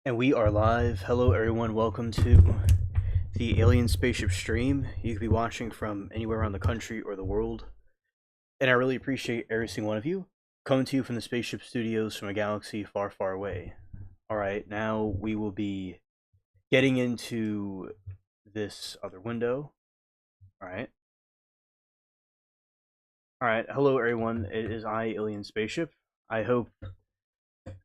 And we are live. Hello, everyone. Welcome to the Alien Spaceship stream. You could be watching from anywhere around the country or the world. And I really appreciate every single one of you coming to you from the Spaceship Studios from a galaxy far, far away. Alright, now we will be getting into this other window. Alright. Alright, hello, everyone. It is I, Alien Spaceship. I hope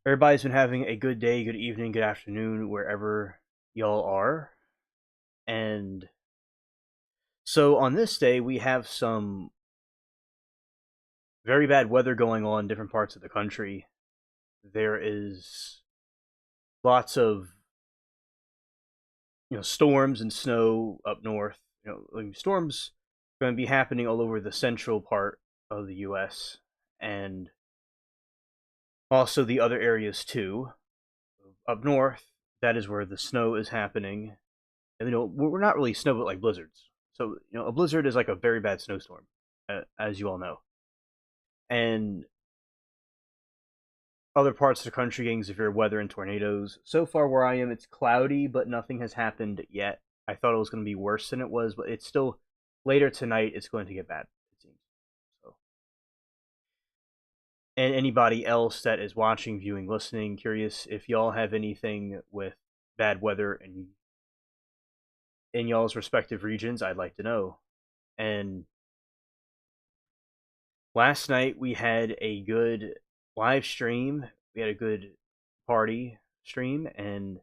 everybody's been having a good day, good evening, good afternoon, wherever y'all are. And so on this day, we have some very bad weather going on in different parts of the country. There is lots of storms and snow up north. Storms are going to be happening all over the central part of the U.S. and also the other areas too. Up north, that is where the snow is happening. And we're not really snow, but like blizzards. So a blizzard is like a very bad snowstorm, as you all know. And other parts of the country getting severe weather and tornadoes. So far where I am, it's cloudy, but nothing has happened yet. I thought it was going to be worse than it was, but it's still later tonight. It's going to get bad, it seems. So, and anybody else that is watching, viewing, listening, curious if y'all have anything with bad weather and in y'all's respective regions, I'd like to know. And last night we had a good live stream. We had a good party stream, and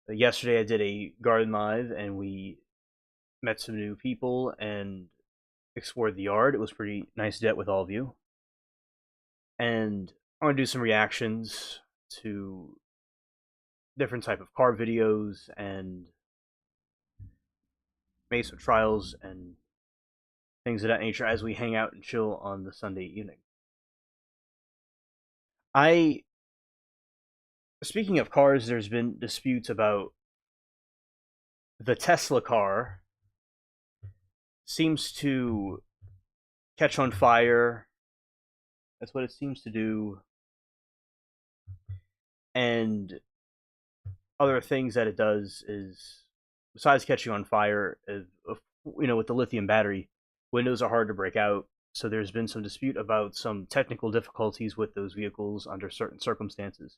yesterday I did a garden live, and we met some new people and explored the yard. It was pretty nice to get with all of you. And I want to do some reactions to different type of car videos and maybe some trials and things of that nature as we hang out and chill on the Sunday evening. Speaking of cars, there's been disputes about the Tesla car seems to catch on fire. That's what it seems to do. And other things that it does is, besides catching on fire, with the lithium battery, windows are hard to break out. So there's been some dispute about some technical difficulties with those vehicles under certain circumstances.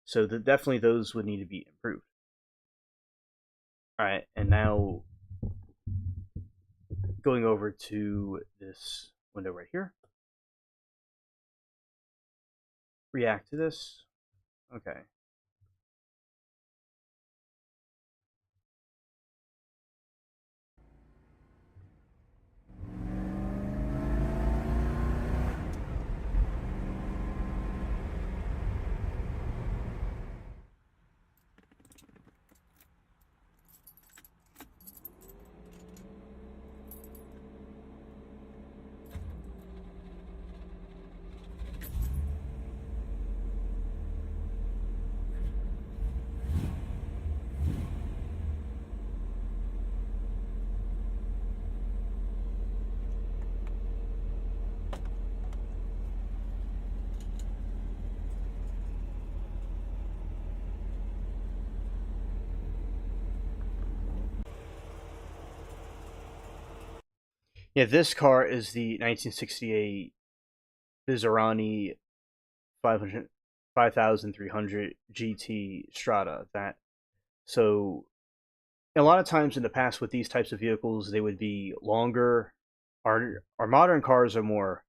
So definitely those would need to be improved. All right, and now going over to this window right here. React to this. Okay. Yeah, this car is the 1968 Vizarani 5300 GT Strada. So a lot of times in the past with these types of vehicles, they would be longer. Our modern cars are more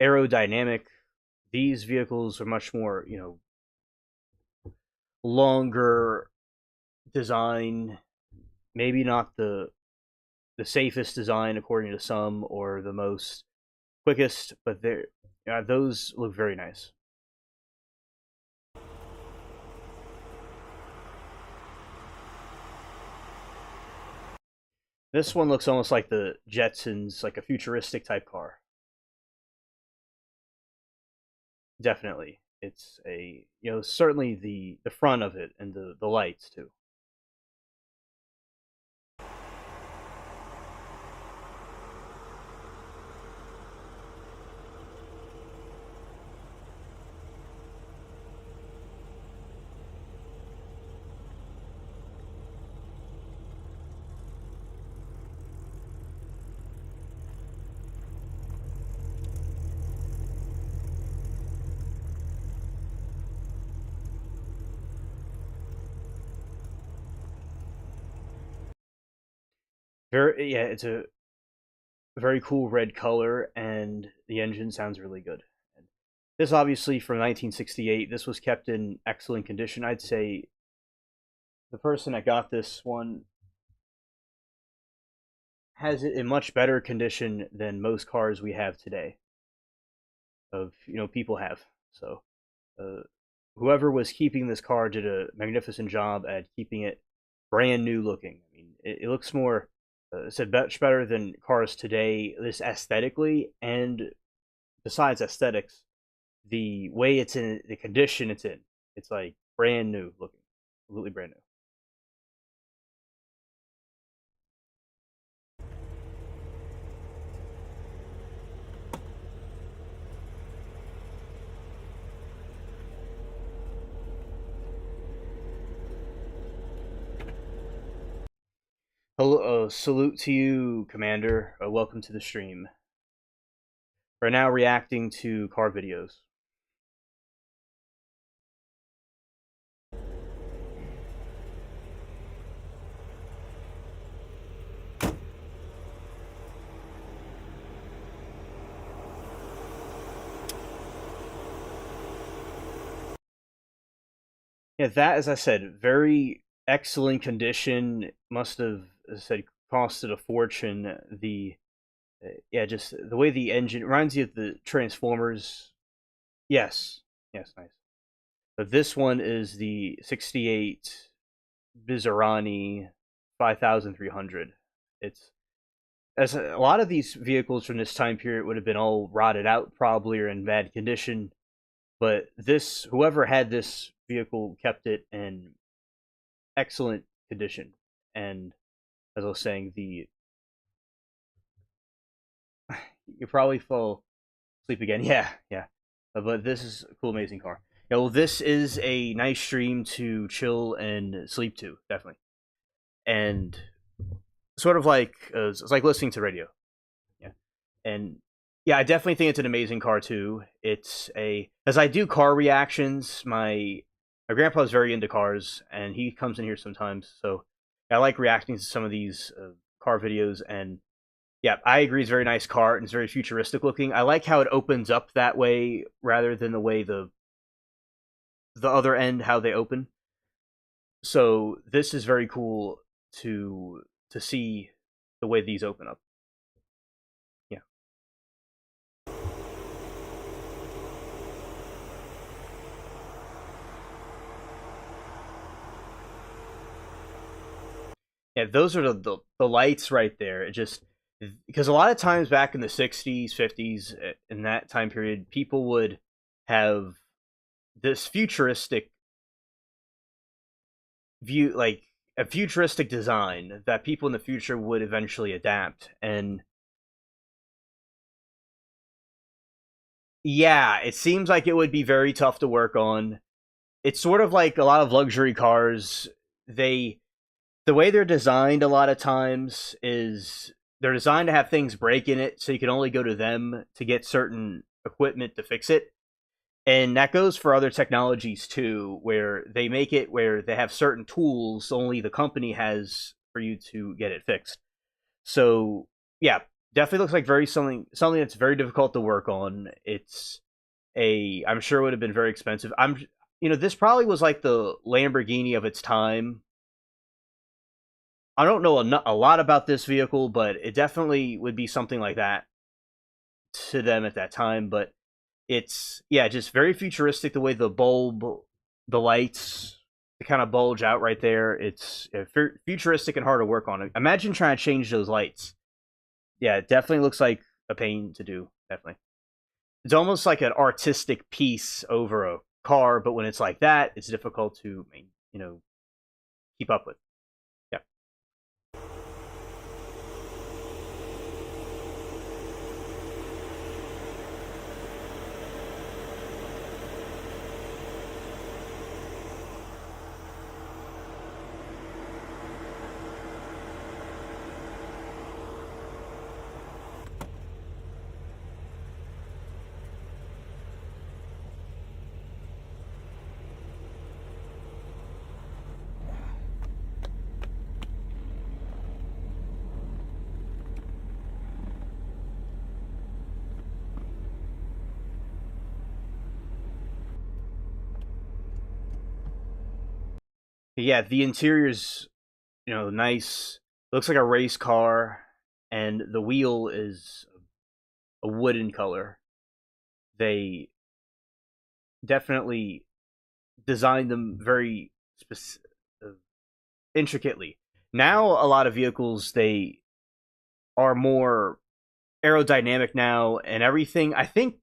aerodynamic. These vehicles are much more, longer design. Maybe not the safest design according to some, or the most quickest, but those look very nice. This one looks almost like the Jetsons, like a futuristic type car. Definitely, it's a certainly the front of it and the lights too. yeah, it's a very cool red color, and the engine sounds really good. And this obviously from 1968. This was kept in excellent condition. I'd say the person that got this one has it in much better condition than most cars we have today. Of people have. So uh, whoever was keeping this car did a magnificent job at keeping it brand new looking. I mean, it looks more, said much better than cars today. This aesthetically, and besides aesthetics, the way it's in, the condition it's like brand new looking, completely brand new. Hello, salute to you, Commander. Welcome to the stream. We're now reacting to car videos. Yeah, that, as I said, very excellent condition. Must have, as I said, costed a fortune. The yeah, just the way the engine reminds you of the Transformers. Yes, yes, nice. But this one is the '68 Vizarani 5300. It's as a lot of these vehicles from this time period would have been all rotted out, probably, or in bad condition. But this, whoever had this vehicle, kept it in excellent condition. And as I was saying, the you probably fall asleep again. Yeah, yeah. But this is a cool, amazing car. Yeah, well, this is a nice stream to chill and sleep to, definitely. And sort of like it's like listening to radio. Yeah, and yeah, I definitely think it's an amazing car too. It's a as I do car reactions. My grandpa is very into cars, and he comes in here sometimes. So I like reacting to some of these car videos. And yeah, I agree. It's a very nice car, and it's very futuristic looking. I like how it opens up that way rather than the way the other end how they open. So this is very cool to see the way these open up. Yeah. Yeah, those are the lights right there. It just because a lot of times back in the 60s, 50s, in that time period, people would have this futuristic view, like a futuristic design that people in the future would eventually adapt. And yeah, it seems like it would be very tough to work on. It's sort of like a lot of luxury cars. They the way they're designed a lot of times is they're designed to have things break in it, so you can only go to them to get certain equipment to fix it. And that goes for other technologies too, where they make it where they have certain tools only the company has for you to get it fixed. So yeah, definitely looks like very something that's very difficult to work on. It's a I'm sure it would have been very expensive. This probably was like the Lamborghini of its time. I don't know a lot about this vehicle, but it definitely would be something like that to them at that time. But it's yeah, just very futuristic the way the lights, they kind of bulge out right there. It's futuristic and hard to work on. Imagine trying to change those lights. Yeah, it definitely looks like a pain to do. Definitely, it's almost like an artistic piece over a car, but when it's like that, it's difficult to keep up with. Yeah. Yeah, the interior's nice. Looks like a race car, and the wheel is a wooden color. They definitely designed them very intricately. Now, a lot of vehicles they are more aerodynamic now, and everything. I think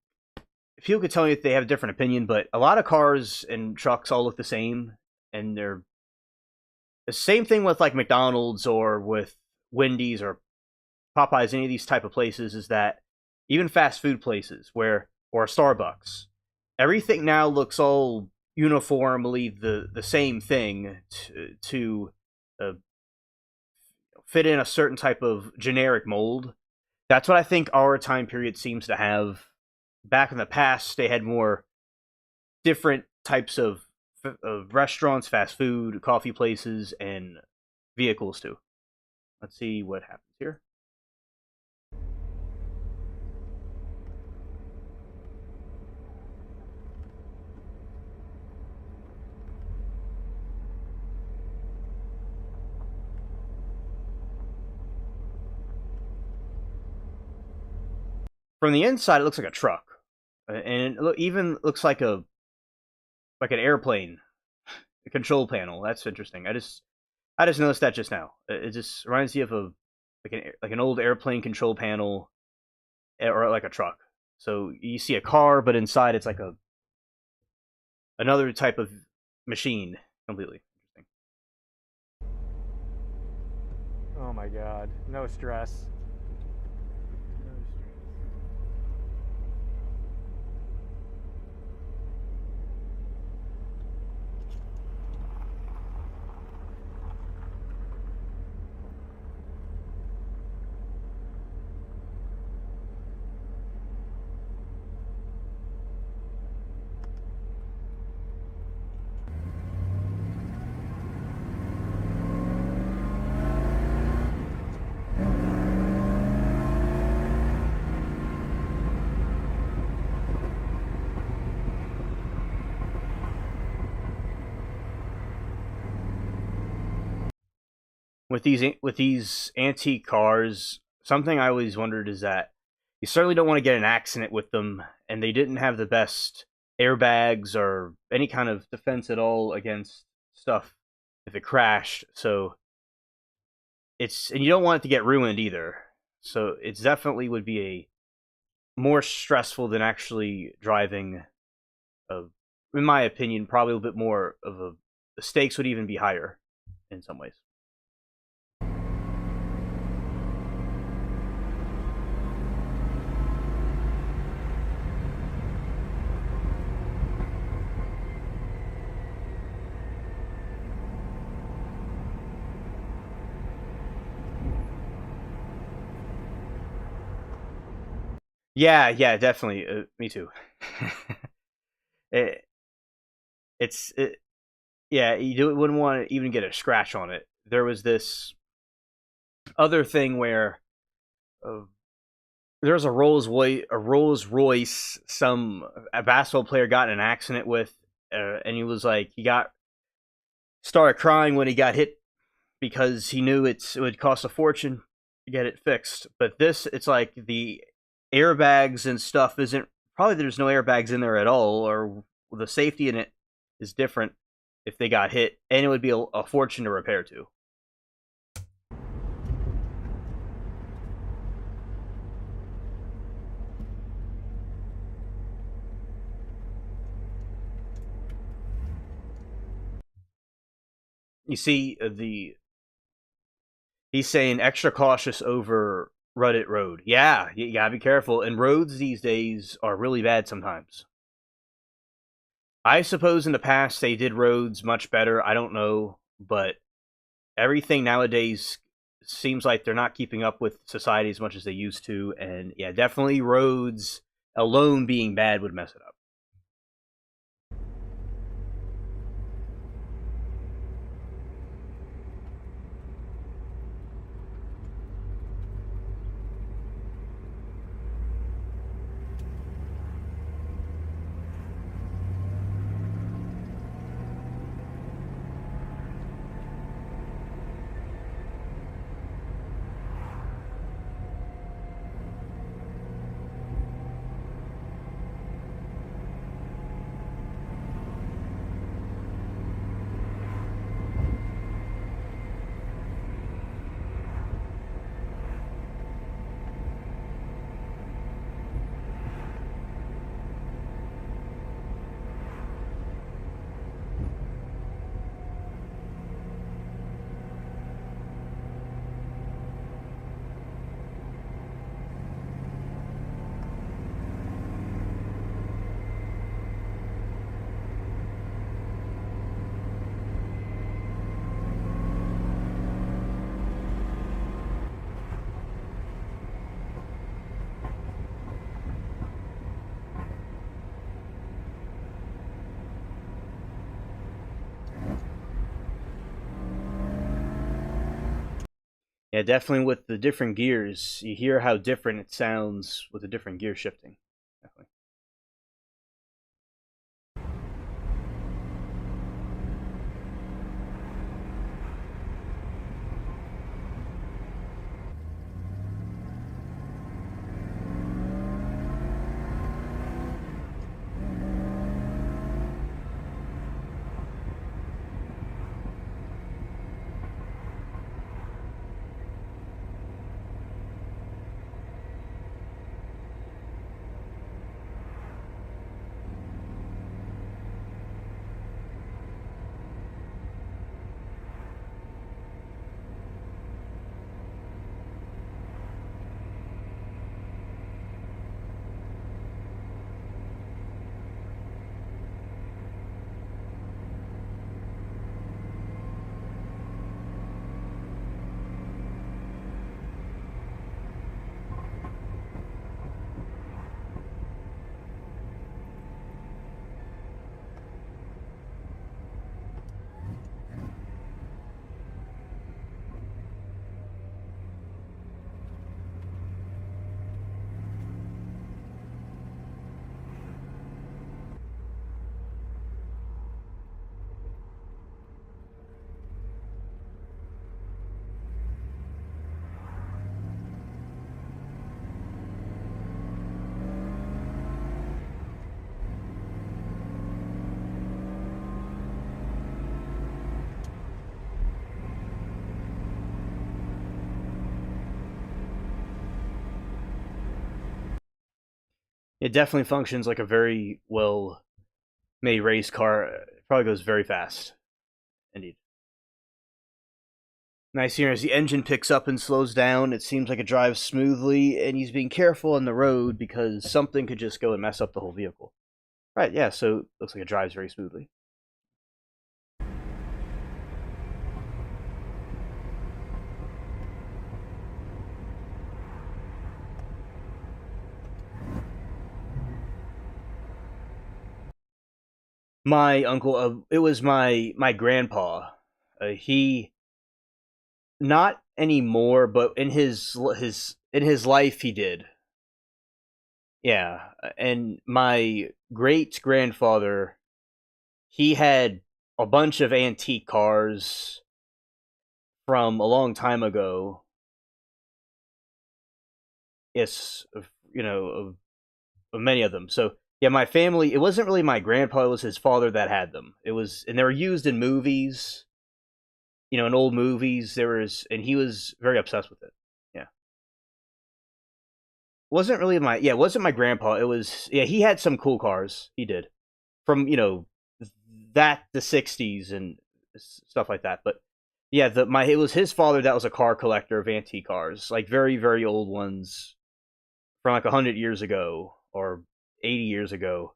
people could tell me if they have a different opinion, but a lot of cars and trucks all look the same, and they're the same thing with like McDonald's or with Wendy's or Popeyes. Any of these type of places is that even fast food places where or Starbucks, everything now looks all uniformly the same thing to uh, fit in a certain type of generic mold. That's what I think our time period seems to have. Back in the past, they had more different types of restaurants, fast food, coffee places, and vehicles too. Let's see what happens here. From the inside, it looks like a truck, and even looks like an airplane a control panel. That's interesting. I just noticed that just now. It just reminds me of a like an old airplane control panel or like a truck. So you see a car, but inside it's like a another type of machine completely. Interesting. Oh my god, no stress. With these antique cars, something I always wondered is that you certainly don't want to get in an accident with them, and they didn't have the best airbags or any kind of defense at all against stuff if it crashed. So it's and you don't want it to get ruined either. So it's definitely would be a more stressful than actually driving. A, in my opinion, probably a bit more of a the stakes would even be higher in some ways. Yeah, yeah, definitely. Me too. it, it, yeah, wouldn't want to even get a scratch on it. There was this other thing where uh, there was a Rolls Royce, some a basketball player got in an accident with, and he was like he got started crying when he got hit because he knew it would cost a fortune to get it fixed. But this, it's like the airbags and stuff isn't probably there's no airbags in there at all, or the safety in it is different if they got hit, and it would be a fortune to repair too. You see, the he's saying extra cautious over rutted road. Yeah, you gotta be careful. And roads these days are really bad sometimes. I suppose in the past they did roads much better. I don't know, but everything nowadays seems like they're not keeping up with society as much as they used to. And yeah, definitely roads alone being bad would mess it up. Yeah, definitely with the different gears, you hear how different it sounds with the different gear shifting. Definitely. It definitely functions like a very well made race car. It probably goes very fast. Indeed. Nice here as the engine picks up and slows down. It seems like it drives smoothly, and he's being careful on the road because something could just go and mess up the whole vehicle. Right, yeah, so it looks like it drives very smoothly. My uncle, it was my grandpa. He not anymore, but in his life he did. Yeah, and my great grandfather, he had a bunch of antique cars from a long time ago. Yes, you know, of many of them. So yeah, my family. It wasn't really my grandpa; it was his father that had them. It was, and they were used in movies. You know, in old movies, there was, and he was very obsessed with it. Yeah, wasn't really my yeah, it wasn't my grandpa. It was yeah, he had some cool cars. He did from that the '60s and stuff like that. But yeah, the my it was his father that was a car collector of antique cars, like very old ones from like 100 years ago or 80 years ago.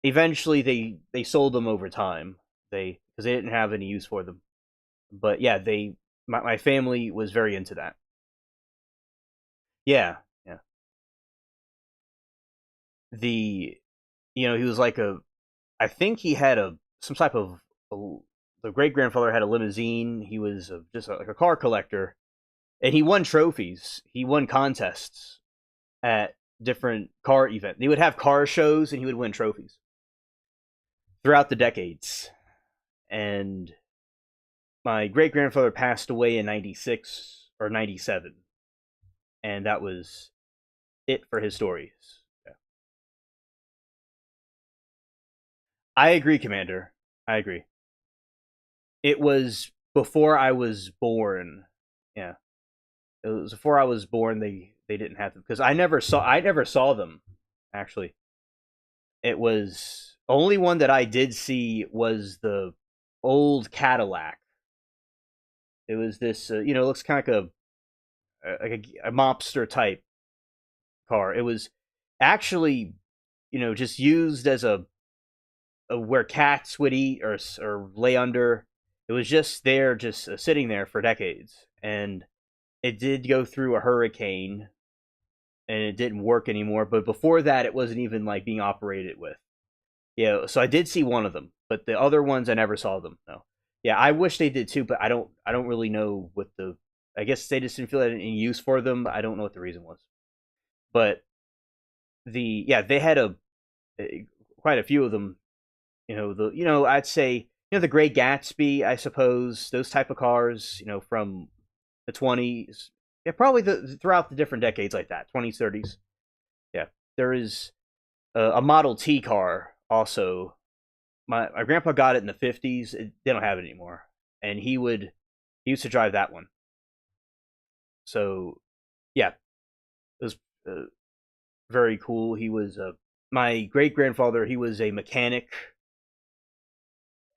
Eventually, they sold them over time. They because they didn't have any use for them. But yeah, my family was very into that. Yeah, yeah. The he was like a I think he had a some type of a, the great grandfather had a limousine. He was just like a car collector, and he won trophies. He won contests at different car events. He would have car shows, and he would win trophies throughout the decades. And my great grandfather passed away in '96 or '97, and that was it for his stories. Yeah. I agree, Commander. I agree. It was before I was born. Yeah, it was before I was born. They didn't have them because I never saw them. Actually, it was only one that I did see was the old Cadillac. It was this, it looks kind of like a mobster type car. It was actually, just used as a where cats would eat or lay under. It was just there, just sitting there for decades, and it did go through a hurricane, and it didn't work anymore. But before that, it wasn't even like being operated with. Yeah, so I did see one of them, but the other ones I never saw them. No. Yeah, I wish they did too, but I don't really know what the I guess they just didn't feel any use for them. I don't know what the reason was, but they had quite a few of them. I'd say the Great Gatsby, I suppose, those type of cars, from the 20s. Yeah, probably throughout the different decades like that, 20s, 30s. Yeah, there is a Model T car also. My grandpa got it in the 50s. They don't have it anymore, and he used to drive that one. So yeah, it was very cool. He was my great grandfather. He was a mechanic,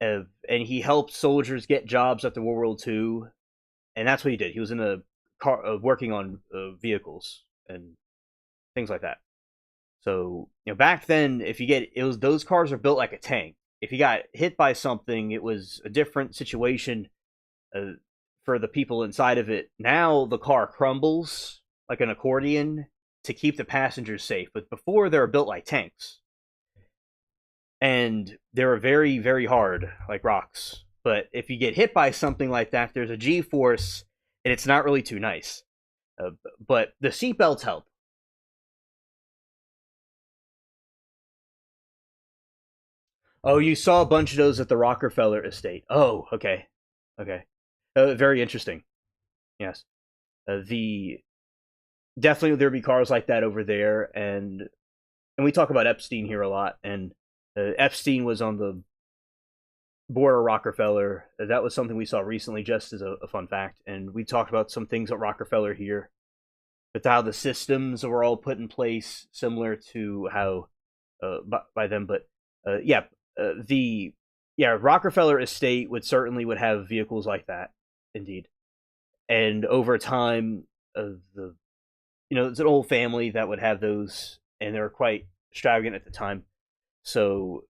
and he helped soldiers get jobs after World War II, and that's what he did. He was in a car working on vehicles and things like that. So back then, if you get it was those cars are built like a tank. If you got hit by something, it was a different situation uh, for the people inside of it. Now the car crumbles like an accordion to keep the passengers safe, but before they were built like tanks, and they were very very hard like rocks. But if you get hit by something like that, there's a G force, and it's not really too nice. But the seatbelts help. Oh, you saw a bunch of those at the Rockefeller estate. Oh, okay, okay, very interesting. Yes, the definitely there'd be cars like that over there, and we talk about Epstein here a lot, and Epstein was on the board of Rockefeller. That was something we saw recently, just as a fun fact, and we talked about some things at Rockefeller here, but how the systems were all put in place similar to how by them. But yeah, the Rockefeller estate would have vehicles like that, indeed. And over time, the it's an old family that would have those, and they were quite extravagant at the time. So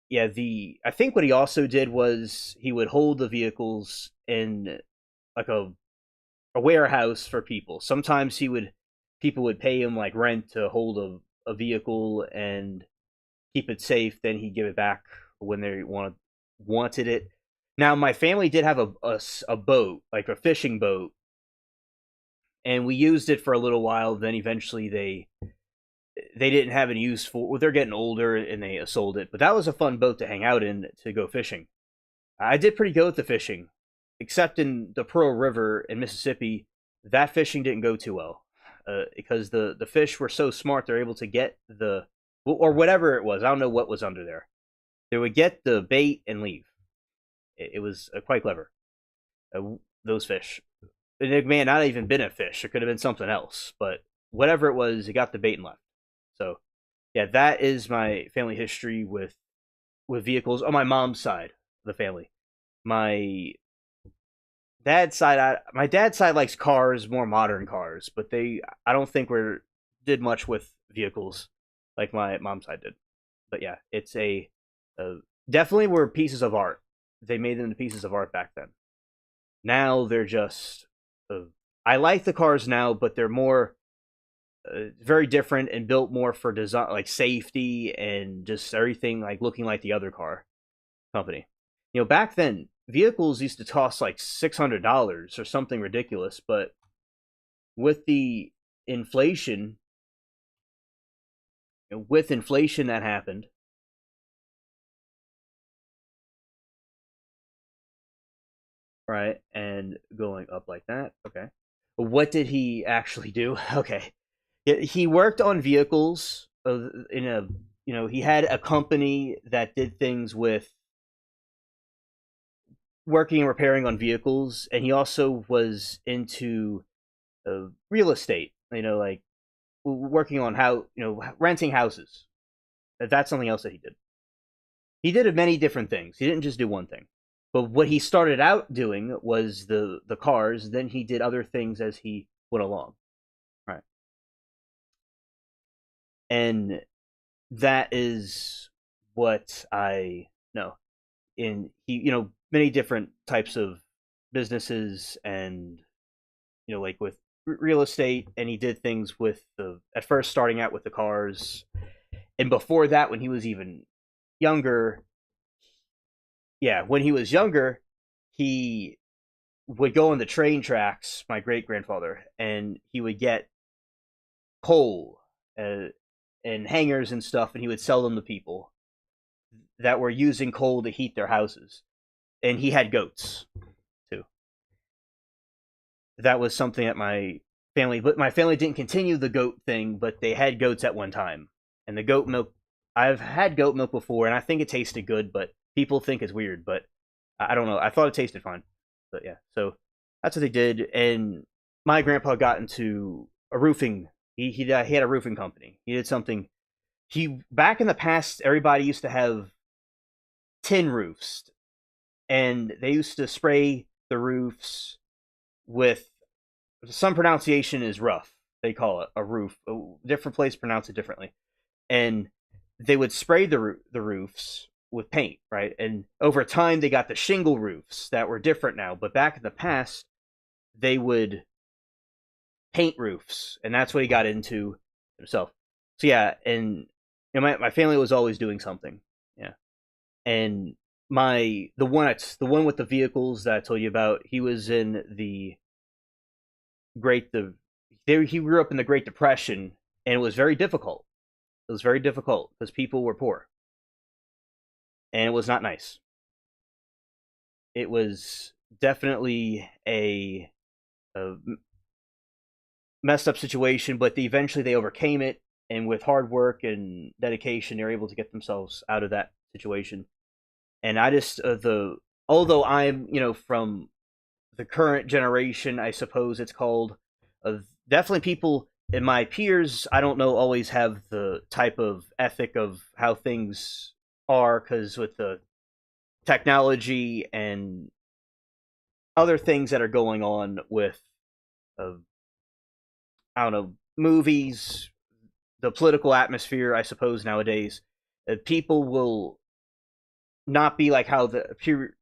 yeah, the I think what he also did was he would hold the vehicles in like a warehouse for people. Sometimes people would pay him like rent to hold a vehicle and keep it safe. Then he'd give it back when they wanted it. Now my family did have a boat, like a fishing boat, and we used it for a little while. Then eventually they didn't have any use for. Well, they're getting older and they sold it. But that was a fun boat to hang out in to go fishing. I did pretty good with the fishing, except in the Pearl River in Mississippi. That fishing didn't go too well because the fish were so smart. They're able to get the or whatever it was. I don't know what was under there. They would get the bait and leave. It was quite clever. Those fish. It may not even been a fish. It could have been something else. But whatever it was, it got the bait and left. So yeah, that is my family history with vehicles on my mom's side of the family. My my dad's side likes cars, more modern cars, but I don't think we're did much with vehicles like my mom's side did. But yeah, it's a definitely were pieces of art. They made them into pieces of art back then. Now they're just I like the cars now, but they're more very different and built more for design, like safety and just everything, like looking like the other car company. Back then vehicles used to cost like $600 or something ridiculous, but with the inflation, that happened, right, and going up like that. Okay, what did he actually do? Okay, he worked on vehicles in a he had a company that did things with working and repairing on vehicles, and he also was into real estate. Like working on how renting houses. That's something else that he did. He did many different things. He didn't just do one thing. But what he started out doing was the cars. Then he did other things as he went along. Right, and that is what I know. In he, many different types of businesses, and like with real estate, and he did things with the at first starting out with the cars, and before that when he was even younger. Yeah, when he was younger, he would go on the train tracks, my great grandfather, and he would get coal uh, and hangers and stuff, and he would sell them to people that were using coal to heat their houses. And he had goats too. That was something that my family didn't continue the goat thing, but they had goats at one time. And the goat milk, I've had goat milk before, and I think it tasted good, but people think it's weird. But I don't know. I thought it tasted fine, but yeah. So that's what they did. And my grandpa got into a roofing. He had a roofing company. He did something. He back in the past, everybody used to have tin roofs, and they used to spray the roofs with some pronunciation is rough. They call it a roof. A different place pronounce it differently, and they would spray the roofs with paint, right? And over time, they got the shingle roofs that were different now. But back in the past, they would paint roofs, and that's what he got into himself. So yeah, and my family was always doing something. Yeah, and the one with the vehicles that I told you about, he was in the Great the he grew up in the Great Depression, and it was very difficult. It was very difficult because people were poor, and it was not nice. It was definitely a messed up situation, but eventually they overcame it, and with hard work and dedication, they're able to get themselves out of that situation. And I just the although I'm from the current generation, I suppose it's called, definitely people in my peers, I don't know, always have the type of ethic of how things are, because with the technology and other things that are going on with uh, I don't know, movies, the political atmosphere, I suppose nowadays, people will not be like how the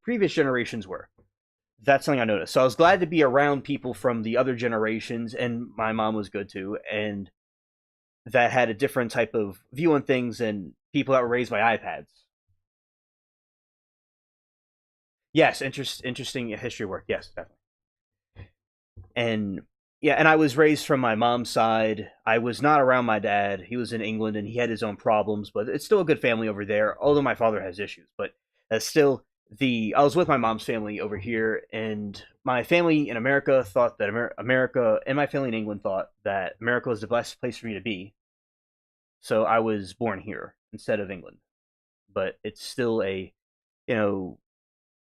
previous generations were. That's something I noticed. So I was glad to be around people from the other generations, and my mom was good too, and that had a different type of view on things than people that were raised by iPads. Yes, interesting history work. Yes, definitely. And yeah, and I was raised from my mom's side. I was not around my dad. He was in England and he had his own problems, but it's still a good family over there. Although my father has issues, but still the I was with my mom's family over here, and my family in America thought that America and my family in England thought that America was the best place for me to be. So I was born here instead of England. But it's still a, you know,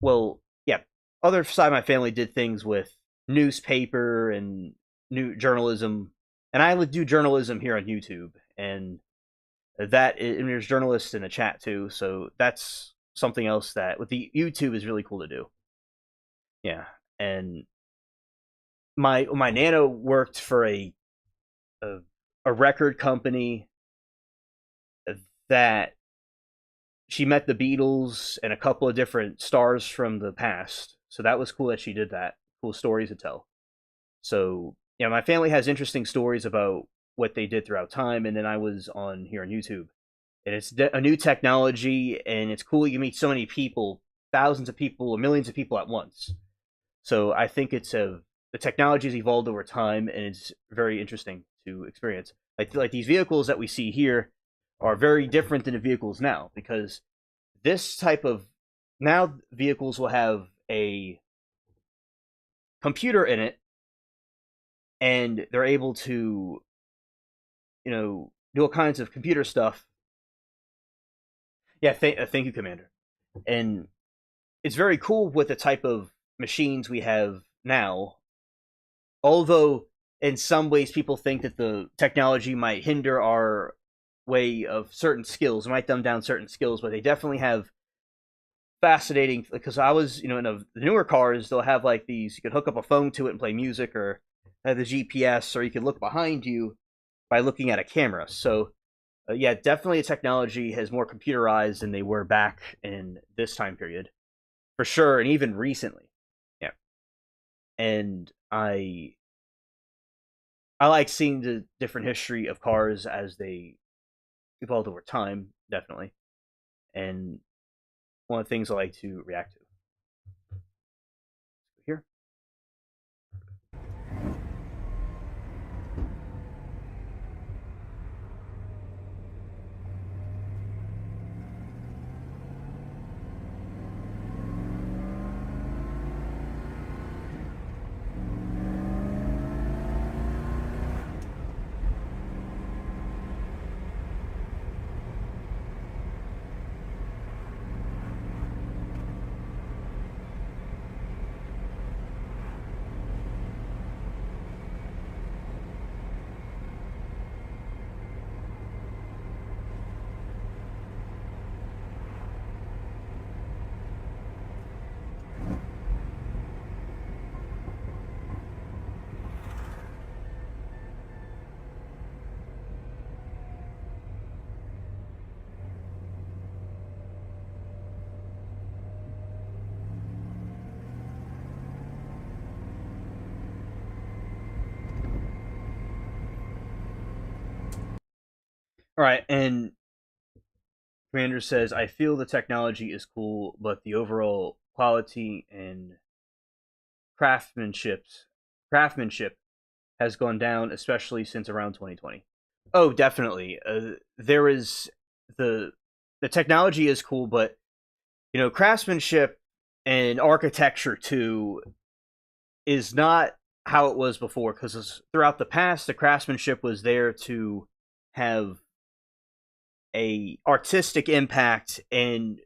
well, yeah, other side of my family did things with newspaper and new journalism, and I would do journalism here on YouTube, and and there's journalists in the chat too, so that's something else that with the YouTube is really cool to do. Yeah, and my nana worked for a, a record company that she met the Beatles and a couple of different stars from the past. So that was cool that she did that. Cool stories to tell. So yeah, my family has interesting stories about what they did throughout time, and then I was on here on YouTube, and it's a new technology, and it's cool you meet so many people, thousands of people, or millions of people at once. So I think the technology has evolved over time, and it's very interesting to experience. Like these vehicles that we see here are very different than the vehicles now, because this type of now vehicles will have a computer in it, and they're able to do all kinds of computer stuff. Yeah, thank you, Commander. And it's very cool with the type of machines we have now, although in some ways people think that the technology might hinder our way of certain skills, it might dumb down certain skills, but they definitely have fascinating, because I was, in the newer cars, they'll have like these, you could hook up a phone to it and play music, or have the GPS, or you can look behind you by looking at a camera. So yeah, definitely technology has more computerized than they were back in this time period, for sure, and even recently. Yeah, and I like seeing the different history of cars as they evolved over time, definitely. And one of the things I like to react to here. All right, and Commander says, I feel the technology is cool, but the overall quality and craftsmanship craftsmanship has gone down, especially since around 2020. Oh, definitely. There is the the technology is cool, but craftsmanship and architecture too is not how it was before. Because throughout the past, the craftsmanship was there to have a artistic impact and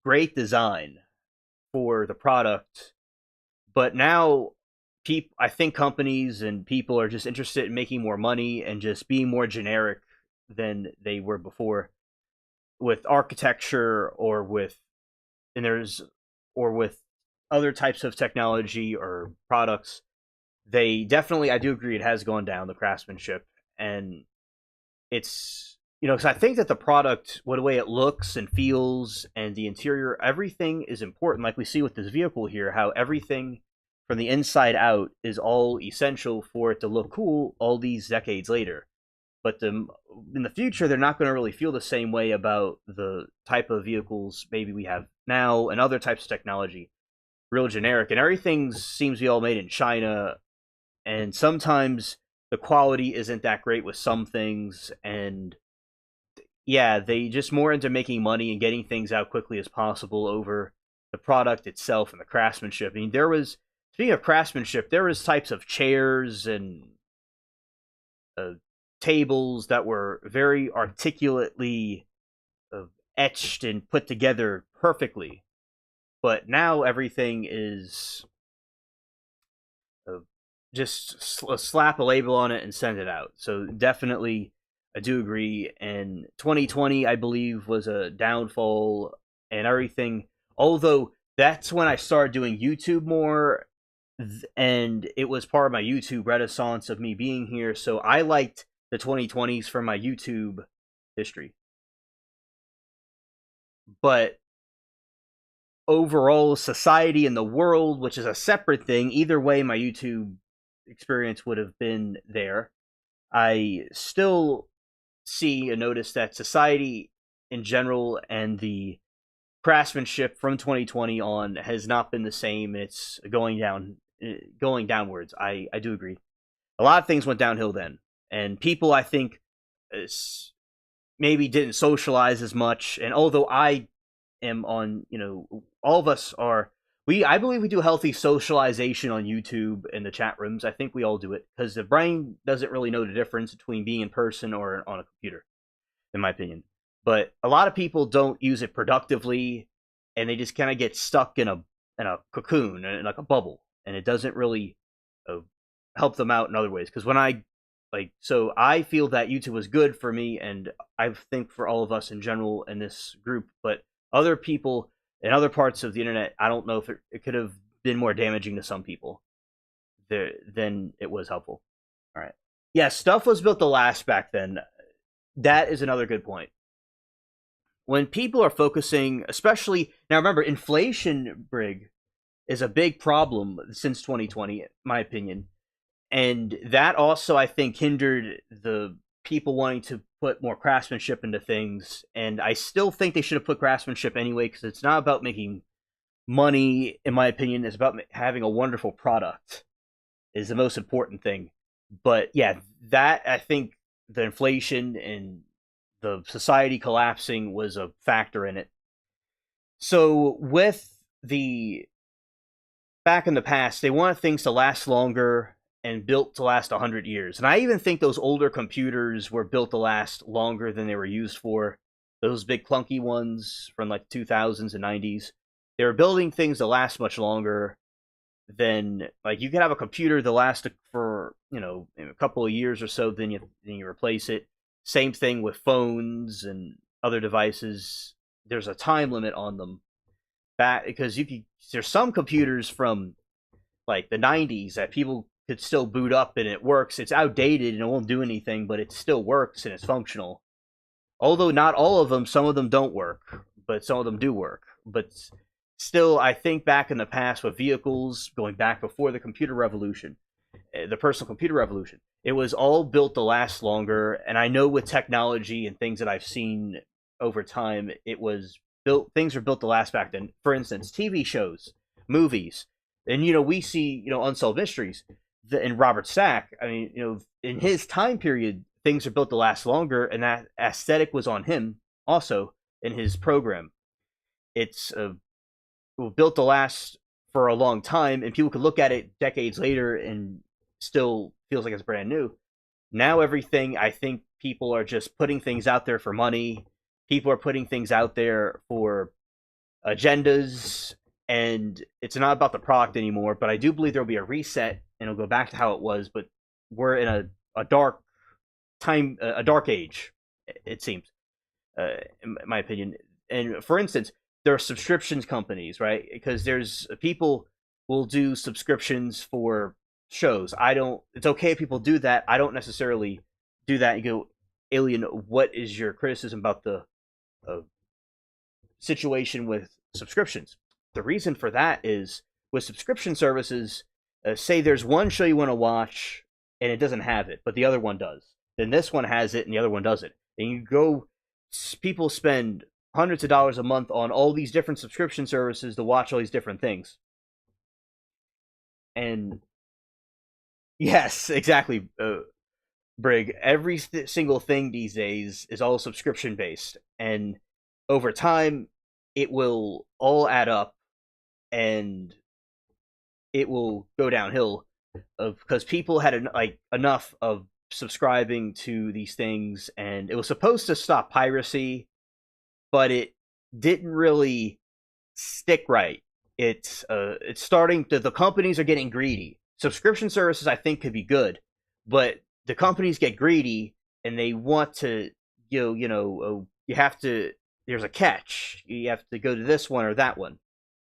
great design for the product. But now, I think companies and people are just interested in making more money and just being more generic than they were before with architecture and there's or with other types of technology or products. They definitely, I do agree, it has gone down, the craftsmanship, and it's because I think that the product, what the way it looks and feels, and the interior, everything is important. Like we see with this vehicle here, how everything from the inside out is all essential for it to look cool all these decades later. But in the future, they're not going to really feel the same way about the type of vehicles maybe we have now and other types of technology. Real generic, and everything seems to be all made in China, and sometimes the quality isn't that great with some things, and yeah, they just more into making money and getting things out quickly as possible over the product itself and the craftsmanship. I mean, speaking of craftsmanship, there was types of chairs and uh, tables that were very articulately uh, etched and put together perfectly. But now everything is uh, just slap a label on it and send it out. So definitely, I do agree. And 2020, I believe, was a downfall and everything. Although that's when I started doing YouTube more, and it was part of my YouTube renaissance of me being here. So I liked the 2020s for my YouTube history. But overall, society and the world, which is a separate thing, either way, my YouTube experience would have been there. I still see and notice that society in general and the craftsmanship from 2020 on has not been the same. It's going downwards. I do agree. A lot of things went downhill then, and people, I think, maybe didn't socialize as much. And although I am on, all of us are. I believe we do healthy socialization on YouTube and the chat rooms. I think we all do it because the brain doesn't really know the difference between being in person or on a computer, in my opinion. But a lot of people don't use it productively, and they just kind of get stuck in a cocoon, in like a bubble, and it doesn't really uh, help them out in other ways. Because so I feel that YouTube was good for me, and I think for all of us in general in this group. But other people in other parts of the internet, I don't know if it could have been more damaging to some people than it was helpful. All right. Yeah, stuff was built to last back then. That is another good point. When people are focusing, especially now, remember, inflation, Brig, is a big problem since 2020, in my opinion. And that also, I think, hindered the people wanting to put more craftsmanship into things. And I still think they should have put craftsmanship anyway, because it's not about making money, in my opinion. It's about having a wonderful product is the most important thing. But yeah, that, I think, the inflation and the society collapsing was a factor in it. So with the back in the past, they wanted things to last longer and built to last 100 years. And I even think those older computers were built to last longer than they were used for. Those big clunky ones from like 2000s and 90s, they were building things to last much longer than, like, you could have a computer that lasts for, a couple of years or so, then you replace it. Same thing with phones and other devices. There's a time limit on them. Because there's some computers from like the 90s that people could still boot up and it works. It's outdated and it won't do anything, but it still works and it's functional. Although not all of them, some of them don't work, but some of them do work. But still, I think back in the past with vehicles, going back before the computer revolution, the personal computer revolution, It was all built to last longer, and I know with technology and things that I've seen over time, it was built. Things were built to last back then. For instance, TV shows, movies, and we see Unsolved Mysteries, and Robert Stack. I mean, in his time period, things are built to last longer, and that aesthetic was on him also in his program. It's built to last for a long time, and people could look at it decades later and still feels like it's brand new. Now everything, I think people are just putting things out there for money. People are putting things out there for agendas, and it's not about the product anymore. But I do believe there'll be a reset, and it'll go back to how it was. But we're in a dark time, a dark age, it seems, in my opinion. And for instance, there are subscriptions companies, right? Because there's people will do subscriptions for shows. I don't. It's okay if people do that. I don't necessarily do that. You go, Alien. What is your criticism about the situation with subscriptions? The reason for that is with subscription services. Say there's one show you want to watch and it doesn't have it, but the other one does. Then this one has it and the other one doesn't. And you go. People spend hundreds of dollars a month on all these different subscription services to watch all these different things. And yes, exactly, Brig. Every single thing these days is all subscription based, and over time, it will all add up, and it will go downhill, because people had enough of subscribing to these things, and it was supposed to stop piracy, but it didn't really stick right. It's starting to, the companies are getting greedy. Subscription services, I think, could be good, but the companies get greedy and they want to, you have to. There's a catch. You have to go to this one or that one,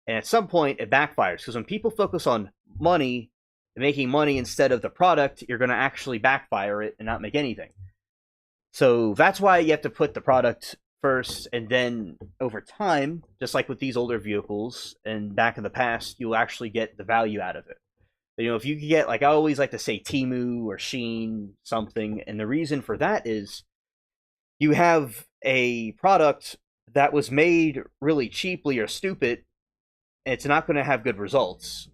and at some point it backfires, because when people focus on money, making money instead of the product, you're going to actually backfire it and not make anything. So that's why you have to put the product first, and then over time, just like with these older vehicles and back in the past, you'll actually get the value out of it. If you could get, like I always like to say, Temu or Shein, something, and the reason for that is you have a product that was made really cheaply or stupid, it's not going to have good results,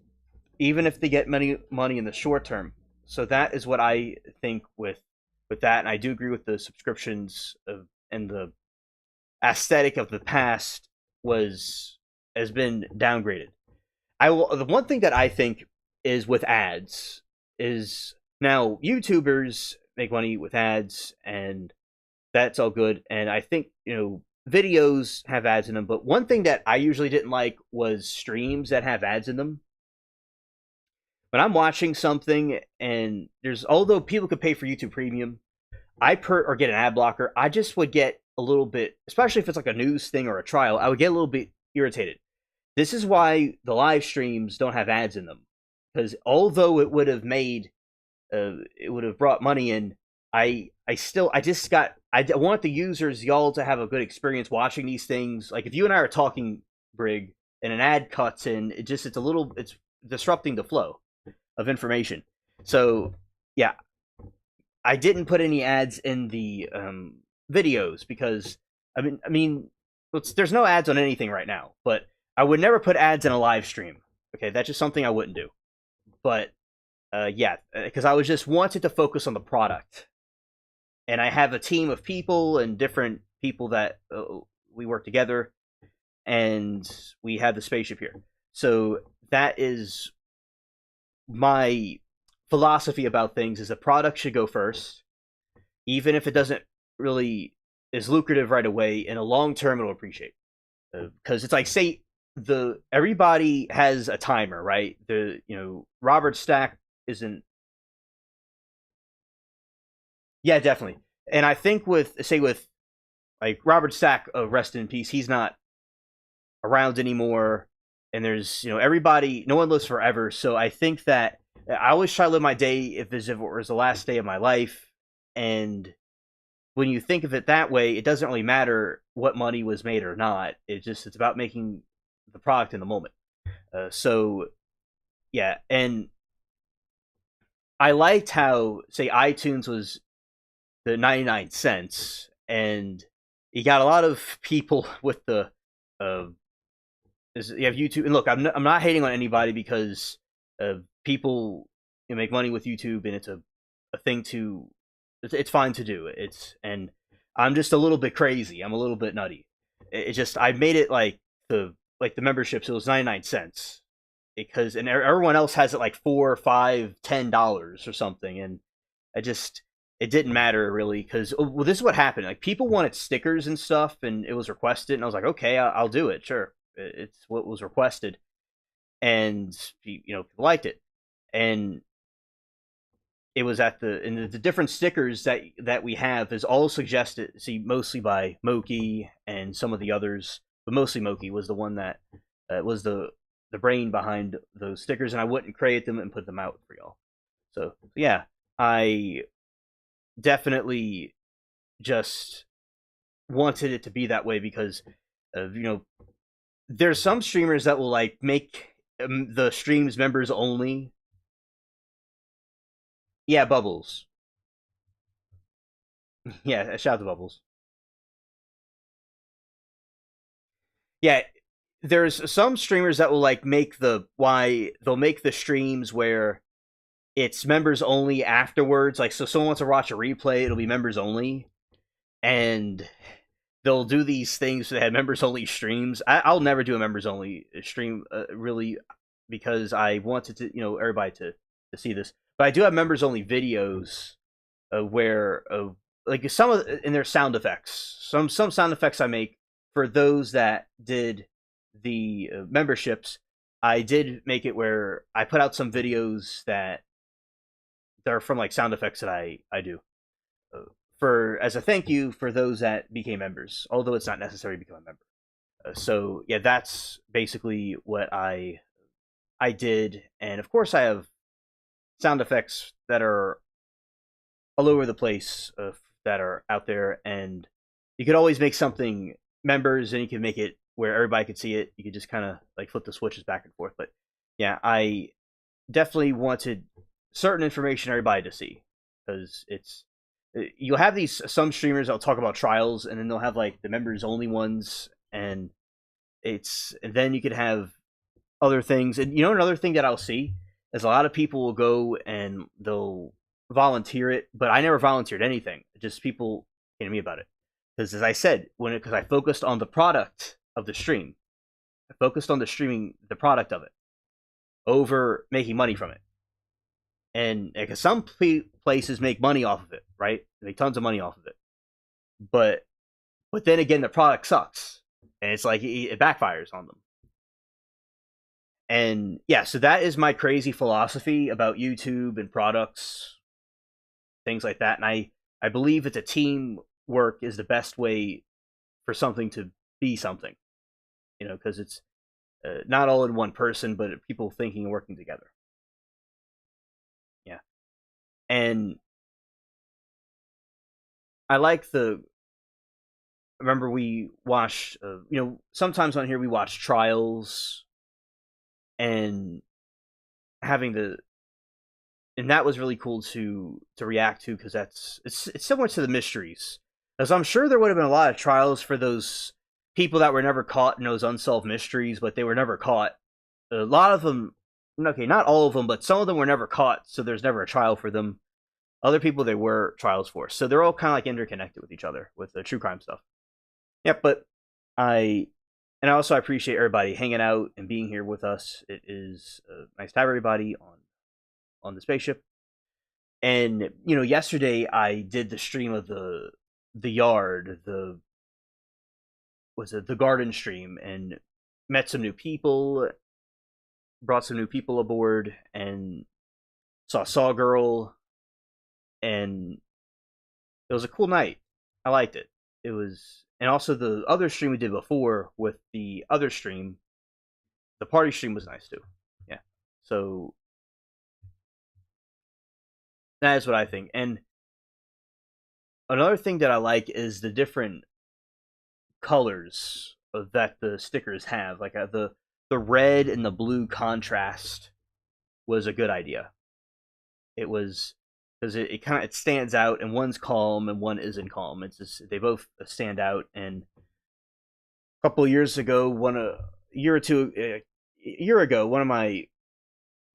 even if they get money in the short term. So that is what I think with that, and I do agree with the subscriptions and the aesthetic of the past has been downgraded. The one thing that I think is with ads is, now YouTubers make money with ads, and that's all good. And I think videos have ads in them. But one thing that I usually didn't like was streams that have ads in them. When I'm watching something and although people could pay for YouTube Premium, or get an ad blocker, I just would get a little bit, especially if it's like a news thing or a trial, I would get a little bit irritated. This is why the live streams don't have ads in them, because although it would have brought money in, I want the users, y'all, to have a good experience watching these things. Like if you and I are talking, Brig, and an ad cuts in, it's disrupting the flow of information. So yeah, I didn't put any ads in the videos, because I mean, there's no ads on anything right now, but I would never put ads in a live stream. Okay, that's just something I wouldn't do. But yeah, because I was just wanted to focus on the product, and I have a team of people and different people that we work together, and we have the spaceship here. So that is my philosophy about things: is the product should go first, even if it doesn't really is lucrative right away. In a long term, it'll appreciate, because it's like, say, everybody has a timer, right? Robert Stack isn't. Yeah, definitely. And I think with like Robert Stack, rest in peace, he's not around anymore. And there's everybody, no one lives forever. So I think that I always try to live my day as if it was the last day of my life. And when you think of it that way, it doesn't really matter what money was made or not. It's about making the product in the moment. So yeah, and I liked how, say, iTunes was the 99 cents, and you got a lot of people with the uh, you have YouTube. And look, I'm not hating on anybody because people make money with YouTube, and it's a thing to it's fine to do. And I'm just a little bit crazy. I'm a little bit nutty. It just I made it the memberships. It was 99 cents because and everyone else has it like $4, $5, $10 or something, and I just it didn't matter really because well, this is what happened. Like people wanted stickers and stuff, and it was requested, and I was like, okay, I'll do it. Sure, it's what was requested, and people liked it, and it was at the different stickers that we have is all suggested. See, mostly by Moki and some of the others, but mostly Moki was the one that was the brain behind those stickers, and I wouldn't create them and put them out for y'all. So yeah, I definitely just wanted it to be that way because there's some streamers that will like make the streams members only. Yeah, Bubbles. Yeah, shout out to Bubbles. Yeah, there's some streamers that will like make they'll make the streams where it's members only afterwards. Like, so someone wants to watch a replay, it'll be members only, and they'll do these things that have members only streams. I'll never do a members only stream, really, because I wanted to, everybody to see this. But I do have members only videos where, like some of in their sound effects, some sound effects I make for those that did the memberships. I did make it where I put out some videos that they're from like sound effects that I do for as a thank you for those that became members, although it's not necessary to become a member. So yeah, that's basically what I did, and of course I have sound effects that are all over the place that are out there, and you could always make something members, and you can make it where everybody could see it. You could just kind of like flip the switches back and forth. But yeah, I definitely wanted certain information everybody to see because you'll have these some streamers that'll talk about trials, and then they'll have like the members only ones, and then you could have other things. And another thing that I'll see is a lot of people will go and they'll volunteer it, but I never volunteered anything. Just people came to me about it because, as I said, because I focused on the product of the stream, I focused on the streaming the product of it over making money from it. And because some places make money off of it, right? They make tons of money off of it, but then again, the product sucks, and it's like it backfires on them. And yeah, so that is my crazy philosophy about YouTube and products, things like that. And I believe that the team work is the best way for something to be something, because it's not all in one person, but people thinking and working together. Yeah. And I like I remember we watched, sometimes on here we watch trials and and that was really cool to react to because it's similar to the mysteries, as I'm sure there would have been a lot of trials for those people that were never caught in those unsolved mysteries, but they were never caught. A lot of them, okay, not all of them, but some of them were never caught, so there's never a trial for them. Other people there were trials for, so they're all kind of like interconnected with each other with the true crime stuff. Yep, but I also appreciate everybody hanging out and being here with us. It is nice to have everybody on the spaceship. And yesterday I did the stream of the yard, the garden stream, and met some new people, brought some new people aboard, and saw Saw Girl, and it was a cool night. I liked it. It was, and also the other stream we did before with the other stream, the party stream was nice too. Yeah. So that is what I think. And another thing that I like is the different colors that the stickers have. Like the red and the blue contrast was a good idea. It was because it kind of it stands out, and one's calm and one isn't calm. It's just they both stand out. And a couple of years ago, a year ago, one of my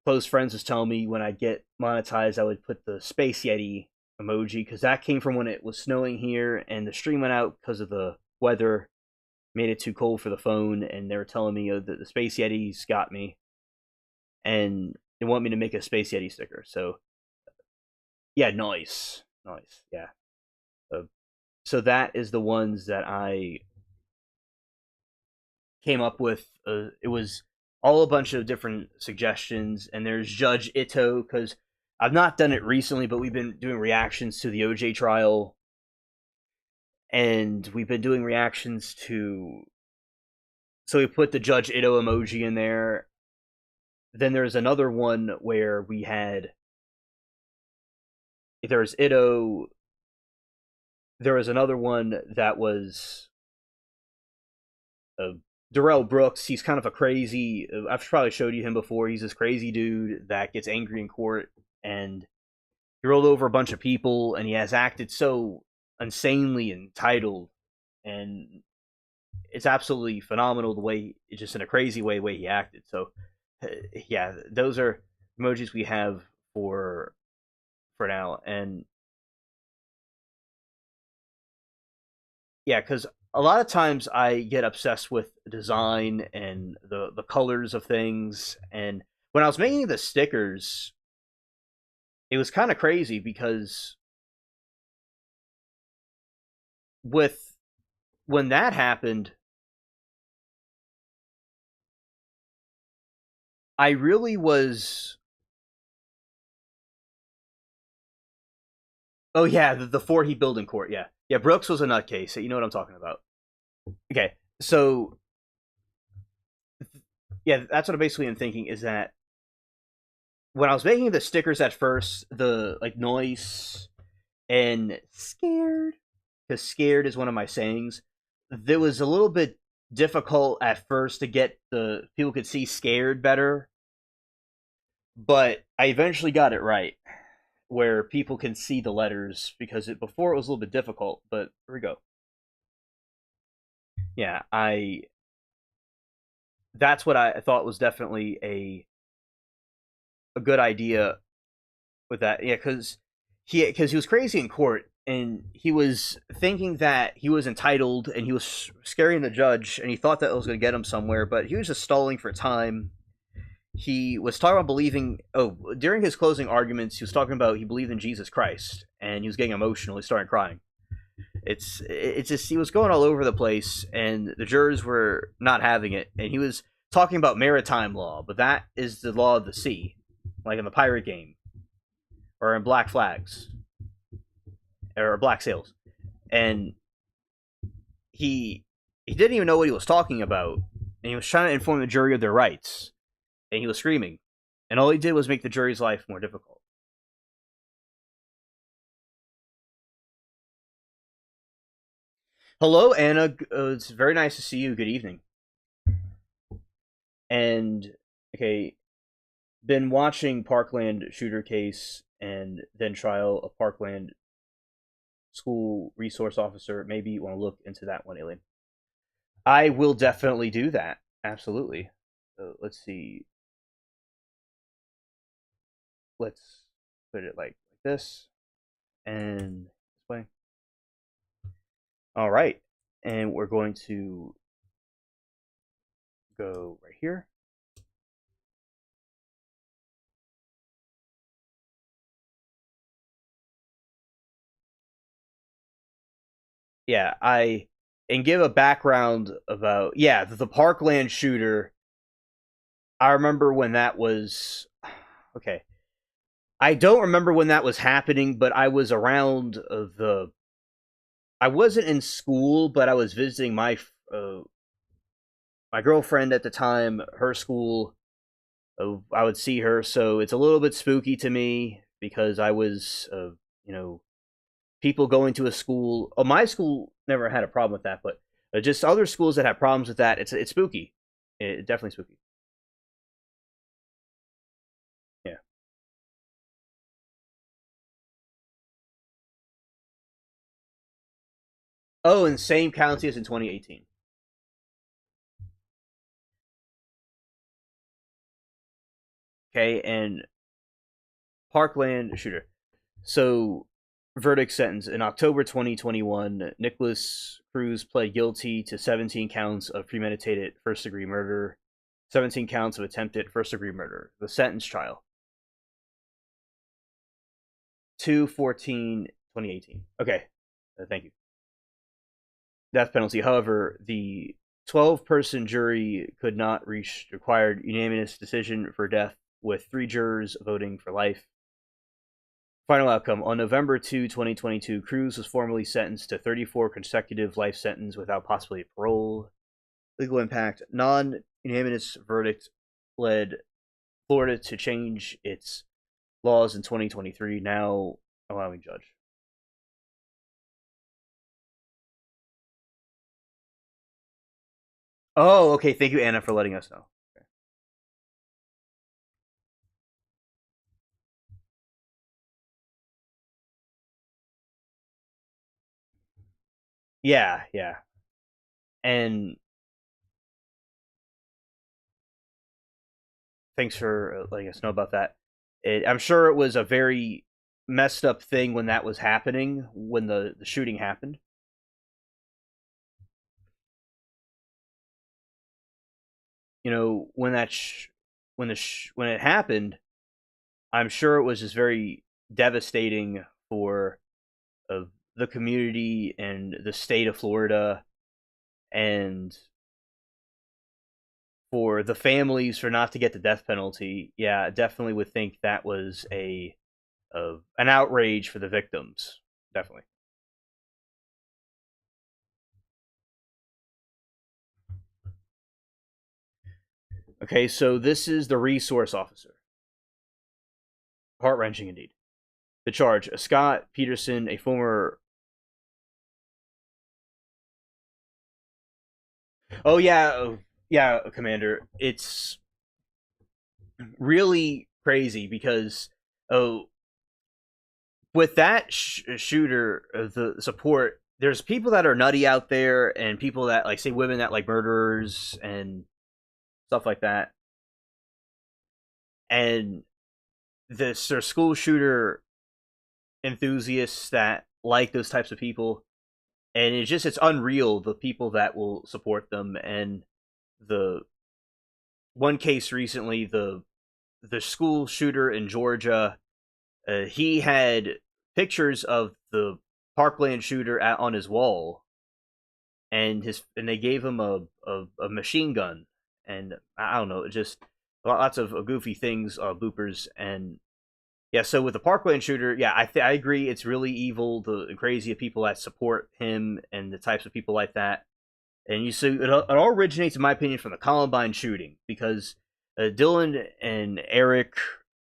close friends was telling me when I get monetized, I would put the Space Yeti emoji because that came from when it was snowing here and the stream went out because of the weather, made it too cold for the phone, and they were telling me that the Space Yetis got me, and they want me to make a Space Yeti sticker. So yeah, nice, yeah. Uh, so that is the ones that I came up with. It was all a bunch of different suggestions, and there's Judge Ito because I've not done it recently, but we've been doing reactions to the OJ trial, and we've been doing reactions to. So we put the Judge Ito emoji in there. Then there's another one where we had. There's Ito. There was another one that was Darrell Brooks. He's kind of a crazy. I've probably showed you him before. He's this crazy dude that gets angry in court, and he rolled over a bunch of people, and he has acted so insanely entitled, and it's absolutely phenomenal the way, just in a crazy way he acted. So, yeah, those are emojis we have for now, and yeah, because a lot of times I get obsessed with design and the colors of things. And when I was making the stickers, it was kind of crazy because with when that happened, I really was. Oh yeah, the Fort he built in court. Yeah, yeah. Brooks was a nutcase. You know what I'm talking about. Okay, so yeah, that's what I basically am thinking is that when I was making the stickers at first, the like noise and scared, because scared is one of my sayings. There was a little bit difficult at first to get the people could see scared better, but I eventually got it right where people can see the letters because before it was a little bit difficult. But here we go. Yeah, I that's what I thought was definitely a good idea with that. Yeah, because he was crazy in court and he was thinking that he was entitled and he was scaring the judge and he thought that it was going to get him somewhere, but he was just stalling for time. He was talking about believing. Oh, during his closing arguments, he was talking about he believed in Jesus Christ and he was getting emotional. He started crying. It's just he was going all over the place and the jurors were not having it, and he was talking about maritime law, but that is the law of the sea, like in the pirate game or in Black Flags or Black Sails, and he didn't even know what he was talking about, and he was trying to inform the jury of their rights, and he was screaming, and all he did was make the jury's life more difficult. Hello, Anna. It's very nice to see you. Good evening. And okay, been watching Parkland shooter case and then trial of Parkland school resource officer. Maybe you want to look into that one, Alien. I will definitely do that. Absolutely. Let's see. Let's put it like this and display. All right, and we're going to go right here. Yeah, I and give a background about the Parkland shooter. I remember when that was okay. I don't remember when that was happening, but I was around the. I wasn't in school, but I was visiting my girlfriend at the time, her school. I would see her, so it's a little bit spooky to me because I was, people going to a school. Oh, my school never had a problem with that, but just other schools that have problems with that, it's spooky. It's definitely spooky. Yeah. Oh, in the same county as in 2018. Okay, and Parkland shooter. So, verdict sentence. In October 2021, Nicholas Cruz pled guilty to 17 counts of premeditated first degree murder, 17 counts of attempted first degree murder. The sentence trial 2/14/2018. Okay, thank you. Death penalty. However, the 12-person jury could not reach the required unanimous decision for death, with 3 jurors voting for life. Final outcome. On November 2, 2022, Cruz was formally sentenced to 34 consecutive life sentence without possibility of parole. Legal impact. Non-unanimous verdict led Florida to change its laws in 2023, now allowing judge. Oh, okay. Thank you, Anna, for letting us know. Okay. Yeah, yeah. And thanks for letting us know about that. I'm sure it was a very messed up thing when that was happening, when the shooting happened. You know, when it happened, I'm sure it was just very devastating for the community and the state of Florida, and for the families for not to get the death penalty. Yeah, I definitely would think that was a an outrage for the victims. Definitely. Okay, so this is the resource officer. Heart wrenching indeed. The charge: Scott Peterson, a former. Oh yeah, yeah, Commander. It's really crazy because oh, with that shooter, the support. There's people that are nutty out there, and people that like say women that like murderers and stuff like that. And this are school shooter enthusiasts that like those types of people, and it's unreal the people that will support them. And the one case recently, the school shooter in Georgia, he had pictures of the Parkland shooter on his wall, and they gave him a machine gun, and I don't know, just lots of goofy things, bloopers, and yeah. So with the Parkland shooter, yeah, I agree, it's really evil, the crazy people that support him and the types of people like that. And you see, it all originates, in my opinion, from the Columbine shooting, because Dylan and Eric,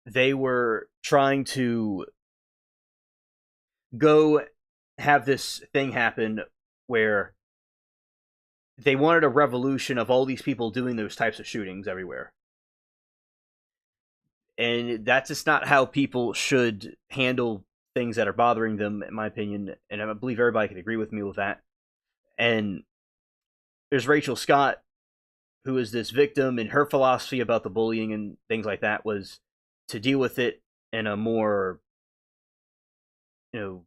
they were trying to go have this thing happen where they wanted a revolution of all these people doing those types of shootings everywhere. And that's just not how people should handle things that are bothering them, in my opinion. And I believe everybody can agree with me with that. And there's Rachel Scott, who is this victim, and her philosophy about the bullying and things like that was to deal with it in a more, you know,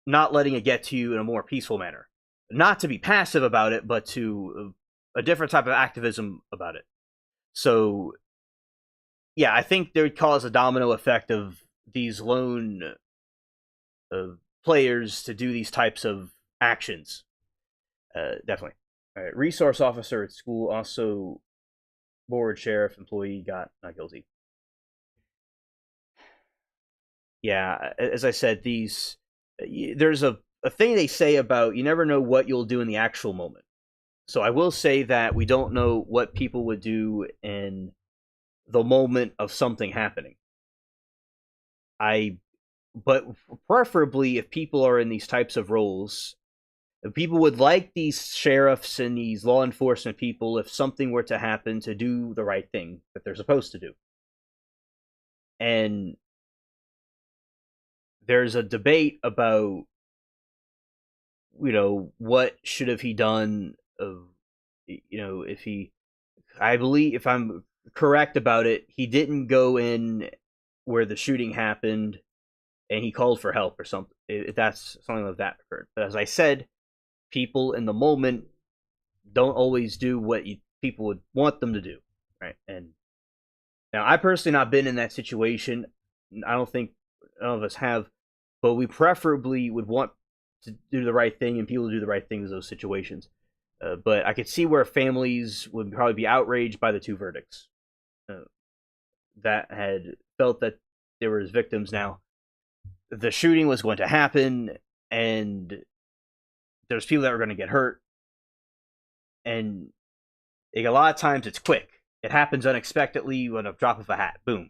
not letting it get to you in a more peaceful manner. Not to be passive about it, but to a different type of activism about it. So, yeah, I think they would cause a domino effect of these lone uh, players to do these types of actions. Definitely. All right. Resource officer at school, also board sheriff employee, got not guilty. Yeah, as I said, these there's a thing they say about you never know what you'll do in the actual moment. So I will say that we don't know what people would do in the moment of something happening. I but preferably if people are in these types of roles, if people would like these sheriffs and these law enforcement people, if something were to happen, to do the right thing that they're supposed to do. And there's a debate about what should have he done? If he, I believe, if I'm correct about it, he didn't go in where the shooting happened, and he called for help or something. If that's something like that occurred, but as I said, people in the moment don't always do what people would want them to do, right? And now, I personally not been in that situation. I don't think none of us have, but we preferably would want to do the right thing and people to do the right things in those situations. But I could see where families would probably be outraged by the two verdicts uh, that had felt that there were victims. Now, the shooting was going to happen, and there's people that were going to get hurt, and a lot of times it's quick. It happens unexpectedly with a drop of a hat, boom,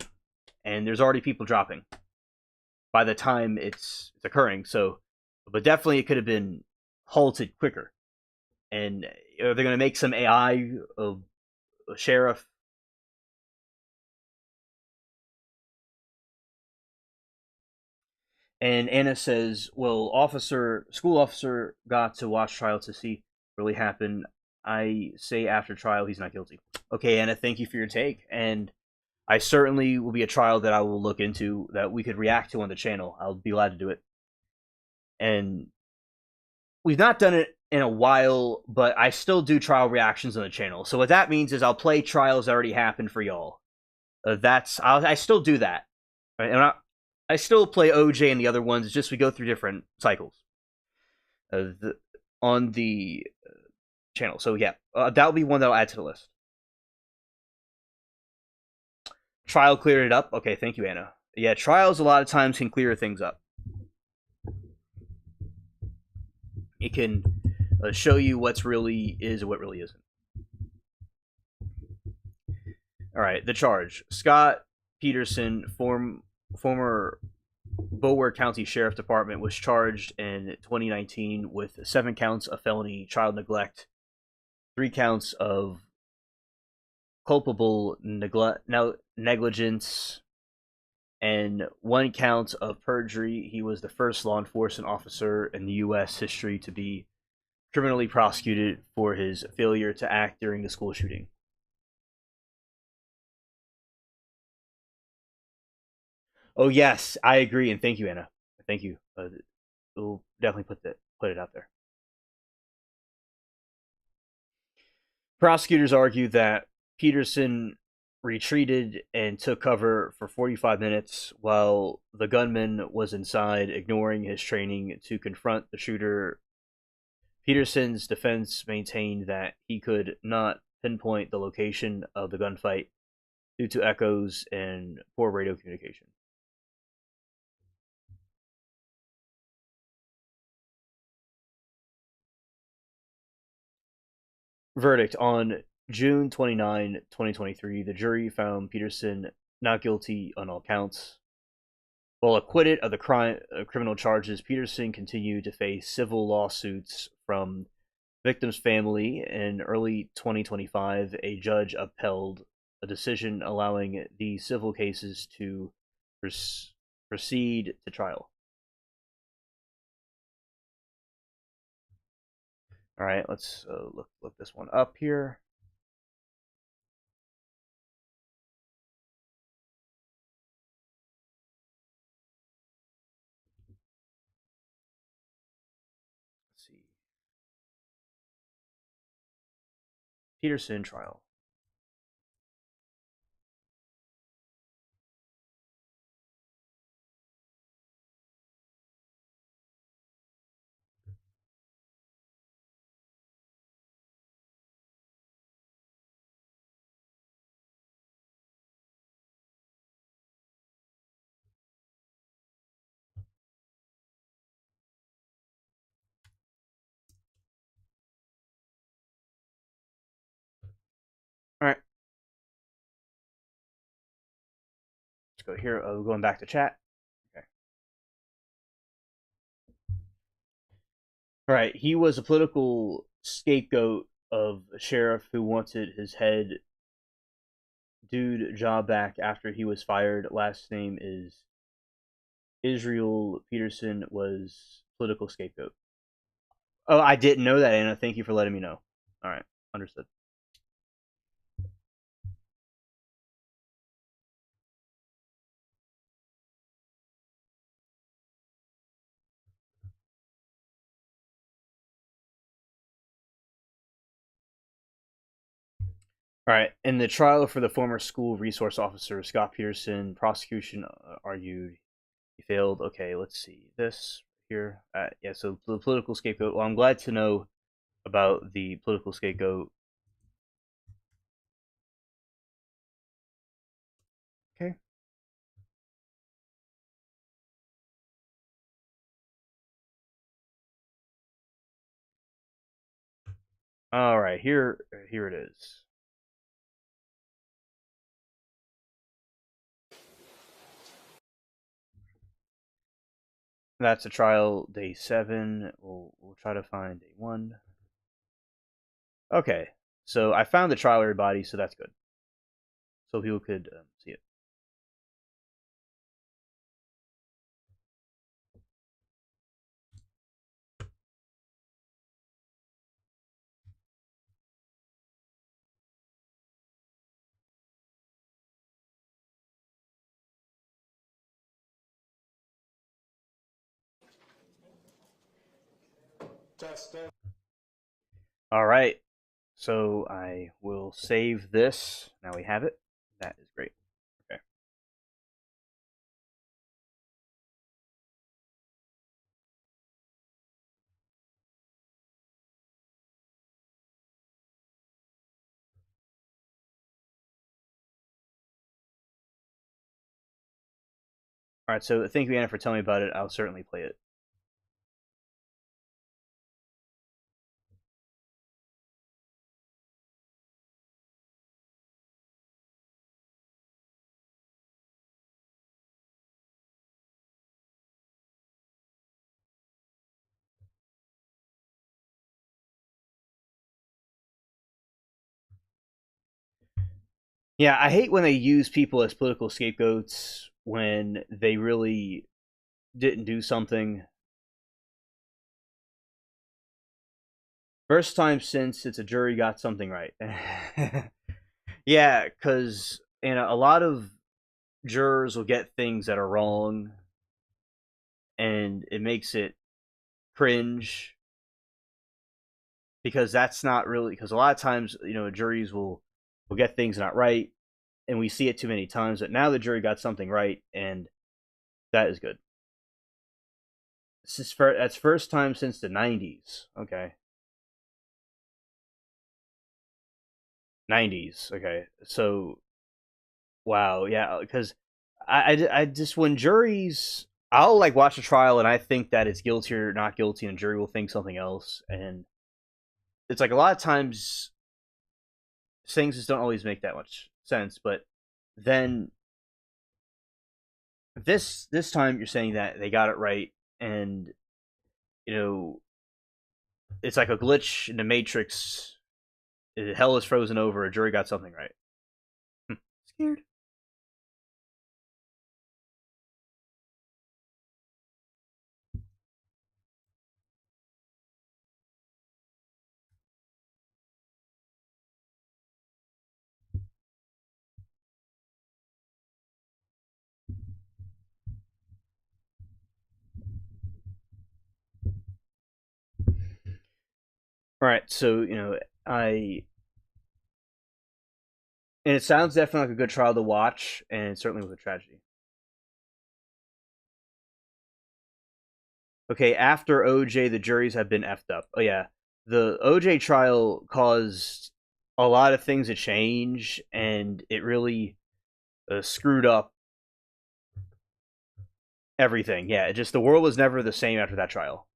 and there's already people dropping by the time it's occurring. So, but definitely it could have been halted quicker. And are they going to make some AI of a sheriff? And Anna says, "Well, school officer got to watch trial to see what really happened. I say after trial he's not guilty." Okay, Anna, thank you for your take, and I certainly will be a trial that I will look into that we could react to on the channel. I'll be glad to do it. And we've not done it in a while, but I still do trial reactions on the channel. So what that means is I'll play trials that already happened for y'all. I still do that, right? And I still play OJ and the other ones. It's just we go through different cycles on the channel. So yeah, that'll be one that I'll add to the list. Trial cleared it up. Okay, thank you, Anna. Yeah, trials a lot of times can clear things up. It can show you what's really is and what really isn't. All right, the charge. Scott Peterson, former Bower County Sheriff Department, was charged in 2019 with 7 counts of felony child neglect, 3 counts of culpable negligence, and 1 count of perjury. He was the first law enforcement officer in the U.S. history to be criminally prosecuted for his failure to act during the school shooting. Oh yes, I agree, and thank you, Anna. Thank you. We'll definitely put it out there. Prosecutors argue that Peterson retreated and took cover for 45 minutes while the gunman was inside, ignoring his training to confront the shooter. Peterson's defense maintained that he could not pinpoint the location of the gunfight due to echoes and poor radio communication. Verdict on June 29, 2023. The jury found Peterson not guilty on all counts. While acquitted of the criminal charges, Peterson continued to face civil lawsuits from victim's family. In early 2025, a judge upheld a decision allowing the civil cases to proceed to trial. All right, let's look this one up here. Let's see. Peterson trial. All right, let's go here. Going back to chat. Okay. All right, he was a political scapegoat of a sheriff who wanted his head dude job back after he was fired. Last name is Israel. Peterson was political scapegoat. Oh, I didn't know that, Anna. Thank you for letting me know. All right, understood. All right. In the trial for the former school resource officer Scott Peterson, prosecution argued he failed. Okay, let's see this here. Yeah, so the political scapegoat. Well, I'm glad to know about the political scapegoat. Okay. All right, here it is. That's a trial day 7. We'll try to find day 1. Okay, so I found the trial, everybody, so that's good. So people could see it. All right, so I will save this. Now we have it. That is great. Okay. All right, so thank you, Anna, for telling me about it. I'll certainly play it. Yeah, I hate when they use people as political scapegoats when they really didn't do something. First time since it's a jury got something right. Yeah, because a lot of jurors will get things that are wrong, and it makes it cringe because that's not really because a lot of times juries will get things not right, and we see it too many times. But now the jury got something right, and that is good. That's first time since the '90s. Okay, '90s. Okay, so wow, yeah, because I just when juries, I'll like watch a trial and I think that it's guilty or not guilty, and jury will think something else, and it's like a lot of times things just don't always make that much sense. But then this time you're saying that they got it right, and you know it's like a glitch in the Matrix. Hell is frozen over. A jury got something right. Scared. All right, so I and it sounds definitely like a good trial to watch, and certainly with a tragedy. Okay, after OJ, the juries have been effed up. Oh yeah, the OJ trial caused a lot of things to change, and it really screwed up everything. Yeah, just the world was never the same after that trial.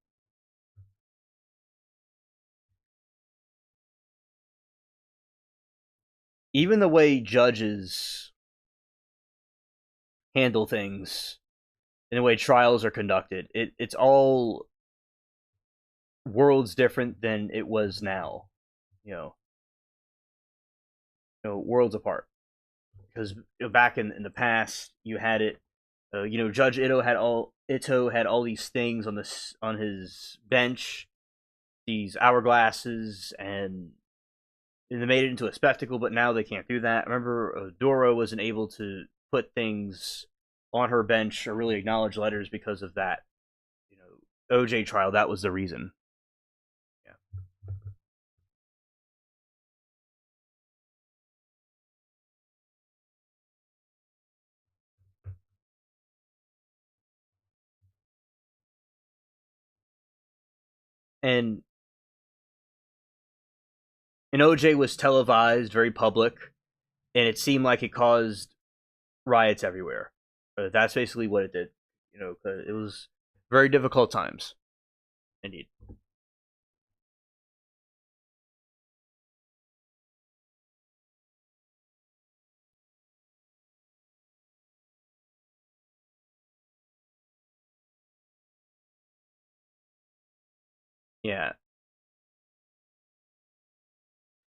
Even the way judges handle things and the way trials are conducted, it's all worlds different than it was now. You know, worlds apart. Because back in the past, you had it. Judge Ito had all these things on his bench. these hourglasses, and they made it into a spectacle. But now they can't do that. Remember, Dora wasn't able to put things on her bench or really acknowledge letters because of that. OJ trial. That was the reason. Yeah. And OJ was televised, very public, and it seemed like it caused riots everywhere. That's basically what it did. 'Cause it was very difficult times, indeed. Yeah.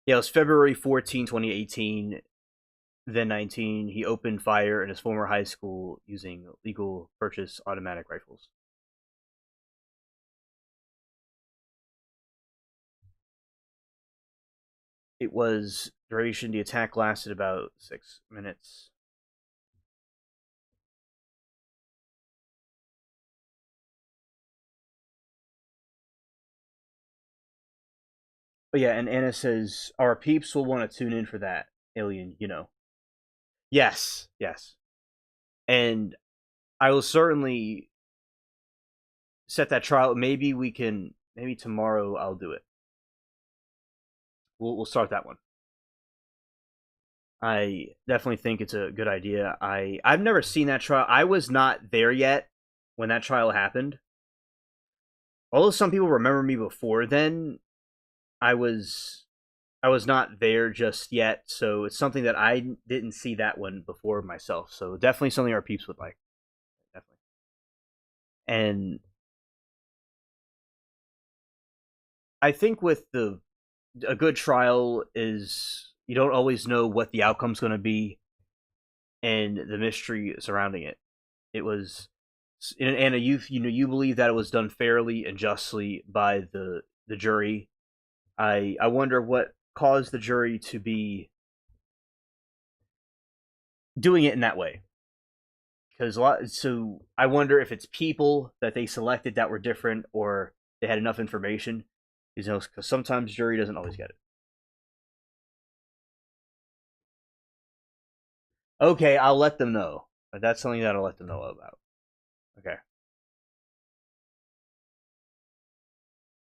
Yeah, it was February 14, 2018, then 19. He opened fire in his former high school using legal purchase automatic rifles. It was duration. The attack lasted about 6 minutes. But yeah, and Anna says our peeps will want to tune in for that, Alien. Yes, yes, and I will certainly set that trial. Maybe we can. Maybe tomorrow I'll do it. We'll start that one. I definitely think it's a good idea. I've never seen that trial. I was not there yet when that trial happened. Although some people remember me before then, I was I was not there just yet, so it's something that I didn't see that one before myself. So definitely something our peeps would like. Definitely. And I think with the a good trial is you don't always know what the outcome's going to be and the mystery surrounding it. It was, and Anna, you believe that it was done fairly and justly by the jury. I wonder what caused the jury to be doing it in that way. Because so I wonder if it's people that they selected that were different, or they had enough information. Because sometimes jury doesn't always get it. Okay, I'll let them know. That's something that I'll let them know about. Okay,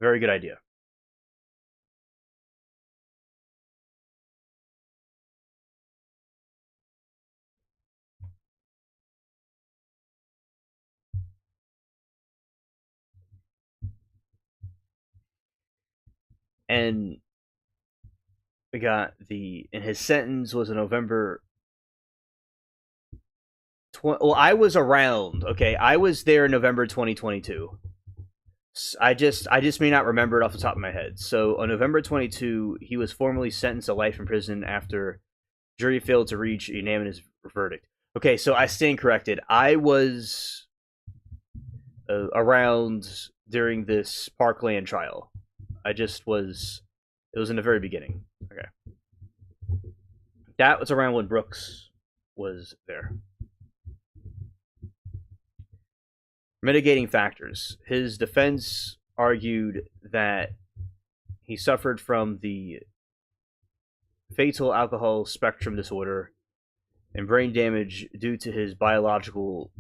very good idea. And we got and his sentence was in November. Well, I was around. Okay, I was there in November 2022. I just may not remember it off the top of my head. So on November 22, he was formally sentenced to life in prison after jury failed to reach a unanimous verdict. Okay, so I stand corrected. I was around during this Parkland trial. I just was. It was in the very beginning. Okay, that was around when Brooks was there. Mitigating factors. His defense argued that he suffered from the fatal alcohol spectrum disorder and brain damage due to his biological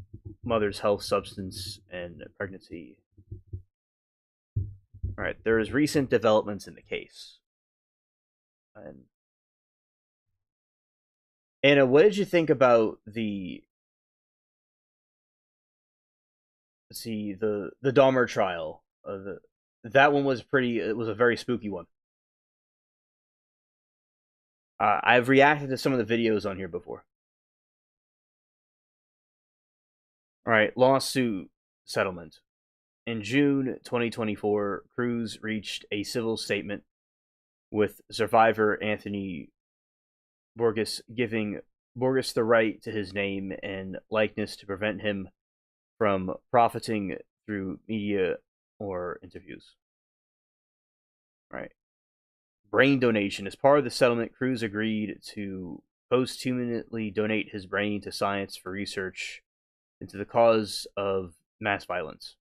mother's health substance and pregnancy. All right, there is recent developments in the case. And Anna, what did you think about the let's see the Dahmer trial? That one was pretty. It was a very spooky one. I've reacted to some of the videos on here before. All right, lawsuit settlement. In June 2024, Cruz reached a civil statement with survivor Anthony Borges, giving Borges the right to his name and likeness to prevent him from profiting through media or interviews. Right. Brain donation. As part of the settlement, Cruz agreed to posthumously donate his brain to science for research into the cause of mass violence.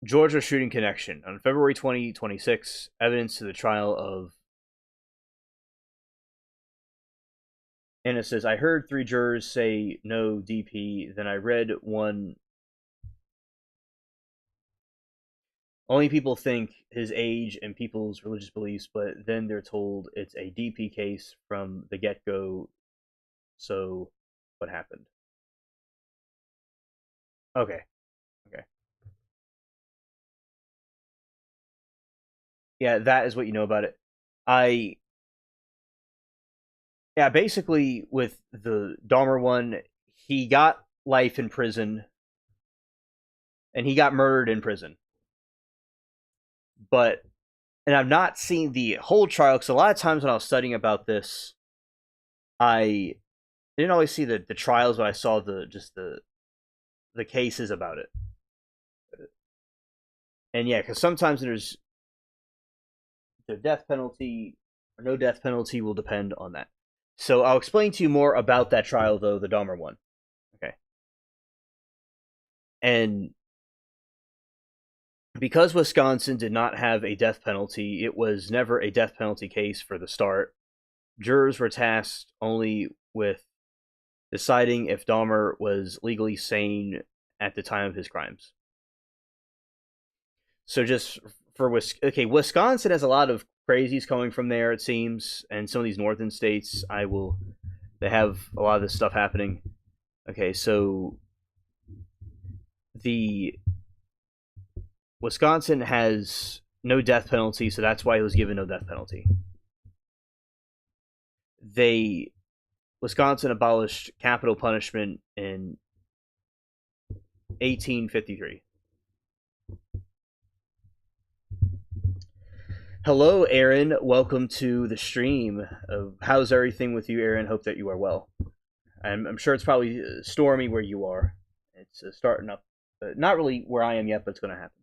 Georgia shooting connection. On February 2026, evidence to the trial of. Anna says, I heard 3 jurors say no DP, then I read one. Only people think his age and people's religious beliefs, but then they're told it's a DP case from the get go. So, what happened? Okay, okay. Yeah, that is what you know about it. I Yeah, basically with the Dahmer one, he got life in prison and he got murdered in prison. But and I've not seen the whole trial because a lot of times when I was studying about this, I didn't always see the trials, but I saw the cases about it. And yeah, because sometimes there's the death penalty or no death penalty will depend on that. So I'll explain to you more about that trial, though, the Dahmer one. Okay. And because Wisconsin did not have a death penalty, it was never a death penalty case for the start. Jurors were tasked only with deciding if Dahmer was legally sane at the time of his crimes. So just for Wisconsin has a lot of crazies coming from there, it seems, and some of these northern states, they have a lot of this stuff happening. Okay, so the Wisconsin has no death penalty, so that's why he was given no death penalty. Wisconsin abolished capital punishment in 1853. Hello, Aaron. Welcome to the stream. How's everything with you, Aaron? Hope that you are well. I'm sure it's probably stormy where you are. It's starting up. Not really where I am yet, but it's going to happen.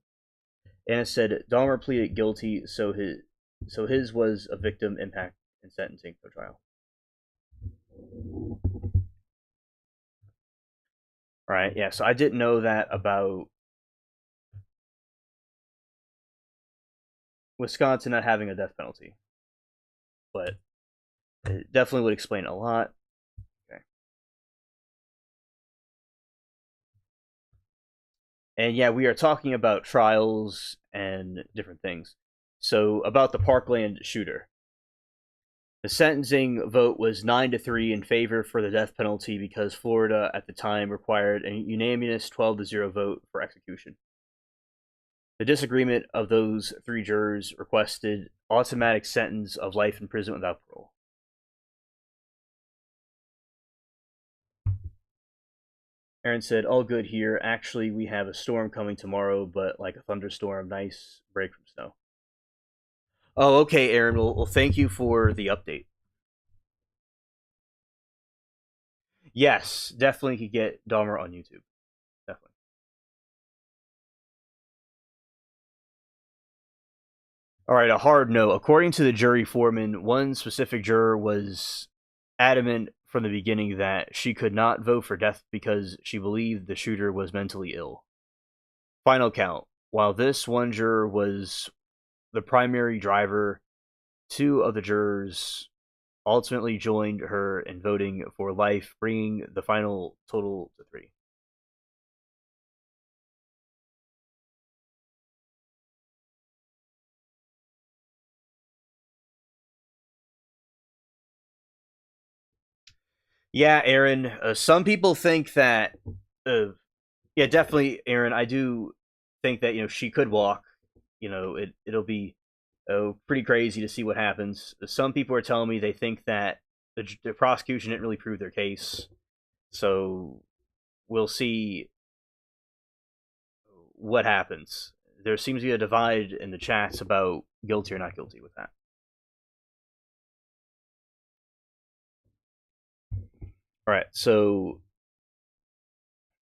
Anna said Dahmer pleaded guilty, so his was a victim impact in sentencing for trial. All right, yeah. So I didn't know that about Wisconsin not having a death penalty, but it definitely would explain a lot. Okay. And yeah, we are talking about trials and different things. So about the Parkland shooter. The sentencing vote was 9-3 in favor for the death penalty because Florida at the time required a unanimous 12-0 vote for execution. The disagreement of those 3 jurors requested automatic sentence of life in prison without parole. Aaron said, all good here. Actually, we have a storm coming tomorrow, but like a thunderstorm, nice break from snow. Oh, okay, Aaron. Well, thank you for the update. Yes, definitely could get Dahmer on YouTube. Definitely. All right, a hard no. According to the jury foreman, one specific juror was adamant from the beginning that she could not vote for death because she believed the shooter was mentally ill. Final count. While this one juror was the primary driver, 2 of the jurors ultimately joined her in voting for life, bringing the final total to 3. Yeah, Aaron. Some people think that. Yeah, definitely, Aaron. I do think that she could walk. It'll be pretty crazy to see what happens. Some people are telling me they think that the prosecution didn't really prove their case, so we'll see what happens. There seems to be a divide in the chats about guilty or not guilty with that. All right, so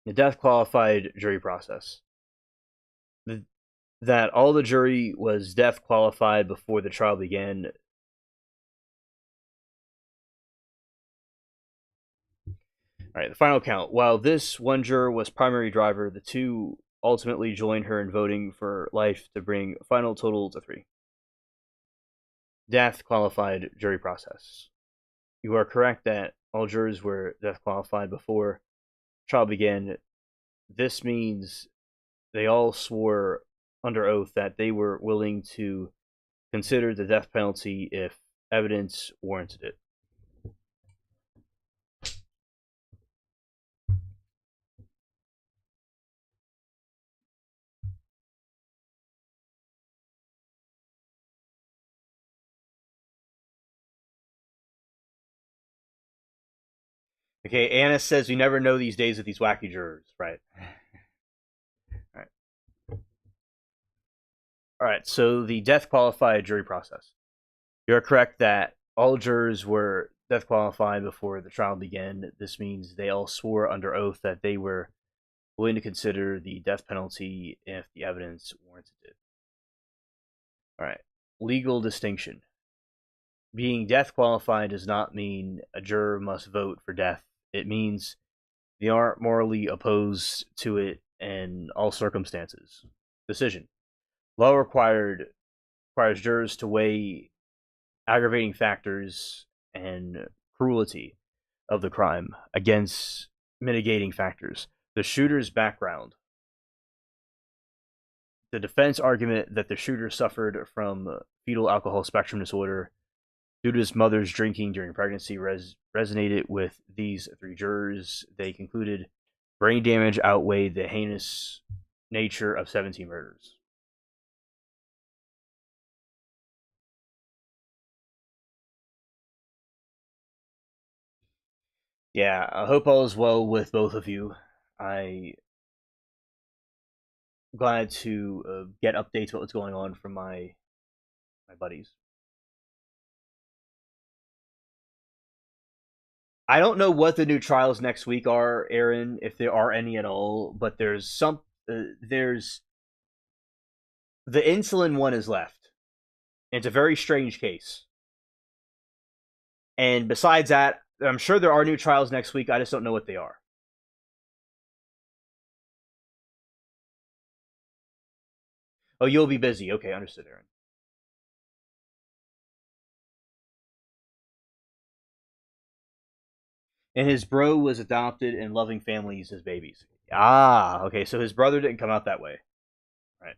The death qualified jury process. That all the jury was death qualified before the trial began. All right, the final count. While this one juror was primary driver, the two ultimately joined her in voting for life to bring final total to 3. Death qualified jury process. You are correct that all jurors were death qualified before trial began. This means they all swore under oath that they were willing to consider the death penalty if evidence warranted it. Okay, Anna says you never know these days with these wacky jurors, right? All right. All right, so the death qualified jury process. You're correct that all jurors were death qualified before the trial began. This means they all swore under oath that they were willing to consider the death penalty if the evidence warranted it. All right. Legal distinction. Being death qualified does not mean a juror must vote for death. It means they aren't morally opposed to it in all circumstances. Decision. Law requires jurors to weigh aggravating factors and cruelty of the crime against mitigating factors. The shooter's background. The defense argument that the shooter suffered from fetal alcohol spectrum disorder due to his mother's drinking during pregnancy resonated with these 3 jurors. They concluded brain damage outweighed the heinous nature of 17 murders. Yeah, I hope all is well with both of you. I'm glad to get updates about what's going on from my buddies. I don't know what the new trials next week are, Aaron, if there are any at all. But there's the insulin one is left. It's a very strange case. And besides that, I'm sure there are new trials next week. I just don't know what they are. Oh, you'll be busy. Okay, understood, Aaron. And his bro was adopted in loving families as babies. Ah, okay. So his brother didn't come out that way. Right.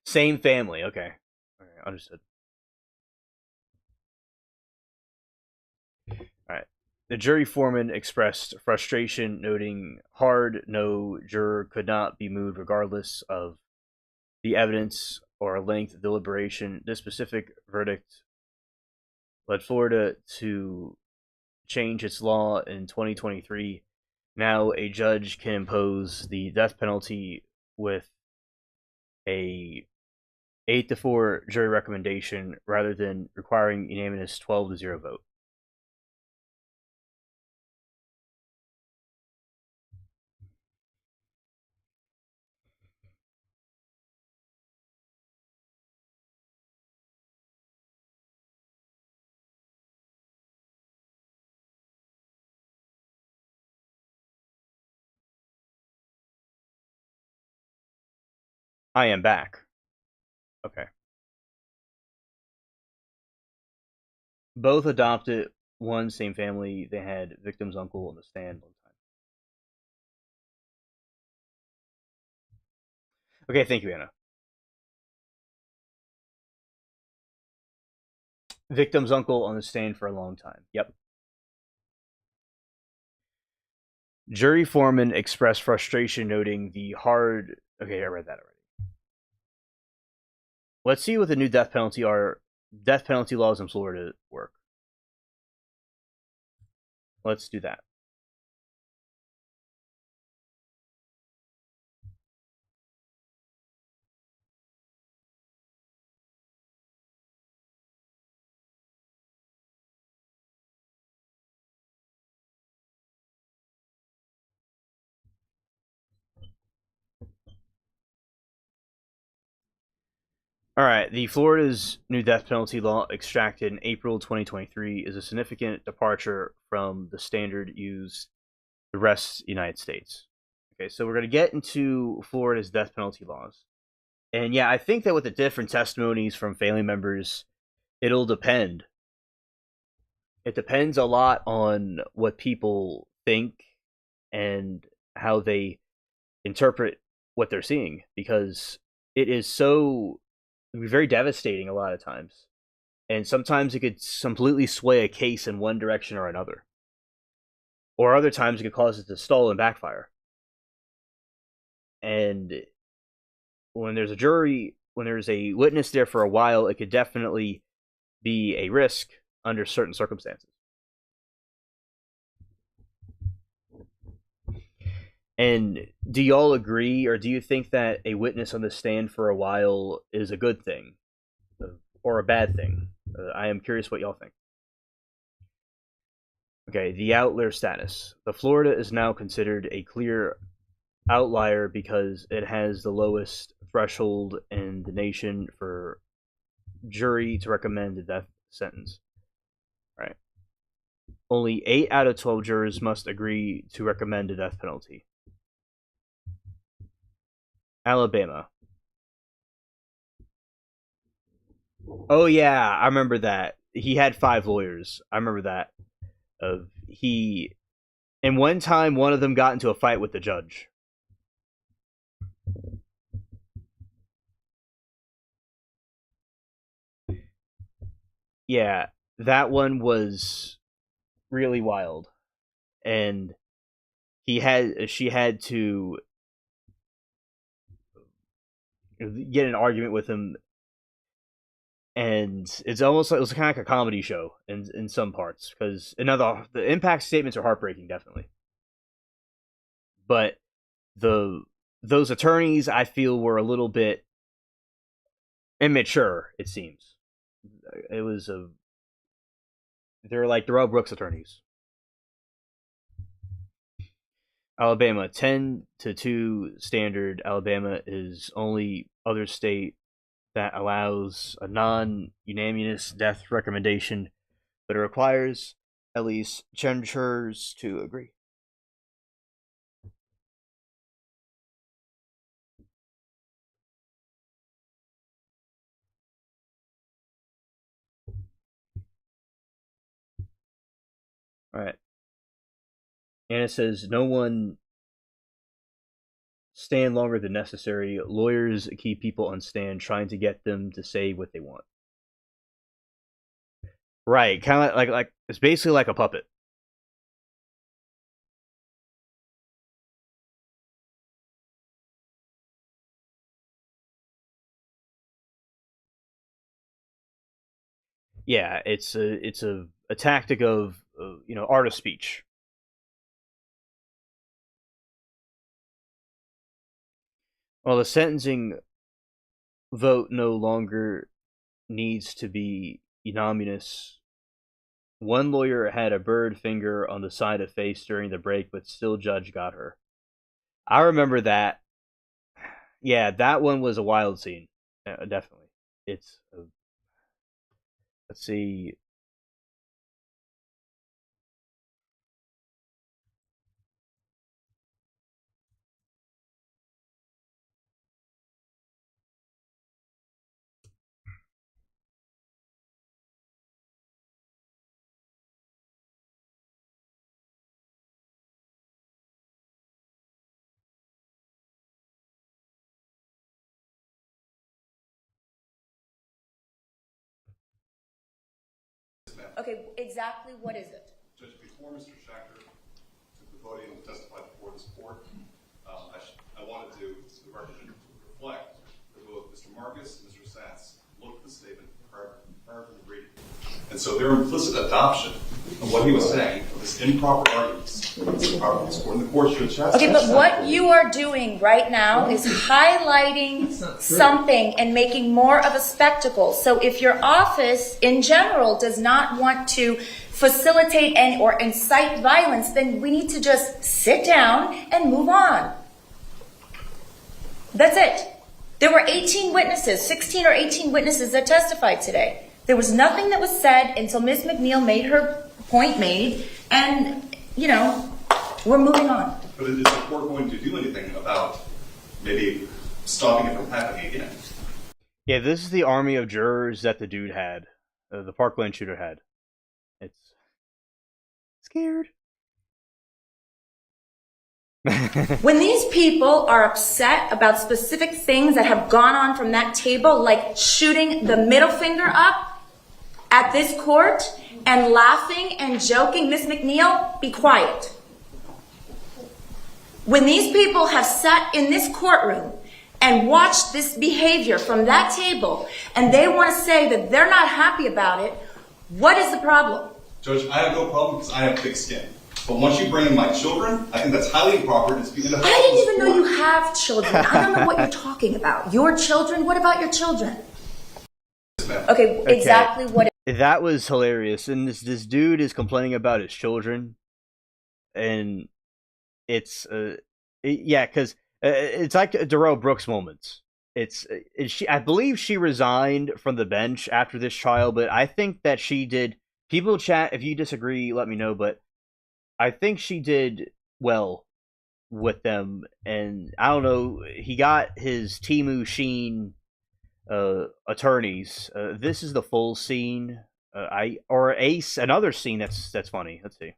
Same family. Okay. Okay, understood. All right. The jury foreman expressed frustration, noting hard no juror could not be moved regardless of the evidence or length of deliberation. This specific verdict led Florida to change its law in 2023. Now a judge can impose the death penalty with a 8-4 jury recommendation rather than requiring unanimous 12-0 vote. I am back. Okay. Both adopted, one same family. They had victim's uncle on the stand one time. Okay, thank you, Anna. Victim's uncle on the stand for a long time. Yep. Jury foreman expressed frustration, noting the hard. Okay, I read that already. Let's see what the new death penalty laws in Florida work. Let's do that. All right, the Florida's new death penalty law, extracted in April 2023, is a significant departure from the standard used the rest of the United States. Okay, so we're going to get into Florida's death penalty laws. And yeah, I think that with the different testimonies from family members, it'll depend. It depends a lot on what people think and how they interpret what they're seeing, because it is so very devastating a lot of times. And sometimes it could completely sway a case in one direction or another. Or other times it could cause it to stall and backfire. And when there's a jury, when there's a witness there for a while, it could definitely be a risk under certain circumstances. And do y'all agree, or do you think that a witness on the stand for a while is a good thing or a bad thing? I am curious what y'all think. Okay, the outlier status. The Florida is now considered a clear outlier because it has the lowest threshold in the nation for jury to recommend a death sentence. Right. Only 8 out of 12 jurors must agree to recommend a death penalty. Alabama. Oh yeah, I remember that. He had 5 lawyers. I remember that. And one time, one of them got into a fight with the judge. Yeah, that one was really wild, and she had to get an argument with him, and it's almost like it was kind of like a comedy show in some parts, because the impact statements are heartbreaking, definitely, but those attorneys, I feel, were a little bit immature. It seems they're like Darrell Brooks attorneys. Alabama, 10-2 standard. Alabama is only other state that allows a non-unanimous death recommendation, but it requires at least 10 jurors to agree. All right. And it says no one stand longer than necessary. Lawyers keep people on stand, trying to get them to say what they want. Right, kind of like it's basically like a puppet. Yeah, it's a tactic of art of speech. Well, the sentencing vote no longer needs to be unanimous. One lawyer had a bird finger on the side of face during the break, but still judge got her. I remember that. Yeah, that one was a wild scene. Definitely. Let's see. Okay, exactly what is it? Judge, before Mr. Schachter took the podium and testified before this court, I wanted to, the record reflect that both Mr. Marcus and Mr. Satz looked at the statement prior to the reading. And so their implicit adoption of what he was saying, of his improper arguments, according to the court, Judge Schachter. Okay, but what you are doing right now is highlighting something and making more of a spectacle. So if your office in general does not want to facilitate or incite violence, then we need to just sit down and move on. That's it. There were 18 witnesses, 16 or 18 witnesses that testified today. There was nothing that was said until Ms. McNeil made her point made, and, you know, we're moving on. But is the court going to do anything about maybe stopping it from happening again? Yeah, this is the army of jurors that the dude had, the Parkland shooter had. It's scared. When these people are upset about specific things that have gone on from that table, like shooting the middle finger up at this court and laughing and joking, Ms. McNeil, be quiet. When these people have sat in this courtroom and watched this behavior from that table and they want to say that they're not happy about it, what is the problem? Judge, I have no problem because I have thick skin. But once you bring in my children, I think that's highly improper. It's being I didn't even know you have children. I don't know what you're talking about. Your children? What about your children? Okay, exactly what. That was hilarious. And this dude is complaining about his children, and it's yeah, because it's like Darrell Brooks moments. She, I believe she resigned from the bench after this trial, but I think that she did. People chat. If you disagree, let me know. But I think she did well with them, and I don't know. He got his Temu Sheen attorneys. This is the full scene. Another scene that's funny. Let's see.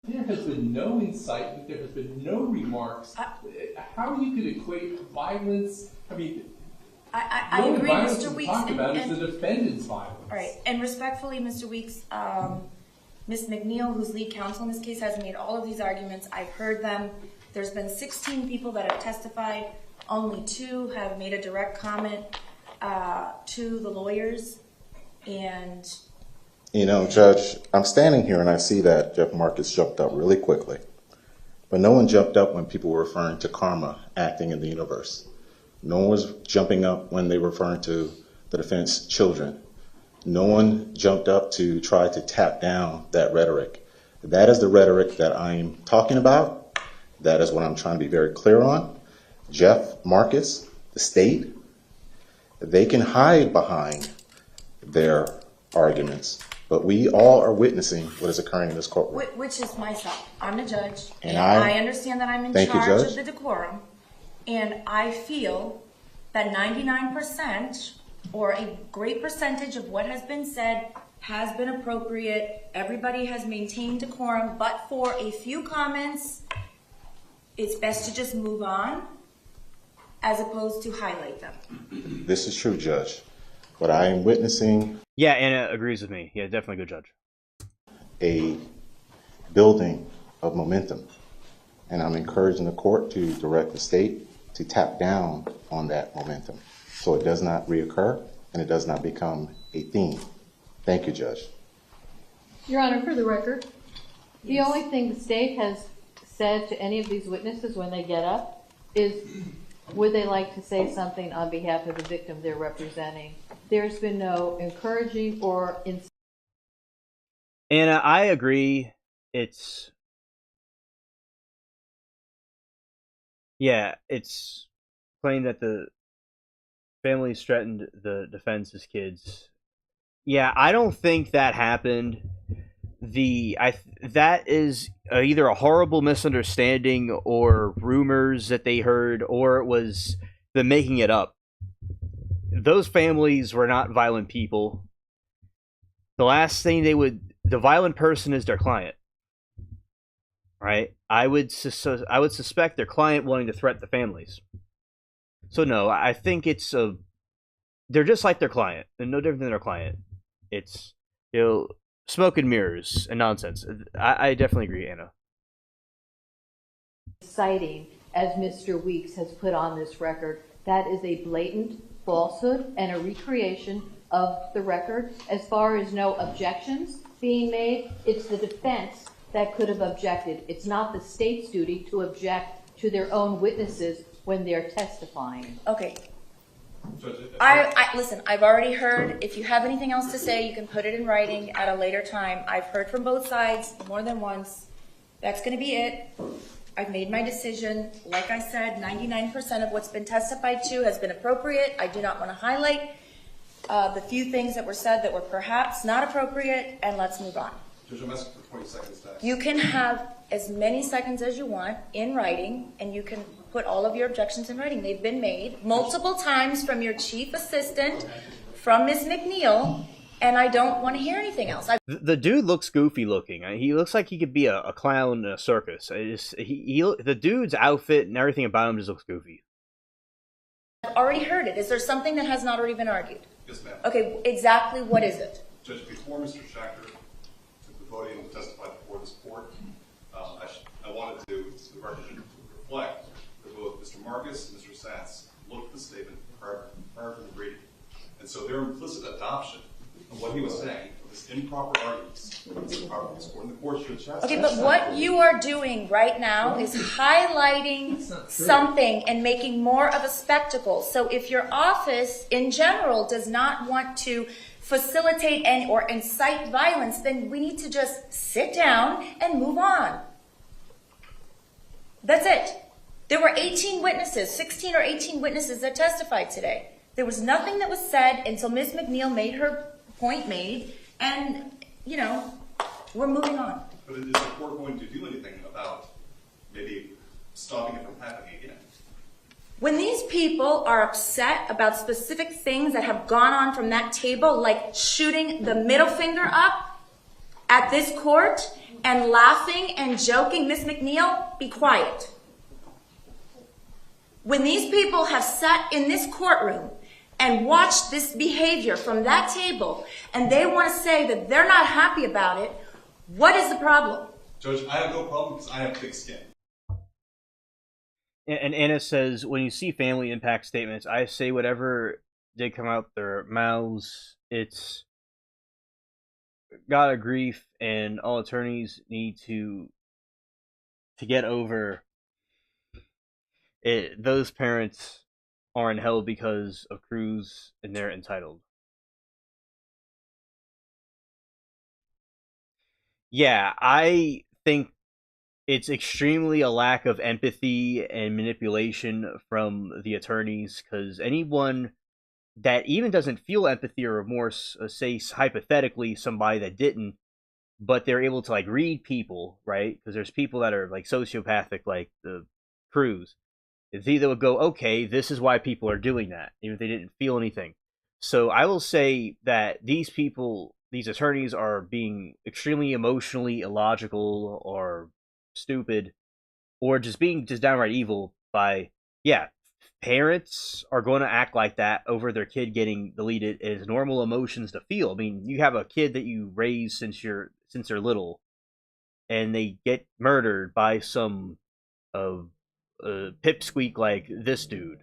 There has been no incitement. There has been no remarks. How you could equate violence? I mean, I agree, Mr. Weeks. Talk about is the defendant's violence. All right, and respectfully, Mr. Weeks, Ms. McNeil, who's lead counsel in this case, has made all of these arguments. I've heard them. There's been 16 people that have testified. Only 2 have made a direct comment to the lawyers. And you know, Judge, I'm standing here and I see that Jeff Marcus jumped up really quickly. But no one jumped up when people were referring to karma acting in the universe. No one was jumping up when they were referring to the defense children. No one jumped up to try to tap down that rhetoric. That is the rhetoric that I'm talking about. That is what I'm trying to be very clear on. Jeff Marcus, the state, they can hide behind their arguments, but we all are witnessing what is occurring in this courtroom. Which is myself. I'm the judge, And I understand that I'm in Thank you, charge Judge. of the decorum, and I feel that 99% or a great percentage of what has been said has been appropriate. Everybody has maintained decorum, but for a few comments, it's best to just move on as opposed to highlight them. This is true, Judge. But I am witnessing Yeah, Anna agrees with me. Yeah, definitely good judge. a building of momentum. And I'm encouraging the court to direct the state to tap down on that momentum so it does not reoccur and it does not become a theme. Thank you, Judge. Your Honor, for the record, the only thing the state has said to any of these witnesses when they get up is, would they like to say something on behalf of the victim they're representing? There's been no encouraging or... Anna, I agree. It's plain that the families threatened the defense's kids. Yeah, I don't think that happened. That is either a horrible misunderstanding or rumors that they heard, or it was them making it up. Those families were not violent people. The last thing the violent person is their client, right? I would suspect their client wanting to threaten the families. So no, I think they're just like their client. They're no different than their client. It's, smoke and mirrors and nonsense. I definitely agree, Anna. Citing, as Mr. Weeks has put on this record, that is a blatant falsehood and a recreation of the record. As far as no objections being made, it's the defense that could have objected. It's not the state's duty to object to their own witnesses when they're testifying. Okay. Listen, I've already heard. If you have anything else to say, you can put it in writing at a later time. I've heard from both sides more than once. That's going to be it. I've made my decision. Like I said, 99% of what's been testified to has been appropriate. I do not want to highlight the few things that were said that were perhaps not appropriate, and let's move on. Judge, I'm asking for 20 seconds back. You can have as many seconds as you want in writing, and you can put all of your objections in writing. They've been made multiple times from your chief assistant, from Ms. McNeil, and I don't want to hear anything else. The dude looks goofy looking. He looks like he could be a clown in a circus. The dude's outfit and everything about him just looks goofy. I've already heard it. Is there something that has not already been argued? Yes, ma'am. Okay, exactly what is it? Judge, before Mr. Schachter took the podium and testified before this court, I wanted to, the record reflect that both Mr. Marcus and Mr. Satz looked at the statement prior to the reading. And so their implicit adoption of what he was saying, of his improper arguments, was improper in this court, and the court should chastise. Okay, but what you are doing right now is highlighting something and making more of a spectacle. So if your office in general does not want to facilitate or incite violence, then we need to just sit down and move on. That's it. There were 18 witnesses, 16 or 18 witnesses that testified today. There was nothing that was said until Ms. McNeil made her point made, and, you know, we're moving on. But is the court going to do anything about maybe stopping it from happening again? When these people are upset about specific things that have gone on from that table, like shooting the middle finger up at this court and laughing and joking, Ms. McNeil, be quiet. When these people have sat in this courtroom and watched this behavior from that table, and they want to say that they're not happy about it, what is the problem? Judge, I have no problem because I have thick skin. And Anna says, when you see family impact statements, I say whatever did come out their mouths, it's God of grief, and all attorneys need to get over it. Those parents are in hell because of Cruz, and they're entitled. Yeah, I think it's extremely a lack of empathy and manipulation from the attorneys, because anyone that even doesn't feel empathy or remorse, say hypothetically somebody that didn't, but they're able to like read people, right? Because there's people that are like sociopathic, like the Cruz. They either would go, okay, this is why people are doing that, even if they didn't feel anything. So I will say that these people, these attorneys, are being extremely emotionally illogical or stupid, or just being just downright evil by, yeah, parents are going to act like that over their kid getting deleted. It's normal emotions to feel. I mean, you have a kid that you raise since they're little, and they get murdered by some pipsqueak like this dude,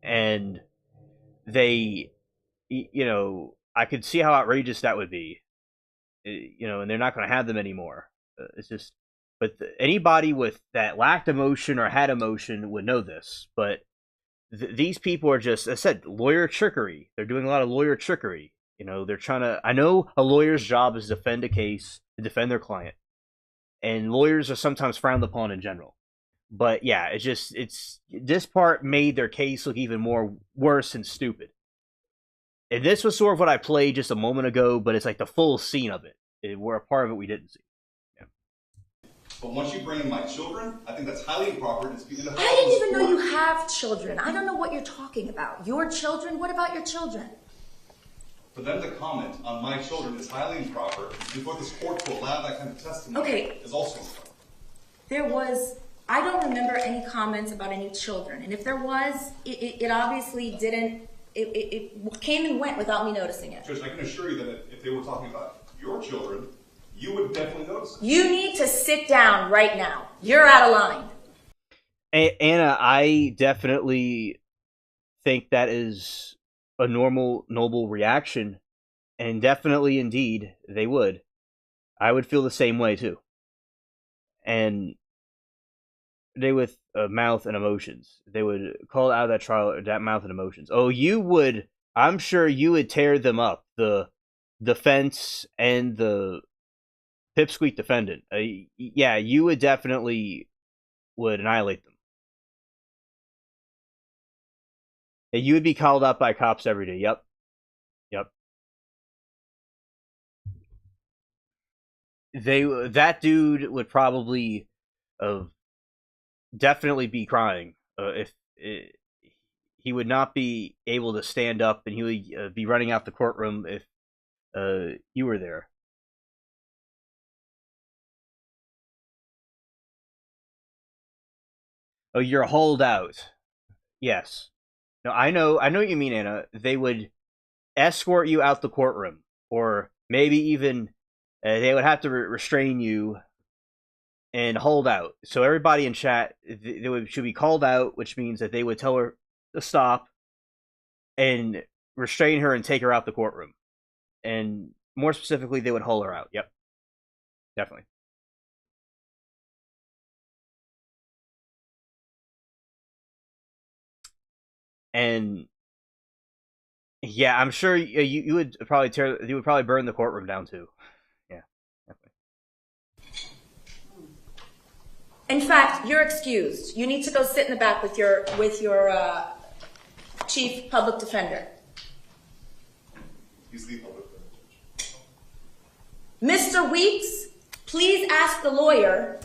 and they, you know, I could see how outrageous that would be, you know, and they're not going to have them anymore. It's just, but anybody with that lacked emotion or had emotion would know this. But these people are just, I said, lawyer trickery. They're doing a lot of lawyer trickery. You know, they're trying to, I know a lawyer's job is to defend a case, to defend their client, and lawyers are sometimes frowned upon in general. But yeah, this part made their case look even more worse and stupid. And this was sort of what I played just a moment ago, but it's like the full scene of it. Where a part of it we didn't see. Yeah. But once you bring in my children, I think that's highly improper. And speaking of, I didn't even know you have children. I don't know what you're talking about. Your children? What about your children? For them to comment on my children is highly improper, and for this court to allow that kind of testimony is also improper. I don't remember any comments about any children. And if there was, it obviously didn't, it came and went without me noticing it. Judge, I can assure you that if they were talking about your children, you would definitely notice it. You need to sit down right now. You're out of line. Anna, I definitely think that is a normal, noble reaction, and definitely, indeed, they would. I would feel the same way, too. And they with mouth and emotions. They would call out of that trial that mouth and emotions. Oh, you would, I'm sure you would tear them up, the defense and the pipsqueak defendant. Yeah, you would definitely would annihilate them. And you would be called up by cops every day. Yep. That dude would probably definitely be crying if he would not be able to stand up, and he would be running out the courtroom if you were there. Oh, you're a holdout. Yes. No, I know what you mean, Anna. They would escort you out the courtroom, or maybe even they would have to restrain you and hold out. So everybody in chat should be called out, which means that they would tell her to stop and restrain her and take her out the courtroom. And more specifically, they would haul her out. Yep, definitely. And yeah, I'm sure you would probably burn the courtroom down too. Yeah, definitely. In fact, you're excused. You need to go sit in the back with your chief public defender. He's the public defender. Mr. Weeks, please ask the lawyer.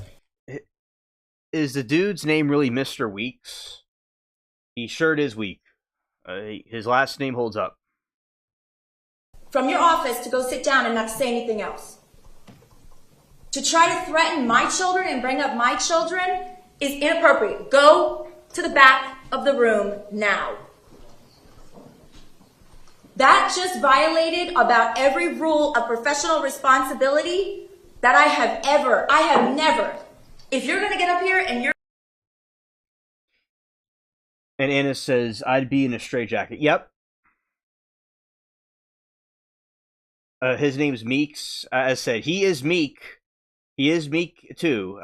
Is the dude's name really Mr. Weeks? He sure is weak. His last name holds up. From your office to go sit down and not say anything else. To try to threaten my children and bring up my children is inappropriate. Go to the back of the room now. That just violated about every rule of professional responsibility that I have never. If you're going to get up here and you're... And Anna says, I'd be in a straitjacket. Yep. His name's Meeks. As I said, he is meek. He is meek, too.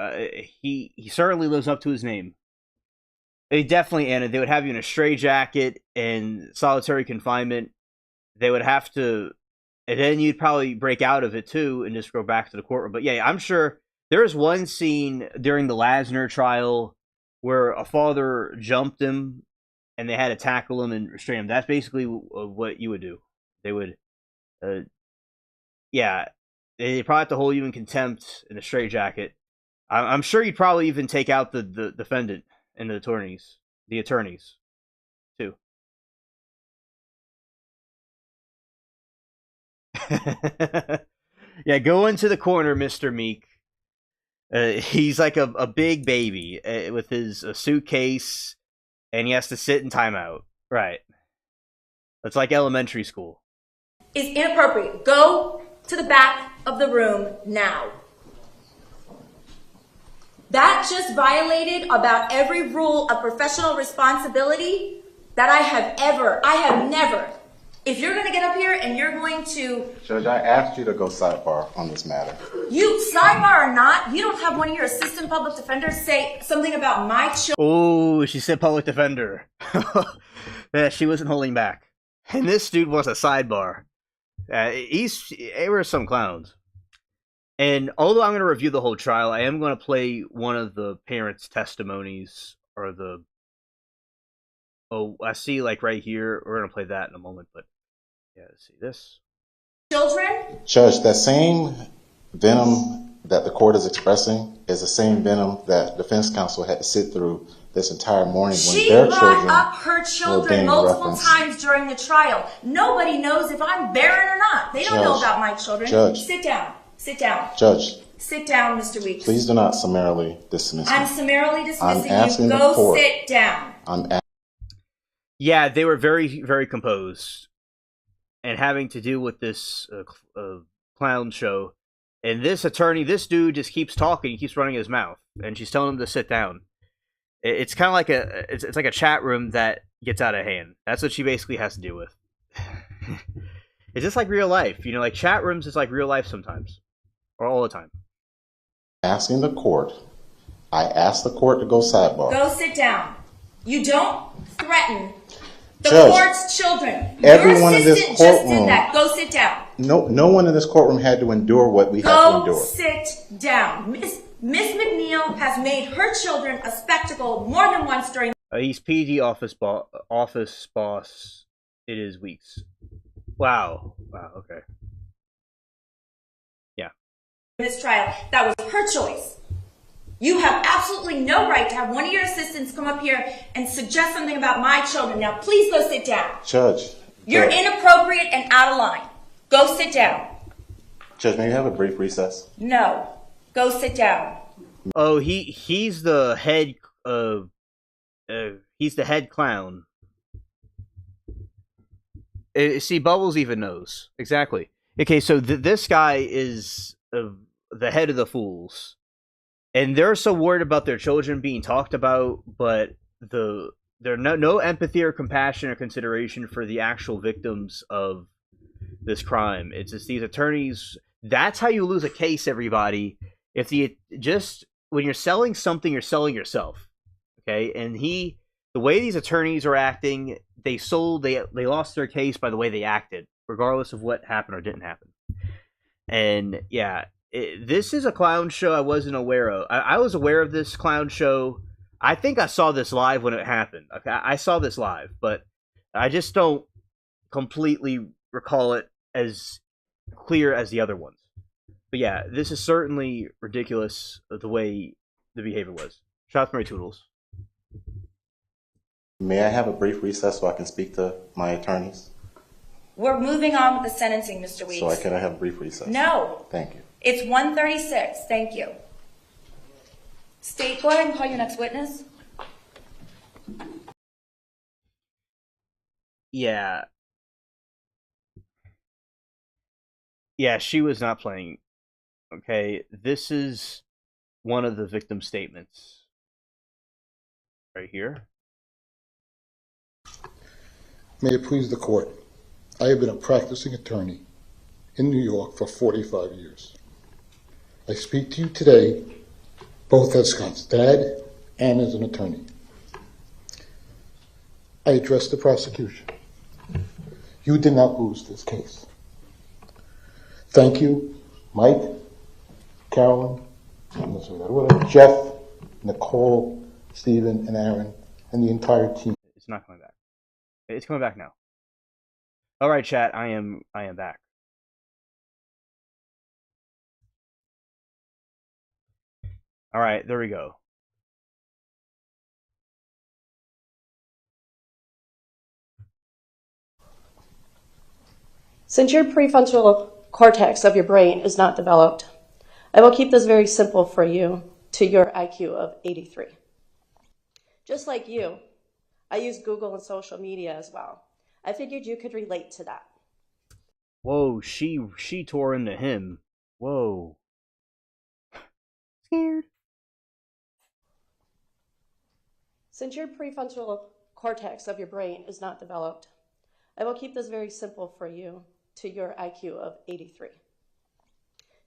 He certainly lives up to his name. They definitely, Anna, they would have you in a straitjacket and solitary confinement. They would have to... And then you'd probably break out of it, too, and just go back to the courtroom. But yeah, I'm sure there is one scene during the Lasner trial where a father jumped him and they had to tackle him and restrain him. That's basically what you would do. They would, yeah, they'd probably have to hold you in contempt in a straitjacket. I'm sure you'd probably even take out the defendant and the attorneys, too. Yeah, go into the corner, Mr. Meek. He's like a big baby with his suitcase, and he has to sit in timeout. Right. It's like elementary school. Is inappropriate. Go to the back of the room now. That just violated about every rule of professional responsibility that I have never. If you're going to get up here and you're going to... Judge, I asked you to go sidebar on this matter. You, sidebar or not, you don't have one of your assistant public defenders say something about my children. Oh, she said public defender. Yeah, she wasn't holding back. And this dude wants a sidebar. They were some clowns. And although I'm going to review the whole trial, I am going to play one of the parents' testimonies, or the... Oh, I see, like, right here. We're going to play that in a moment, but... Yeah, let's see this. Children? Judge, that same venom that the court is expressing is the same venom that defense counsel had to sit through this entire morning when their children She brought up her children multiple times during the trial. Nobody knows if I'm barren or not. They don't know about my children. Judge. Sit down. Sit down. Judge. Sit down, Mr. Weeks. Please do not summarily dismiss me. I'm summarily dismissing you. The Go court. sit down. Yeah, they were very, very composed. And having to do with this clown show. And this dude just keeps talking. He keeps running his mouth. And she's telling him to sit down. It's kind of like it's like a chat room that gets out of hand. That's what she basically has to deal with. It's just like real life. You know, like chat rooms is like real life sometimes. Or all the time. I asked the court to go sidebar. Go sit down. You don't threaten the Judge, court's children. everyone Your in this assistant just courtroom- did that. Go sit down. No one in this courtton had to endure what we had to Go endure. sit down. Miss McNeil has made her children a spectacle more than once during He's PD office boss. It is Weeks. Wow. Okay. Yeah. this trial. That was her choice. You have absolutely no right to have one of your assistants come up here and suggest something about my children. Now, please go sit down. Judge. You're inappropriate and out of line. Go sit down. Judge, may we have a brief recess? No. Go sit down. Oh, he's the head he's the head clown. See, Bubbles even knows exactly. Okay, so this guy is the head of the fools, and they're so worried about their children being talked about, but there's no empathy or compassion or consideration for the actual victims of this crime. It's just these attorneys. That's how you lose a case, everybody. If when you're selling something, you're selling yourself. Okay, and the way these attorneys are acting, they lost their case by the way they acted, regardless of what happened or didn't happen. And yeah, this is a clown show I wasn't aware of. I was aware of this clown show. I think I saw this live when it happened. Okay, I saw this live, but I just don't completely recall it as clear as the other ones. But yeah, this is certainly ridiculous the way the behavior was. Shout out to Mary Toodles. May I have a brief recess so I can speak to my attorneys? We're moving on with the sentencing, Mr. Weeks. So can I have a brief recess? No. Thank you. It's 1:36. Thank you. State, go ahead and call your next witness. Yeah. Yeah, she was not playing. Okay, this is one of the victim statements. Right here. May it please the court, I have been a practicing attorney in New York for 45 years. I speak to you today both as Scott's dad and as an attorney. I address the prosecution. You did not lose this case. Thank you, Mike, Carolyn, Jeff, Nicole, Stephen, and Aaron, and the entire team. It's not coming back. It's coming back now. All right, chat. I am back. All right, there we go. Since your prefrontal cortex of your brain is not developed, I will keep this very simple for you to your IQ of 83. Just like you, I use Google and social media as well. I figured you could relate to that. Whoa, she tore into him. Whoa. Scared. Since your prefrontal cortex of your brain is not developed, I will keep this very simple for you to your IQ of 83.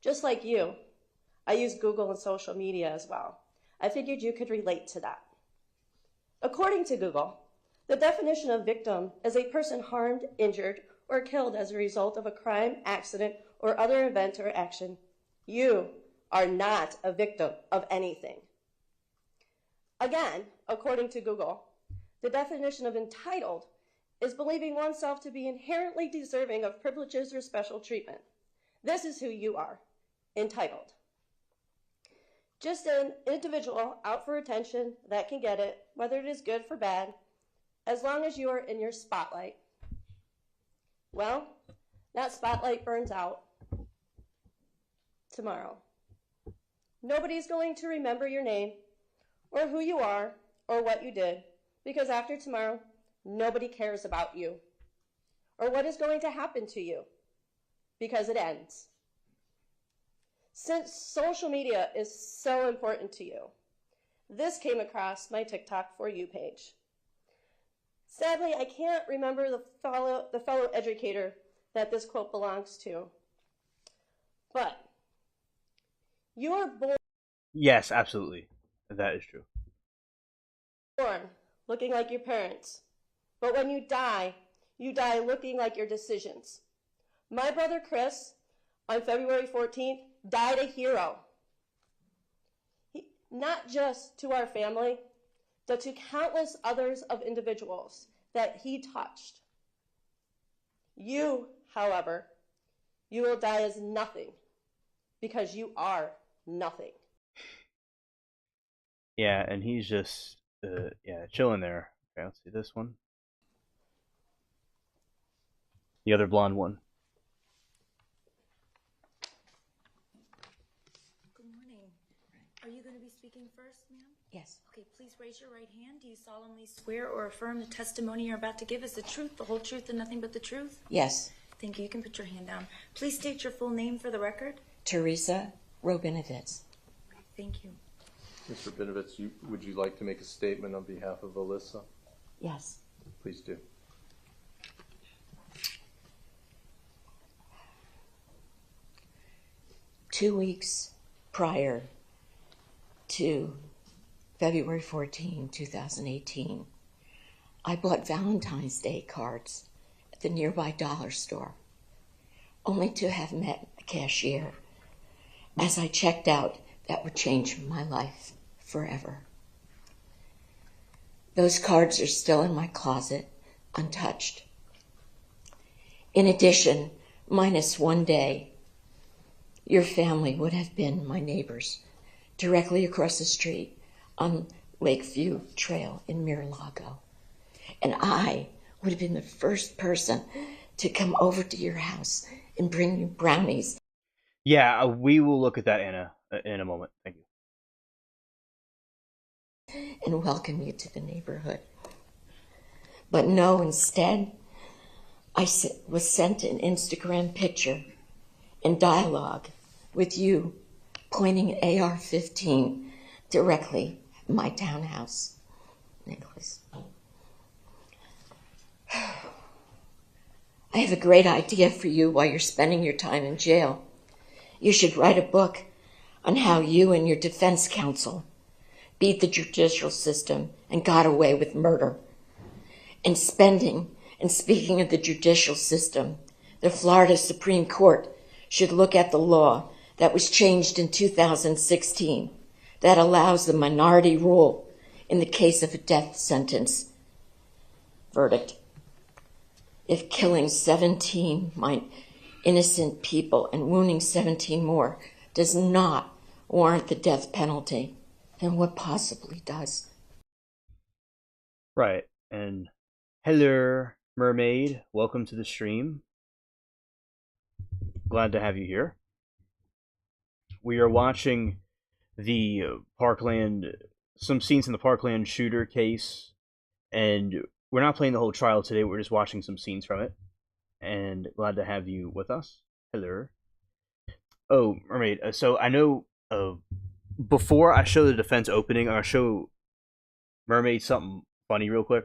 Just like you, I use Google and social media as well. I figured you could relate to that. According to Google, the definition of victim is a person harmed, injured, or killed as a result of a crime, accident, or other event or action. You are not a victim of anything. Again, according to Google, the definition of entitled is believing oneself to be inherently deserving of privileges or special treatment. This is who you are, entitled. Just an individual out for attention that can get it, whether it is good or bad, as long as you are in your spotlight. Well, that spotlight burns out tomorrow. Nobody's going to remember your name or who you are or what you did, because after tomorrow, nobody cares about you or what is going to happen to you, because it ends. Since social media is so important to you, this came across my TikTok For You page. Sadly, I can't remember the fellow educator that this quote belongs to, but you are born. Yes, absolutely. That is true. Born looking like your parents, but when you die looking like your decisions. My brother Chris, on February 14th, died a hero. not just to our family, but to countless others of individuals that he touched. You, however, you will die as nothing because you are nothing. Yeah, and he's just chilling there. Okay, let's see this one. The other blonde one. Good morning. Are you going to be speaking first, ma'am? Yes. Okay, please raise your right hand. Do you solemnly swear or affirm the testimony you're about to give is the truth, the whole truth, and nothing but the truth? Yes. Thank you. You can put your hand down. Please state your full name for the record. Teresa Robinovitz. Thank you. Mr. Binovitz, would you like to make a statement on behalf of Alyssa? Yes. Please do. Two weeks prior to February 14, 2018, I bought Valentine's Day cards at the nearby dollar store, only to have met a cashier. As I checked out, that would change my life forever. Those cards are still in my closet, untouched. In addition, minus one day, your family would have been my neighbors directly across the street on Lakeview Trail in Mar-a-Lago. And I would have been the first person to come over to your house and bring you brownies. Yeah, we will look at that in a moment. Thank you. And welcome you to the neighborhood. But no, instead, I was sent an Instagram picture and dialogue with you pointing an AR-15 directly at my townhouse. Nicholas. I have a great idea for you while you're spending your time in jail. You should write a book on how you and your defense counsel beat the judicial system and got away with murder. And speaking of the judicial system, the Florida Supreme Court should look at the law that was changed in 2016 that allows the minority rule in the case of a death sentence verdict. If killing 17 innocent people and wounding 17 more does not warrant the death penalty, then what possibly does? Right, and hello, Mermaid. Welcome to the stream. Glad to have you here. We are watching the some scenes in the Parkland shooter case, and we're not playing the whole trial today. We're just watching some scenes from it, and glad to have you with us. Hello. Oh, Mermaid. So I know before I show the defense opening, I'll show Mermaid something funny real quick.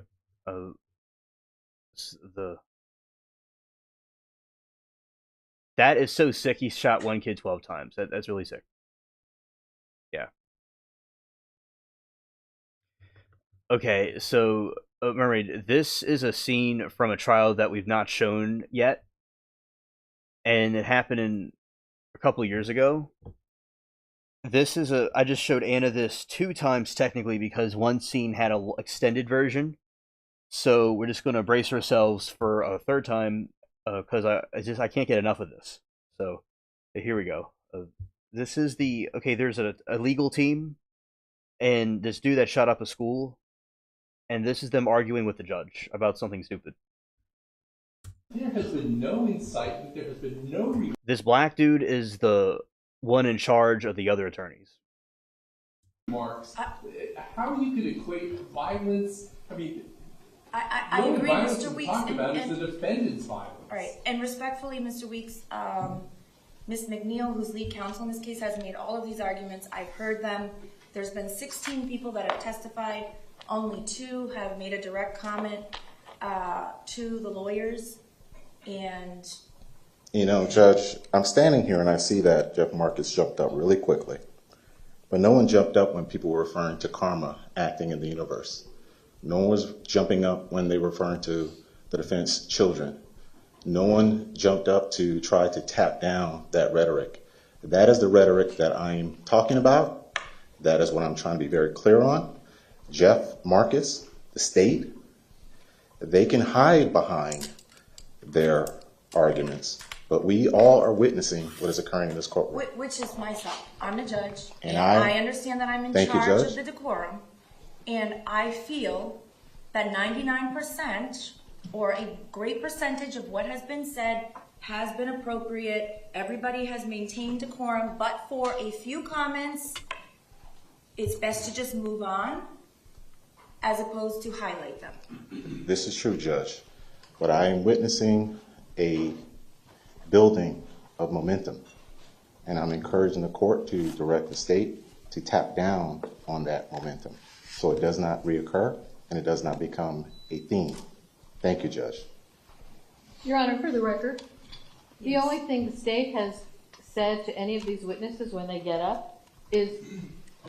That is so sick. He shot one kid 12 times. That's really sick. Yeah. Okay, so Mermaid, this is a scene from a trial that we've not shown yet, and it happened a couple years ago. I just showed Anna this 2 times technically because one scene had an extended version, so we're just going to brace ourselves for a 3rd time because I can't get enough of this. So here we go. This is there's a legal team and this dude that shot up a school, and this is them arguing with the judge about something stupid. There has been no incitement, there has been no... This black dude is the one in charge of the other attorneys. Remarks. How you could equate violence, I agree, Mr. Weeks. Talk about is the defendant's violence. All right, and respectfully, Mr. Weeks, Ms. McNeil, who's lead counsel in this case, has made all of these arguments. I've heard them. There's been 16 people that have testified. Only 2 have made a direct comment to the lawyers. And you know, Judge, I'm standing here and I see that Jeff Marcus jumped up really quickly. But no one jumped up when people were referring to karma acting in the universe. No one was jumping up when they were referring to the defense children. No one jumped up to try to tap down that rhetoric. That is the rhetoric that I'm talking about. That is what I'm trying to be very clear on. Jeff Marcus, the state, they can hide behind their arguments, but we all are witnessing what is occurring in this courtroom. Which is myself. I'm the judge. And I understand that I'm in Thank you, charge Judge. of the decorum. And I feel that 99% or a great percentage of what has been said has been appropriate. Everybody has maintained decorum, but for a few comments, it's best to just move on as opposed to highlight them. This is true, Judge, but I am witnessing a building of momentum, and I'm encouraging the court to direct the state to tap down on that momentum so it does not reoccur and it does not become a theme. Thank you, Judge. Your Honor, for the record, the only thing the state has said to any of these witnesses when they get up is,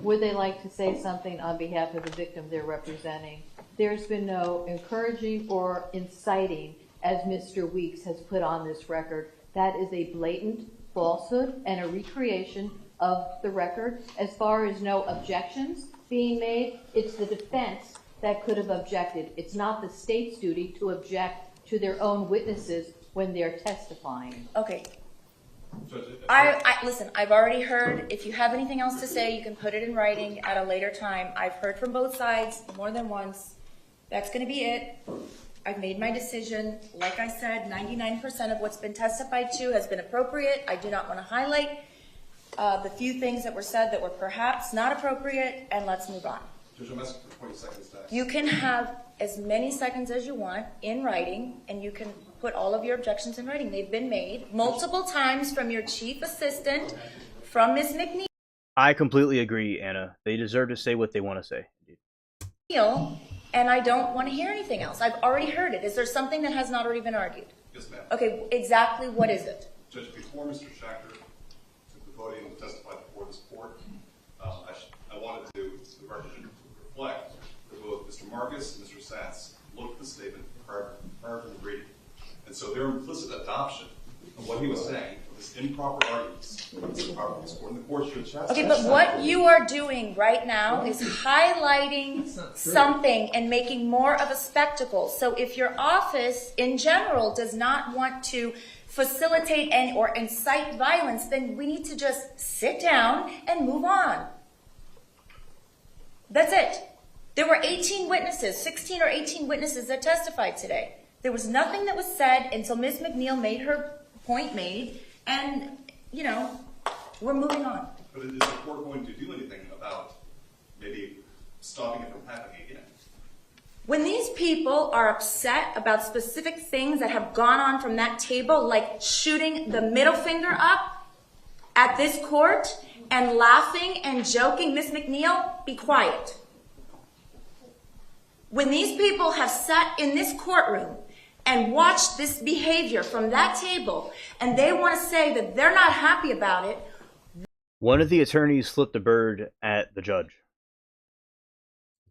would they like to say something on behalf of the victim they're representing? There's been no encouraging or inciting, as Mr. Weeks has put on this record. That is a blatant falsehood and a recreation of the record. As far as no objections being made, it's the defense that could have objected. It's not the state's duty to object to their own witnesses when they're testifying. Okay. Judge, Listen, I've already heard. If you have anything else to say, you can put it in writing at a later time. I've heard from both sides more than once. That's going to be it. I've made my decision. Like I said, 99% of what's been testified to has been appropriate. I do not want to highlight the few things that were said that were perhaps not appropriate, and let's move on. Judge, I'm asking for 20 seconds to ask. You can have as many seconds as you want in writing, and you can put all of your objections in writing. They've been made multiple times from your chief assistant, from Ms. McNeil, I completely agree, Anna. They deserve to say what they want to say. and I don't want to hear anything else. I've already heard it. Is there something that has not already been argued? Yes, ma'am. Okay, exactly what is it? Judge, before Mr. Schachter took the podium and testified before this court, I wanted to reflect that both Mr. Marcus and Mr. Satz looked at the statement prior to the reading. And so their implicit adoption of what he was saying, of his improper arguments, was improper in this court, and the court should chastise. Okay, but what you are doing right now is highlighting something and making more of a spectacle. So if your office in general does not want to facilitate or incite violence, then we need to just sit down and move on. That's it. There were 18 witnesses, 16 or 18 witnesses that testified today. There was nothing that was said until Ms. McNeil made her point made, and, we're moving on. But is the court going to do anything about maybe stopping it from happening again? When these people are upset about specific things that have gone on from that table, like shooting the middle finger up at this court and laughing and joking, Ms. McNeil, be quiet. When these people have sat in this courtroom and watched this behavior from that table, and they want to say that they're not happy about it. One of the attorneys flipped a bird at the judge.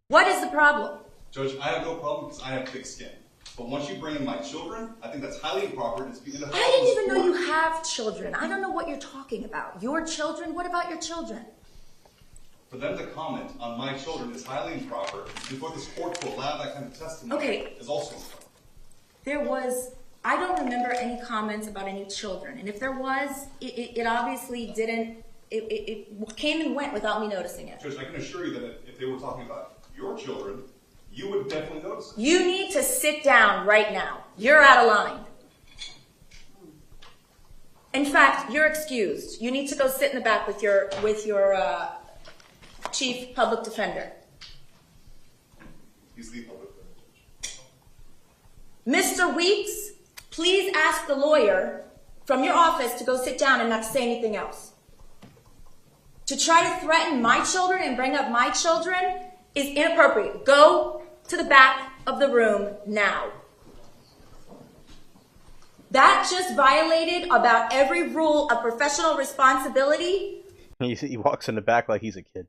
What is the problem? Judge, I have no problem because I have thick skin. But once you bring in my children, I think that's highly improper. And it's being I didn't even know you have children. I don't know what you're talking about. Your children? What about your children? For them to comment on my children is highly improper. And for this court to allow that kind of testimony is also improper. I don't remember any comments about any children. And if there was, it obviously didn't, it came and went without me noticing it. Judge, I can assure you that if they were talking about your children, you would definitely notice it. You need to sit down right now. You're out of line. In fact, you're excused. You need to go sit in the back with your chief public defender. He's the public defender. Mr. Weeks, please ask the lawyer from your office to go sit down and not say anything else. To try to threaten my children and bring up my children is inappropriate. Go to the back of the room now. That just violated about every rule of professional responsibility. He walks in the back like he's a kid.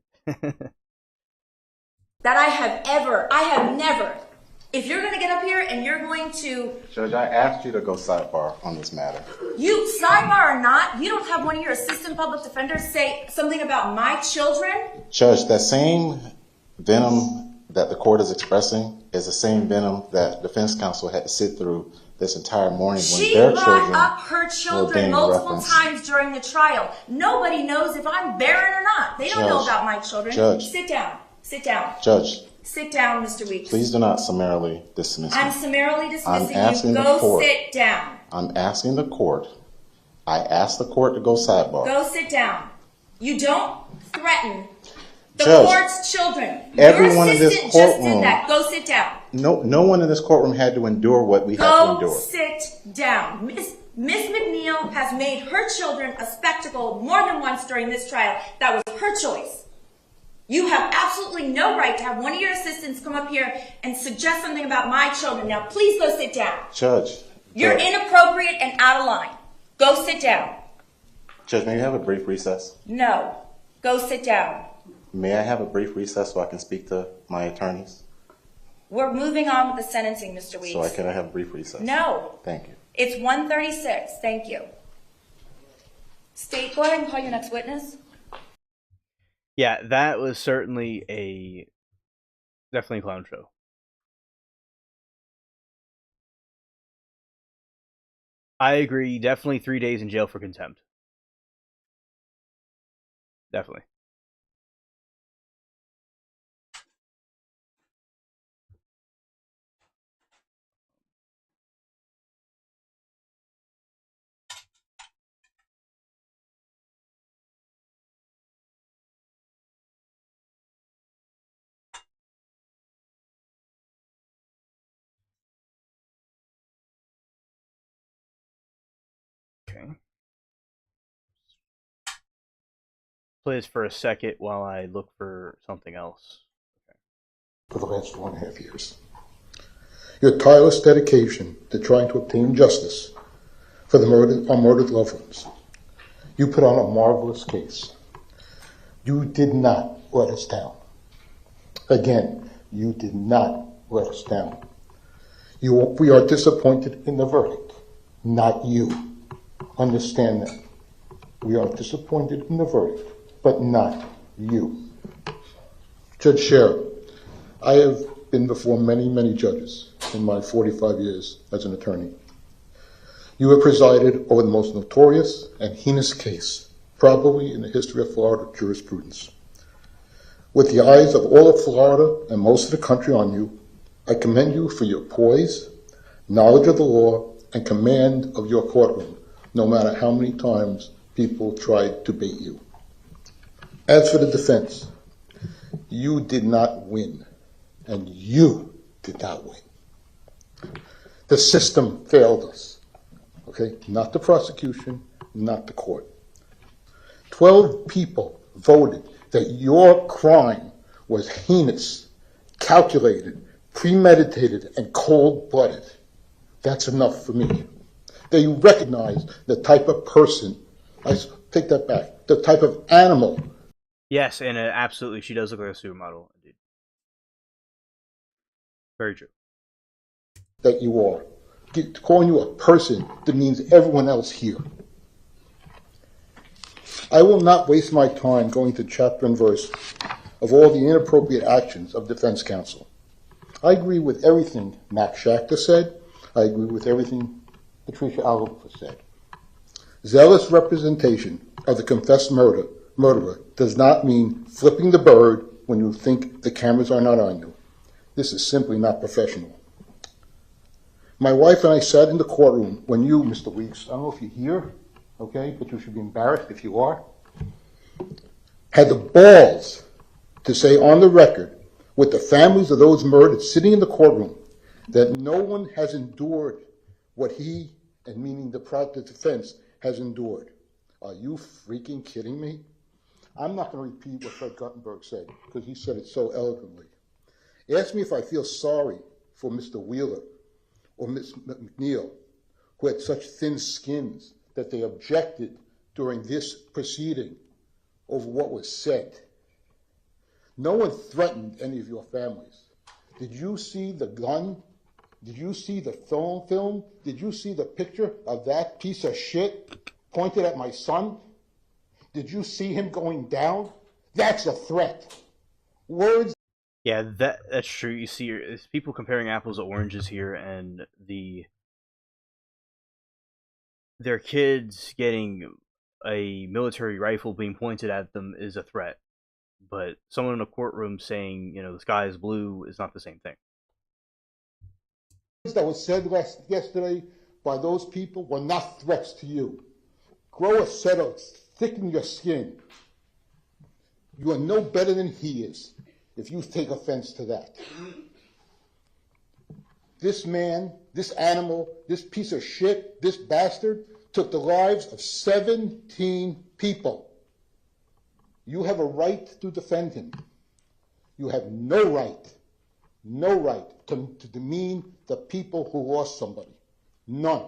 That I have never If you're going to get up here and you're going to... Judge, I asked you to go sidebar on this matter. You, sidebar or not, you don't have one of your assistant public defenders say something about my children? Judge, that same venom that the court is expressing is the same venom that defense counsel had to sit through this entire morning when their children She brought up her were children being multiple referenced. times during the trial. Nobody knows if I'm barren or not. They don't know Judge, about my children. Judge. Sit down. Sit down. Judge, Sit down, Mr. Weeks. please do not summarily dismiss me. I'm summarily dismissing I'm asking you. the Go court. sit down. I'm asking the court. I asked the court to go sidebar. Go sit down. You don't threaten the Judge, court's children. everyone in Your this assistant just courtroom- did that. Go sit down. No one in this courtroom had to endure what we had to Go endure. sit down. Miss McNeil has made her children a spectacle more than once during this trial. That was her choice. You have absolutely no right to have one of your assistants come up here and suggest something about my children. Now, please go sit down. Judge. You're Judge, inappropriate and out of line. Go sit down. Judge, may I have a brief recess? No. Go sit down. May I have a brief recess so I can speak to my attorneys? We're moving on with the sentencing, Mr. Weeks. Can I have a brief recess? No. Thank you. It's 1:36. Thank you. State, go ahead and call your next witness. Yeah, that was certainly definitely a clown show. I agree. Definitely 3 days in jail for contempt. Definitely. Okay. Play this for a second while I look for something else. For the last 1.5 years. Your tireless dedication to trying to obtain justice for our murdered loved ones. You put on a marvelous case. You did not let us down. Again, you did not let us down. We are disappointed in the verdict, not you. Understand that. We are disappointed in the verdict, but not you. Judge Scherer, I have been before many, many judges in my 45 years as an attorney. You have presided over the most notorious and heinous case, probably in the history of Florida jurisprudence. With the eyes of all of Florida and most of the country on you, I commend you for your poise, knowledge of the law, and command of your courtroom, no matter how many times people tried to bait you. As for the defense, you did not win, and you did not win. The system failed us, okay? Not the prosecution, not the court. 12 people voted that your crime was heinous, calculated, premeditated, and cold-blooded. That's enough for me. They recognized the type of person, I take that back, the type of animal. Yes, and absolutely, she does look like a supermodel, indeed. Very true. That you are. Calling you a person demeans everyone else here. I will not waste my time going to chapter and verse of all the inappropriate actions of defense counsel. I agree with everything Max Schachter said. I agree with everything Patricia Alvarez said. Zealous representation of the confessed murderer does not mean flipping the bird when you think the cameras are not on you. This is simply not professional. My wife and I sat in the courtroom when you, Mr. Weeks, I don't know if you're here, okay, but you should be embarrassed if you are, had the balls to say on the record with the families of those murdered sitting in the courtroom that no one has endured what he, and meaning the defense, has endured. Are you freaking kidding me? I'm not going to repeat what Fred Guttenberg said, because he said it so eloquently. Ask me if I feel sorry for Mr. Wheeler or Ms. McNeil, who had such thin skins that they objected during this proceeding over what was said. No one threatened any of your families. Did you see the gun? Did you see the film? Did you see the picture of that piece of shit pointed at my son? Did you see him going down? That's a threat. Words. Yeah, that's true. You see, it's people comparing apples to oranges here, and their kids getting a military rifle being pointed at them is a threat. But someone in a courtroom saying, the sky is blue is not the same thing. That was said yesterday by those people were not threats to you. Grow a set of thicken your skin. You are no better than he is if you take offense to that. This man, this animal, this piece of shit, this bastard took the lives of 17 people. You have a right to defend him. You have no right to demean the people who lost somebody. None.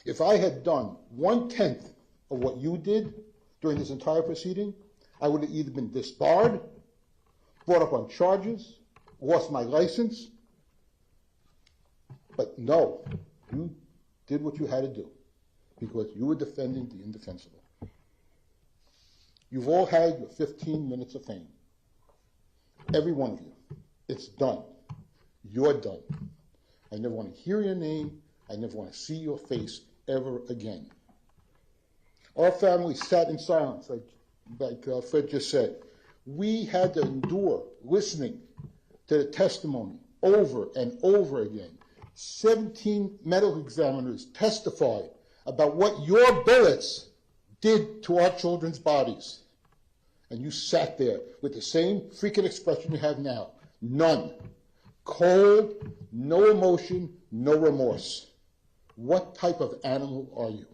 If I had done 1/10 of what you did during this entire proceeding, I would have either been disbarred, brought up on charges, lost my license. But no, you did what you had to do because you were defending the indefensible. You've all had your 15 minutes of fame. Every one of you. It's done. You're done. I never want to hear your name. I never want to see your face ever again. Our family sat in silence, like Fred just said. We had to endure listening to the testimony over and over again. 17 medical examiners testified about what your bullets did to our children's bodies. And you sat there with the same freaking expression you have now. None. Cold, no emotion, no remorse. What type of animal are you?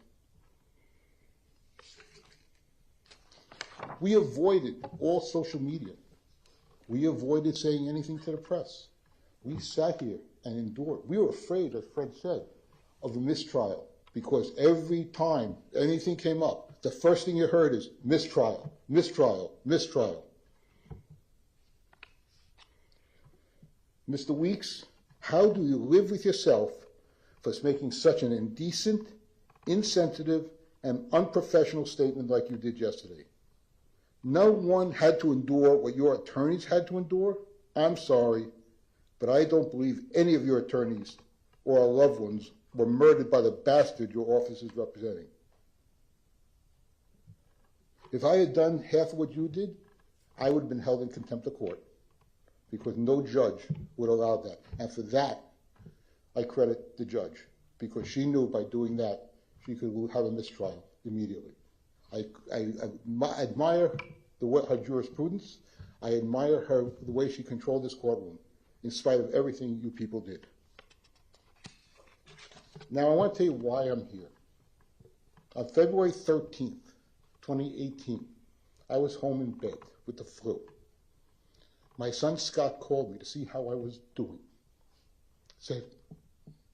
We avoided all social media. We avoided saying anything to the press. We sat here and endured. We were afraid, as Fred said, of a mistrial because every time anything came up, the first thing you heard is mistrial, mistrial, mistrial. Mr. Weeks, how do you live with yourself for making such an indecent, insensitive, and unprofessional statement like you did yesterday? No one had to endure what your attorneys had to endure. I'm sorry, but I don't believe any of your attorneys or our loved ones were murdered by the bastard your office is representing. If I had done half of what you did, I would have been held in contempt of court because no judge would allow that. And for that, I credit the judge because she knew by doing that, she could have a mistrial immediately. I admire her jurisprudence. I admire the way she controlled this courtroom in spite of everything you people did. Now, I want to tell you why I'm here. On February 13th, 2018, I was home in bed with the flu. My son Scott called me to see how I was doing. Said,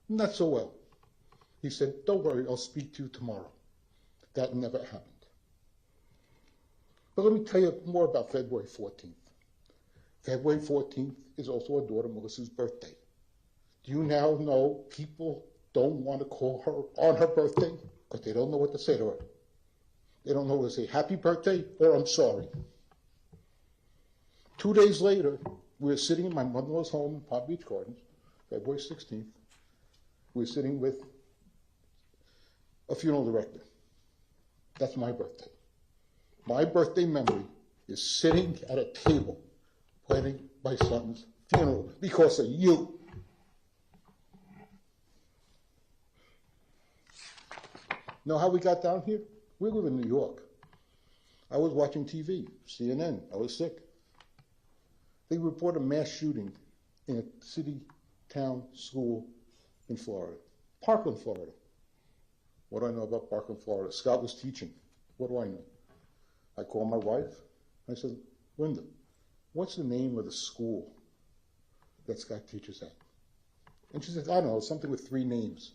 not so well. He said, don't worry, I'll speak to you tomorrow. That never happened. But let me tell you more about February 14th. February 14th is also our daughter Melissa's birthday. Do you now know people don't want to call her on her birthday because they don't know what to say to her? They don't know whether to say happy birthday or I'm sorry. 2 days later, we were sitting in my mother-in-law's home in Palm Beach Gardens, February 16th. We were sitting with a funeral director. That's my birthday. My birthday memory is sitting at a table planning my son's funeral because of you. Know how we got down here? We live in New York. I was watching TV, CNN. I was sick. They report a mass shooting in a city, town, school in Florida. Parkland, Florida. What do I know about Parkland, Florida? Scott was teaching. What do I know? I called my wife. I said, Linda, what's the name of the school that Scott teaches at? And she said, I don't know, something with 3 names.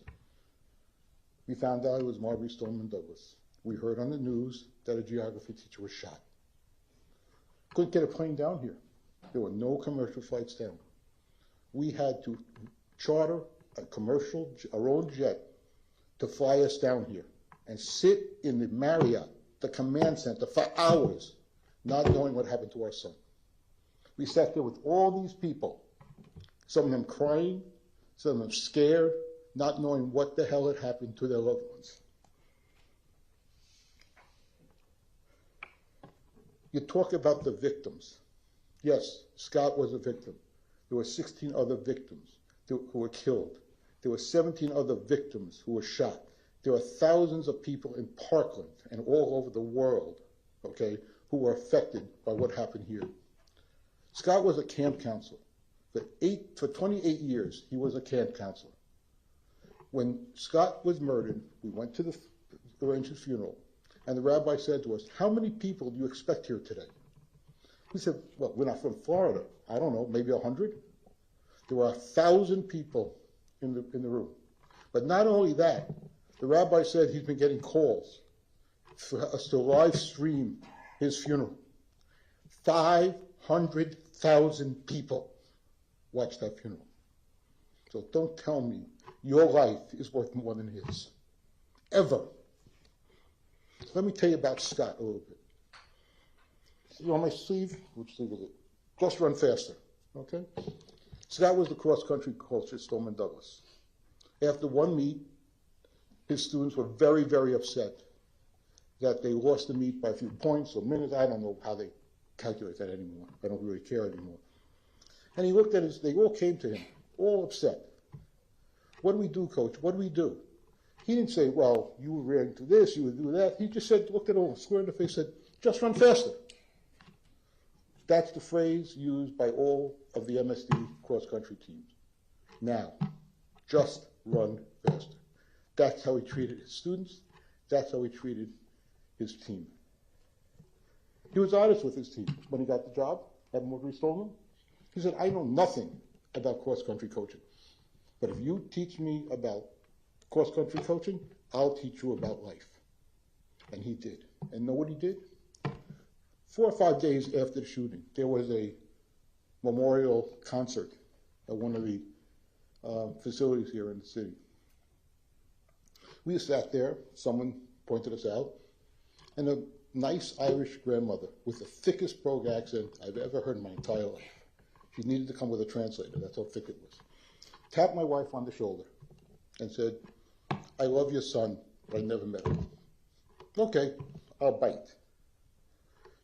We found out it was Marbury Stoneman Douglas. We heard on the news that a geography teacher was shot. Couldn't get a plane down here. There were no commercial flights down. we had to charter our own jet, to fly us down here and sit in the Marriott, the command center, for hours, not knowing what happened to our son. We sat there with all these people, some of them crying, some of them scared, not knowing what the hell had happened to their loved ones. You talk about the victims. Yes, Scott was a victim. There were 16 other victims who were killed. There were 17 other victims who were shot. There are thousands of people in Parkland and all over the world, okay, who were affected by what happened here. Scott was a camp counselor. For 28 years, he was a camp counselor. When Scott was murdered, we went to the arranged his funeral, and the rabbi said to us, "How many people do you expect here today?" We said, "Well, we're not from Florida. I don't know, maybe 100?" There were 1,000 people in the room. But not only that, the rabbi said he's been getting calls for us to live stream his funeral. 500,000 people watched that funeral. So don't tell me your life is worth more than his. Ever. Let me tell you about Scott a little bit. See on my sleeve? Which sleeve is it? Just Run Faster. Okay? Scott was the cross-country coach at Stoneman Douglas. After one meet, his students were very, very upset that they lost the meet by a few points or minutes. I don't know how they calculate that anymore. I don't really care anymore. And he looked at his, they all came to him, all upset. "What do we do, coach? What do we do?" He didn't say, "Well, you were reacting to this, you would do that." He just said, looked at them square in the face, said, "Just run faster." That's the phrase used by all of the MSD cross-country teams. Now, just run faster. That's how he treated his students. That's how he treated his team. He was honest with his team when he got the job at Morgan Stoneman. He said, "I know nothing about cross-country coaching, but if you teach me about cross-country coaching, I'll teach you about life." And he did. And know what he did? 4 or 5 days after the shooting, there was a memorial concert at one of the facilities here in the city. We sat there, someone pointed us out, and a nice Irish grandmother with the thickest brogue accent I've ever heard in my entire life. She needed to come with a translator, that's how thick it was. Tapped my wife on the shoulder and said, "I love your son, but I never met him." "Okay, I'll bite."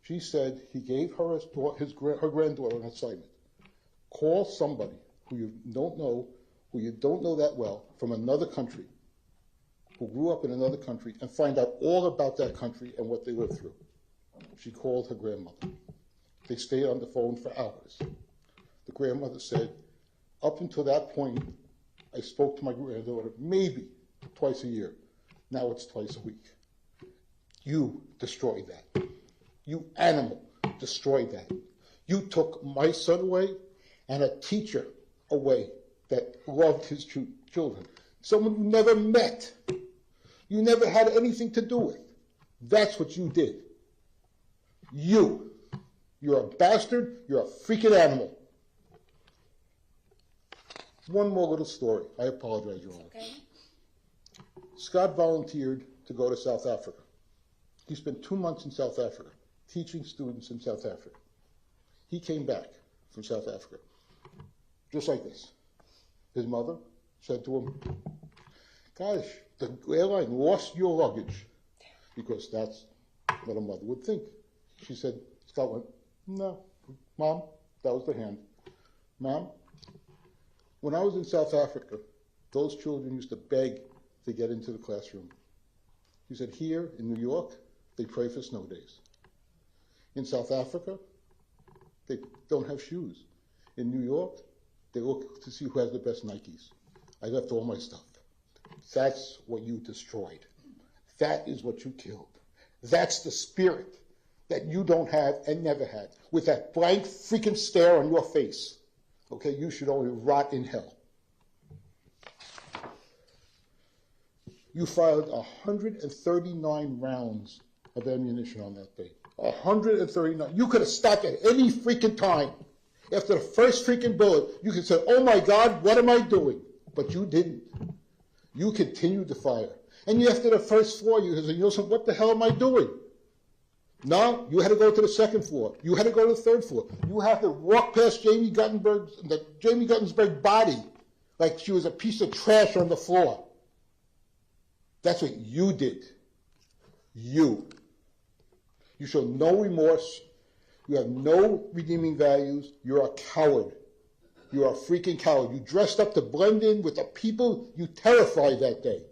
She said he gave her her granddaughter an assignment. Call somebody who you don't know that well, from another country, who grew up in another country, and find out all about that country and what they lived through. She called her grandmother. They stayed on the phone for hours. The grandmother said, "Up until that point, I spoke to my granddaughter maybe twice a year. Now it's twice a week." You destroyed that. You animal destroyed that. You took my son away and a teacher away that loved his children. Someone you never met. You never had anything to do with. That's what you did. You're a bastard. You're a freaking animal. One more little story. I apologize, Your Honor. Okay. Scott volunteered to go to South Africa. He spent 2 months in South Africa, teaching students in South Africa. He came back from South Africa, just like this. His mother said to him, "Gosh, the airline lost your luggage," because that's what a mother would think. She said, Scott went, "No, Mom, that was the hand. Mom, when I was in South Africa, those children used to beg to get into the classroom." He said, "Here in New York, they pray for snow days. In South Africa, they don't have shoes. In New York, they look to see who has the best Nikes. I left all my stuff." That's what you destroyed. That is what you killed. That's the spirit that you don't have and never had. With that blank freaking stare on your face. Okay, you should only rot in hell. You fired 139 rounds of ammunition on that day. 139. You could have stopped at any freaking time. After the first freaking bullet, you can say, oh my God, what am I doing? But you didn't. You continued to fire. And after the first floor, you said, you know, what the hell am I doing? No, you had to go to the second floor. You had to go to the third floor. You had to walk past Jamie Guttenberg's body like she was a piece of trash on the floor. That's what you did. You. You show no remorse. You have no redeeming values. You're a coward. You're a freaking coward. You dressed up to blend in with the people you terrified that day.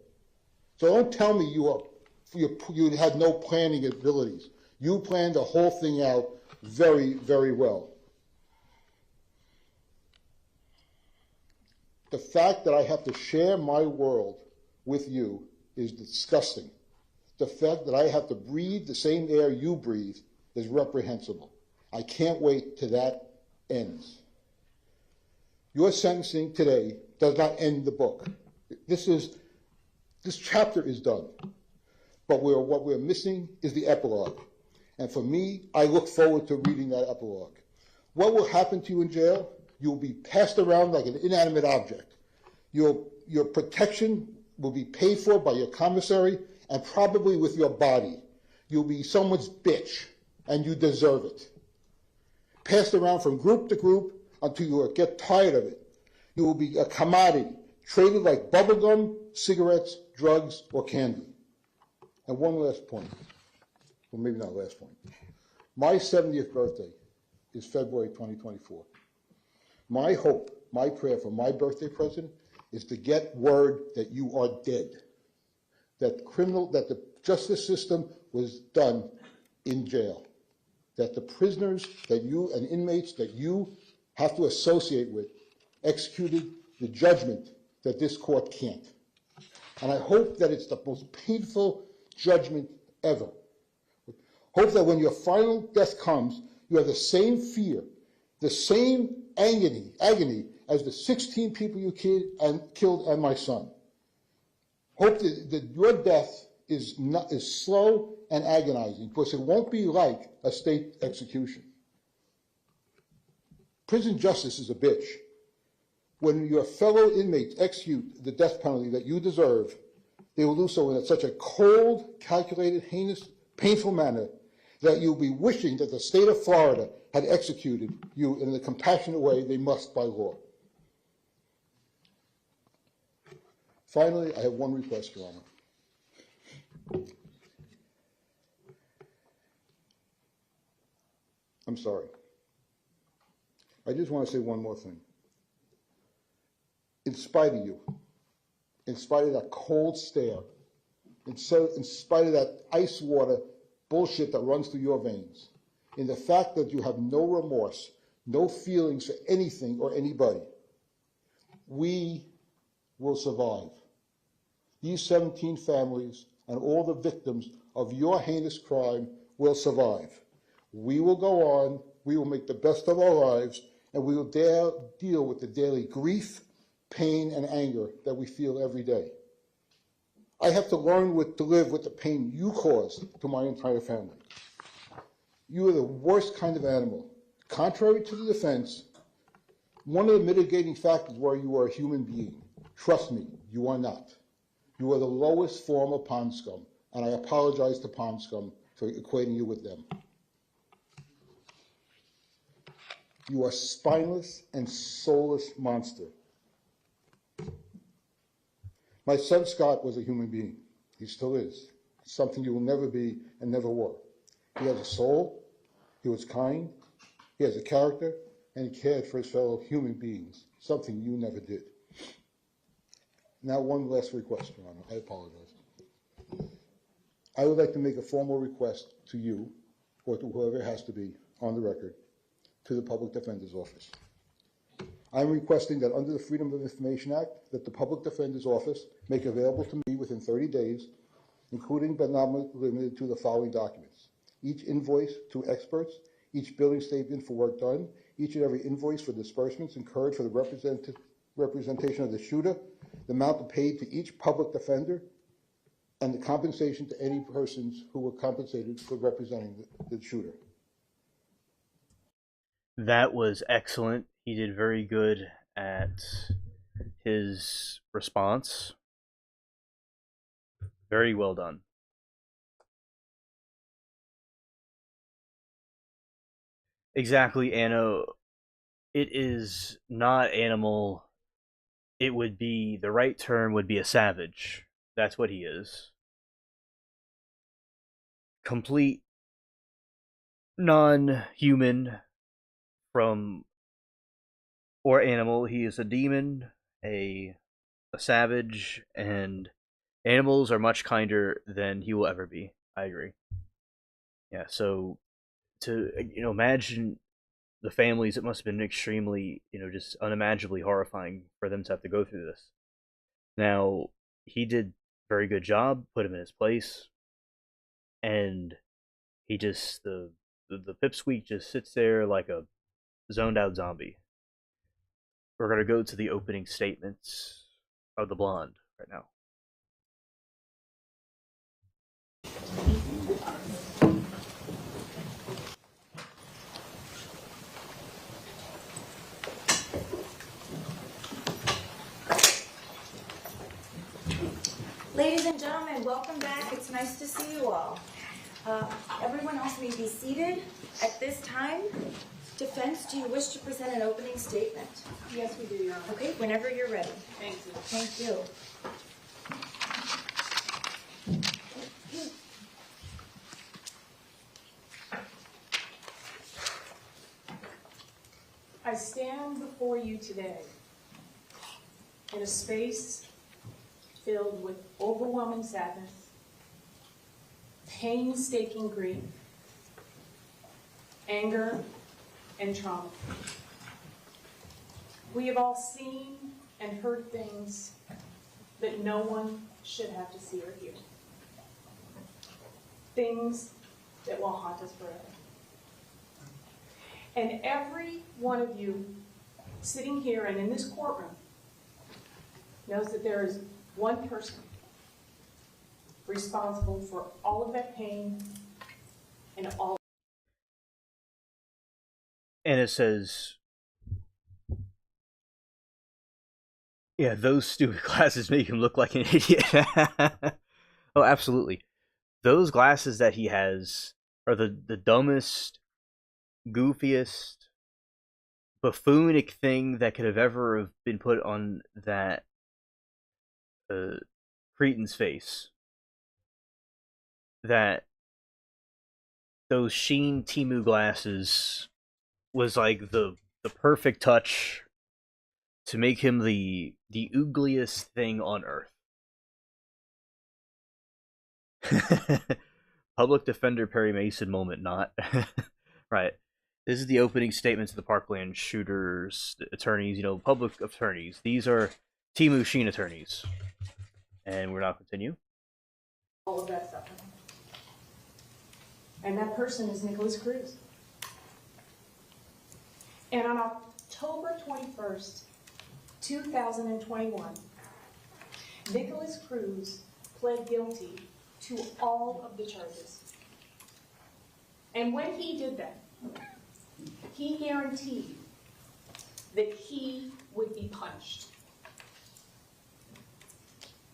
So don't tell me you had no planning abilities. You planned the whole thing out very, very well. The fact that I have to share my world with you is disgusting. The fact that I have to breathe the same air you breathe is reprehensible. I can't wait till that ends. Your sentencing today does not end the book. This chapter is done. But what we're missing is the epilogue. And for me, I look forward to reading that epilogue. What will happen to you in jail? You'll be passed around like an inanimate object. Your protection will be paid for by your commissary and probably with your body. You'll be someone's bitch, and you deserve it. Passed around from group to group until you get tired of it. You will be a commodity, traded like bubblegum, cigarettes, drugs, or candy. And one last point. Well, maybe not last point. My 70th birthday is February 2024. My hope, my prayer for my birthday present is to get word that you are dead, that the justice system was done in jail, that the prisoners that you and inmates that you have to associate with executed the judgment that this court can't. And I hope that it's the most painful judgment ever. Hope that when your final death comes, you have the same fear, the same agony as the 16 people you killed and my son. Hope that your death is slow and agonizing, because it won't be like a state execution. Prison justice is a bitch. When your fellow inmates execute the death penalty that you deserve, they will do so in such a cold, calculated, heinous, painful manner that you'll be wishing that the state of Florida had executed you in the compassionate way they must by law. Finally, I have one request, Your Honor. I'm sorry. I just want to say one more thing. In spite of you, in spite of that cold stare, in spite of that ice water bullshit that runs through your veins, in the fact that you have no remorse, no feelings for anything or anybody, we will survive. These 17 families and all the victims of your heinous crime will survive. We will go on, we will make the best of our lives, and we will deal with the daily grief, pain, and anger that we feel every day. I have to learn to live with the pain you caused to my entire family. You are the worst kind of animal. Contrary to the defense, one of the mitigating factors were you are a human being. Trust me, you are not. You are the lowest form of pond scum, and I apologize to pond scum for equating you with them. You are a spineless and soulless monster. My son Scott was a human being. He still is. Something you will never be and never were. He has a soul, he was kind, he has a character, and he cared for his fellow human beings, something you never did. Now one last request, Your Honor. I apologize. I would like to make a formal request to you, or to whoever it has to be on the record, to the Public Defender's Office. I'm requesting that under the Freedom of Information Act, that the Public Defender's Office make available to me within 30 days, including but not limited to the following documents: each invoice to experts, each billing statement for work done, each and every invoice for disbursements incurred for the representation of the shooter, the amount paid to each public defender, and the compensation to any persons who were compensated for representing the shooter. That was excellent. He did very good at his response. Very well done. Exactly, Anno. It is not animal. It would be, the right term would be a savage. That's what he is. Complete non-human from or animal. He is a demon, a savage, and animals are much kinder than he will ever be. I agree. Yeah, so to imagine the families, it must have been extremely, just unimaginably horrifying for them to have to go through this. Now, he did very good job, put him in his place, and he just the pipsqueak just sits there like a zoned out zombie. We're gonna go to the opening statements of the blonde right now. Ladies and gentlemen, welcome back. It's nice to see you all. Everyone else may be seated. At this time, defense, do you wish to present an opening statement? Yes, we do, Your Honor. Okay, whenever you're ready. Thank you. Thank you. I stand before you today in a space filled with overwhelming sadness, painstaking grief, anger, and trauma. We have all seen and heard things that no one should have to see or hear. Things that will haunt us forever. And every one of you sitting here and in this courtroom knows that there is one person responsible for all of that pain and all. And it says, yeah, those stupid glasses make him look like an idiot. Oh, absolutely. Those glasses that he has are the dumbest, goofiest, buffoonic thing that could have ever have been put on that Cretan's face. That those Sheen Temu glasses was like the perfect touch to make him the ugliest thing on earth. Public Defender Perry Mason moment, not. Right. This is the opening statements of the Parkland shooters, attorneys, public attorneys. These are Temu Sheen attorneys. And we're now continue. All of that stuff. And that person is Nikolas Cruz. And on October 21st, 2021, Nikolas Cruz pled guilty to all of the charges. And when he did that, he guaranteed that he would be punished.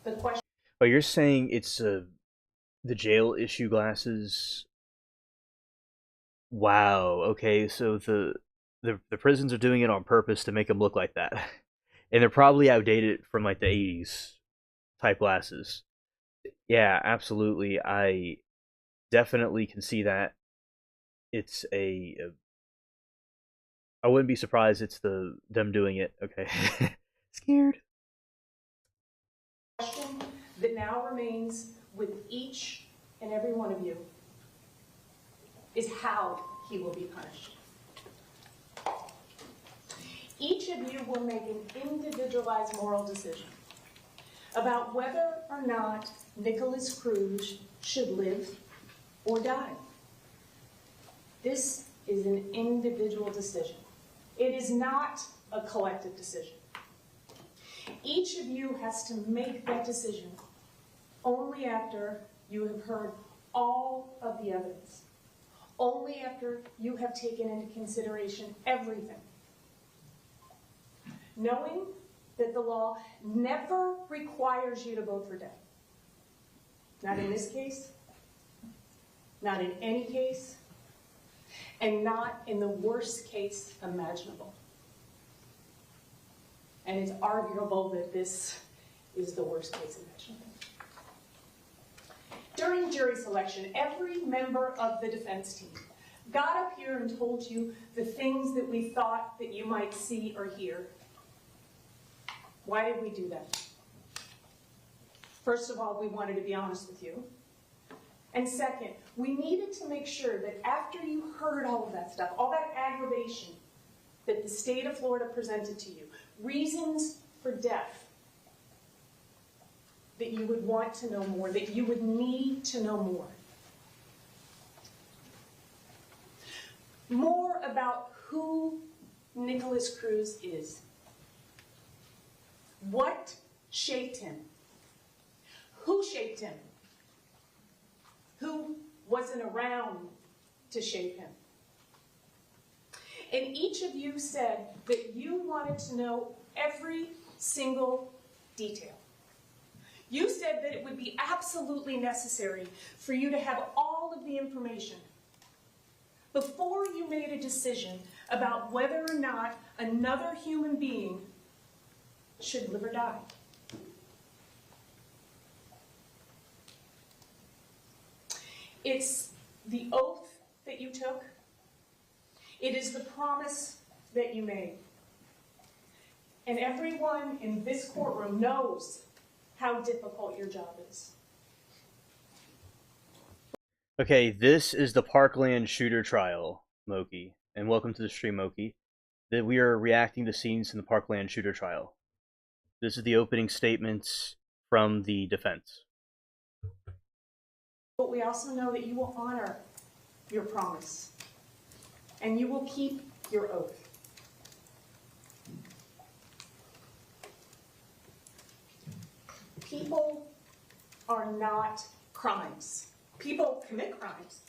The question. Oh, you're saying it's the jail issue glasses? Wow. Okay, so the prisons are doing it on purpose to make them look like that, and they're probably outdated from like the 80s type glasses. Yeah, absolutely. I definitely can see that. It's I wouldn't be surprised it's them doing it. Okay. Scared. The question that now remains with each and every one of you is how he will be punished. Each of you will make an individualized moral decision about whether or not Nikolas Cruz should live or die. This is an individual decision. It is not a collective decision. Each of you has to make that decision only after you have heard all of the evidence, only after you have taken into consideration everything. Knowing that the law never requires you to vote for death. Not in this case, not in any case, and not in the worst case imaginable. And it's arguable that this is the worst case imaginable. During jury selection, every member of the defense team got up here and told you the things that we thought that you might see or hear. Why did we do that? First of all, we wanted to be honest with you. And second, we needed to make sure that after you heard all of that stuff, all that aggravation that the state of Florida presented to you, reasons for death, that you would want to know more, that you would need to know more. More about who Nikolas Cruz is. What shaped him? Who shaped him? Who wasn't around to shape him? And each of you said that you wanted to know every single detail. You said that it would be absolutely necessary for you to have all of the information before you made a decision about whether or not another human being should live or die. It's the oath that you took. It is the promise that you made. And everyone in this courtroom knows how difficult your job is. Okay, this is the Parkland shooter trial, Moki, and welcome to the stream, Moki. That we are reacting to scenes in the Parkland shooter trial. This is the opening statements from the defense. But we also know that you will honor your promise, and you will keep your oath. People are not crimes. People commit crimes.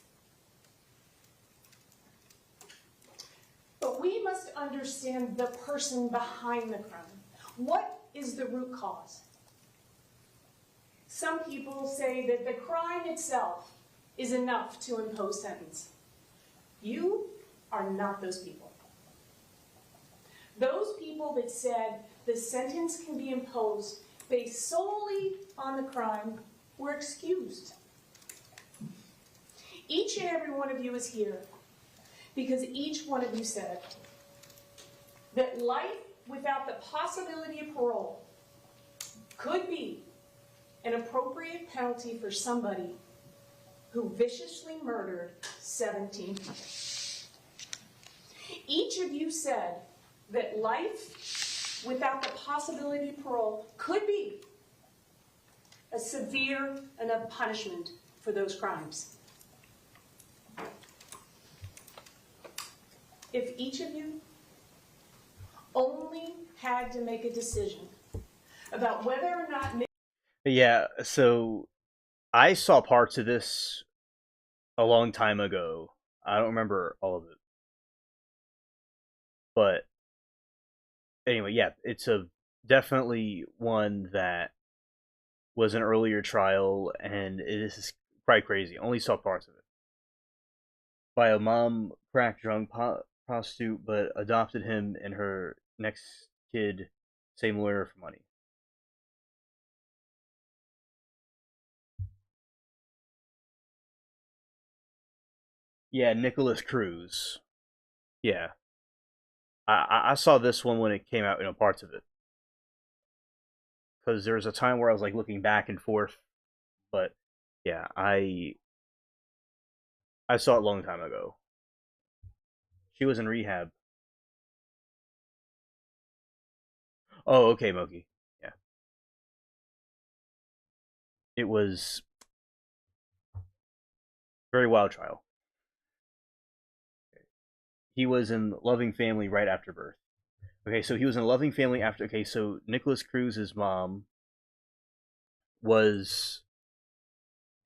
But we must understand the person behind the crime. What is the root cause? Some people say that the crime itself is enough to impose sentence. You are not those people. Those people that said the sentence can be imposed based solely on the crime were excused. Each and every one of you is here because each one of you said that life without the possibility of parole could be an appropriate penalty for somebody who viciously murdered 17 people. Each of you said that life without the possibility of parole could be a severe enough punishment for those crimes. If each of you only had to make a decision about whether or not... Yeah, so I saw parts of this a long time ago. I don't remember all of it. But anyway, yeah, it's a definitely one that was an earlier trial, and it is quite crazy. Only saw parts of it. By a mom, crack drunk prostitute, but adopted him and her next kid, same lawyer for money. Yeah, Nikolas Cruz. Yeah. I saw this one when it came out, parts of it. Because there was a time where I was like looking back and forth. But yeah, I saw it a long time ago. She was in rehab. Oh, okay, Moki. Yeah. It was very wild trial. He was in loving family right after birth. Okay, so he was in a loving family after... Okay, so Nikolas Cruz's mom was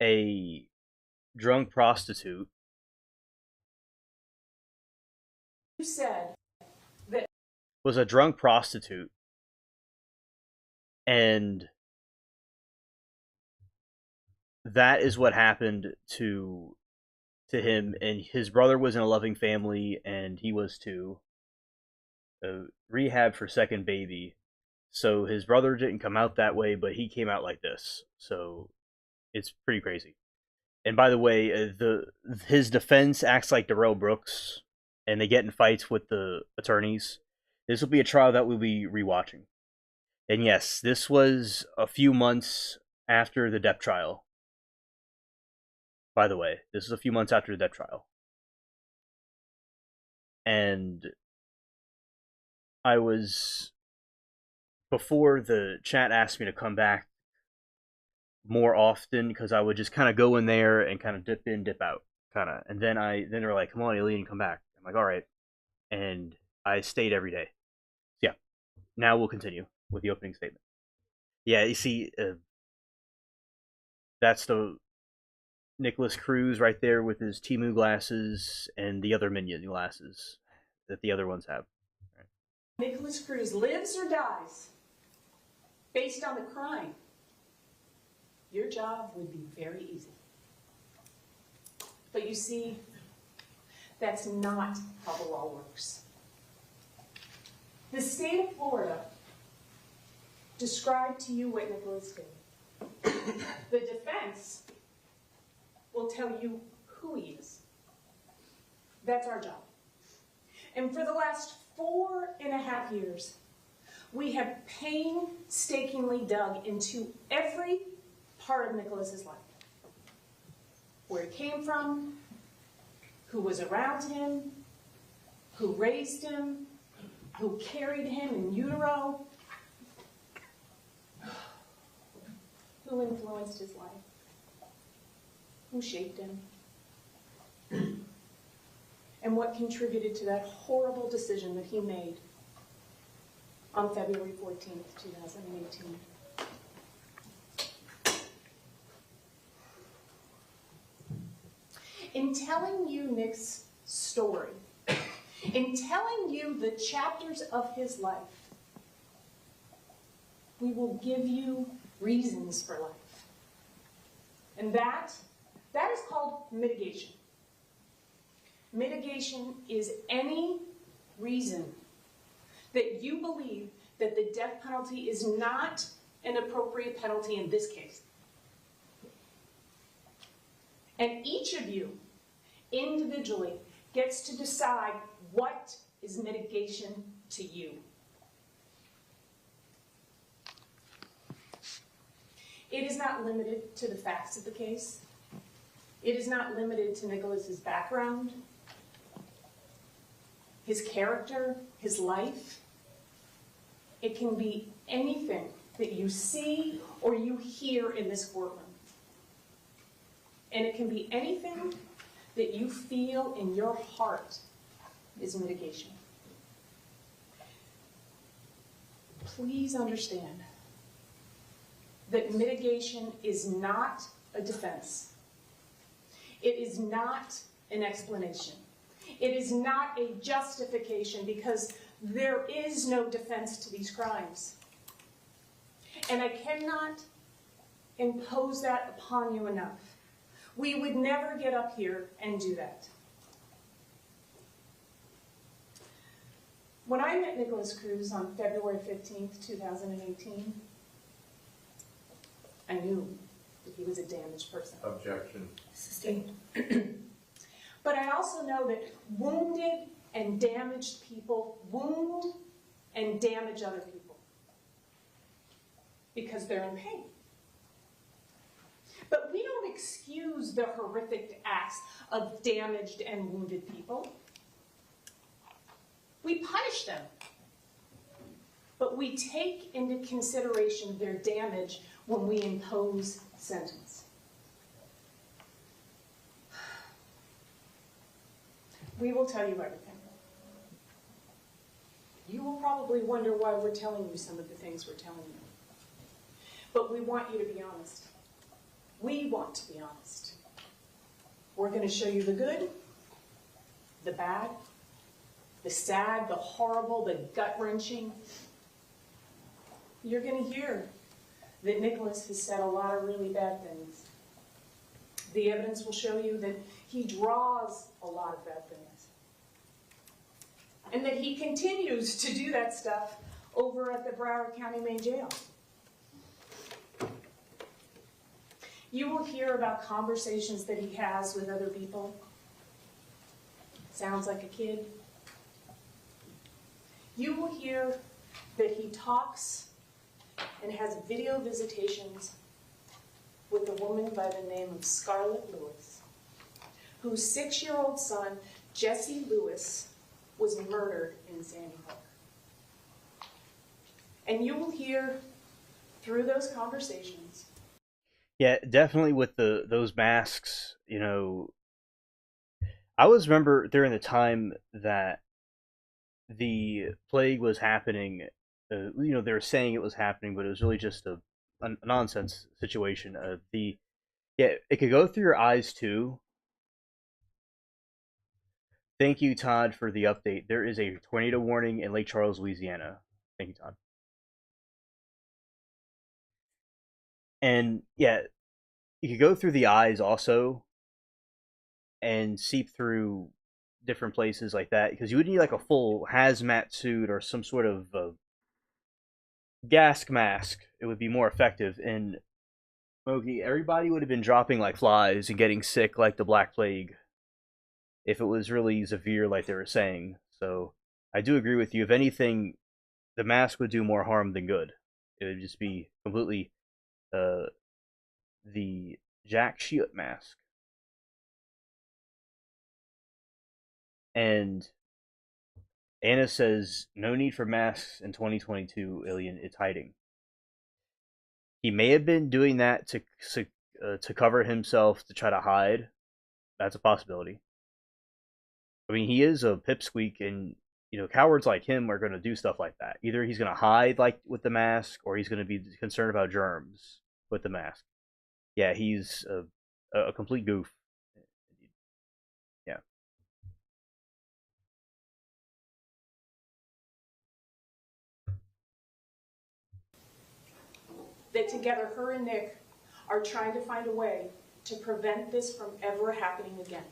a drunk prostitute said that was a drunk prostitute, and that is what happened to him. And his brother was in a loving family, and he was too. Rehab for second baby. So his brother didn't come out that way, but he came out like this. So it's pretty crazy. And by the way, his defense acts like Darrell Brooks, and they get in fights with the attorneys. This will be a trial that we'll be rewatching. And yes, this was a few months after the Depp trial. By the way, this is a few months after the Depp trial. And I was, before the chat asked me to come back more often, because I would just kind of go in there and kind of dip in, dip out, kind of. And then they were like, come on, Alien, come back. I'm like, all right. And I stayed every day. Yeah. Now we'll continue with the opening statement. Yeah, you see, that's the Nicholas Cruz right there with his Temu glasses and the other Minion glasses that the other ones have. Right. Nicholas Cruz lives or dies based on the crime, your job would be very easy. But you see, that's not how the law works. The state of Florida described to you what Nicholas did. The defense will tell you who he is. That's our job. And for the last 4.5 years, we have painstakingly dug into every part of Nicholas's life. Where he came from, who was around him, who raised him, who carried him in utero, who influenced his life, who shaped him, and what contributed to that horrible decision that he made on February 14th, 2018. In telling you Nick's story, in telling you the chapters of his life, we will give you reasons for life. And that is called mitigation. Mitigation is any reason that you believe that the death penalty is not an appropriate penalty in this case. And each of you, individually, gets to decide what is mitigation to you. It is not limited to the facts of the case. It is not limited to Nicholas's background, his character, his life. It can be anything that you see or you hear in this courtroom. And it can be anything that you feel in your heart is mitigation. Please understand that mitigation is not a defense. It is not an explanation. It is not a justification, because there is no defense to these crimes. And I cannot impose that upon you enough. We would never get up here and do that. When I met Nicholas Cruz on February 15th, 2018, I knew that he was a damaged person. Objection. Sustained. But I also know that wounded and damaged people wound and damage other people because they're in pain. But we don't excuse the horrific acts of damaged and wounded people. We punish them. But we take into consideration their damage when we impose sentence. We will tell you everything. You will probably wonder why we're telling you some of the things we're telling you. But we want you to be honest. We want to be honest. We're going to show you the good, the bad, the sad, the horrible, the gut-wrenching, you're going to hear that Nicholas has said a lot of really bad things. The evidence will show you that he draws a lot of bad things. And that he continues to do that stuff over at the Broward County Main Jail. You will hear about conversations that he has with other people. Sounds like a kid. You will hear that he talks and has video visitations with a woman by the name of Scarlett Lewis, whose 6-year-old son, Jesse Lewis, was murdered in Sandy Hook. And you will hear through those conversations. Yeah, definitely with those masks, you know, I always remember during the time that the plague was happening, you know, they were saying it was happening, but it was really just a nonsense situation. Yeah, it could go through your eyes too. Thank you, Todd, for the update. There is a tornado warning in Lake Charles, Louisiana. Thank you, Todd. And yeah, you could go through the eyes also and seep through different places like that, because you would need like a full hazmat suit or some sort of gas mask. It would be more effective. And Mogi, everybody would have been dropping like flies and getting sick like the Black Plague if it was really severe like they were saying. So I do agree with you. If anything, the mask would do more harm than good. It would just be completely the Jack Shield mask. And Anna says, no need for masks in 2022, Alien. It's hiding. He may have been doing that to cover himself, to try to hide. That's a possibility. I mean, he is a pipsqueak, and you know, cowards like him are going to do stuff like that. Either he's going to hide like with the mask, or he's going to be concerned about germs with the mask. Yeah, he's a complete goof. Yeah. That together, her and Nick are trying to find a way to prevent this from ever happening again.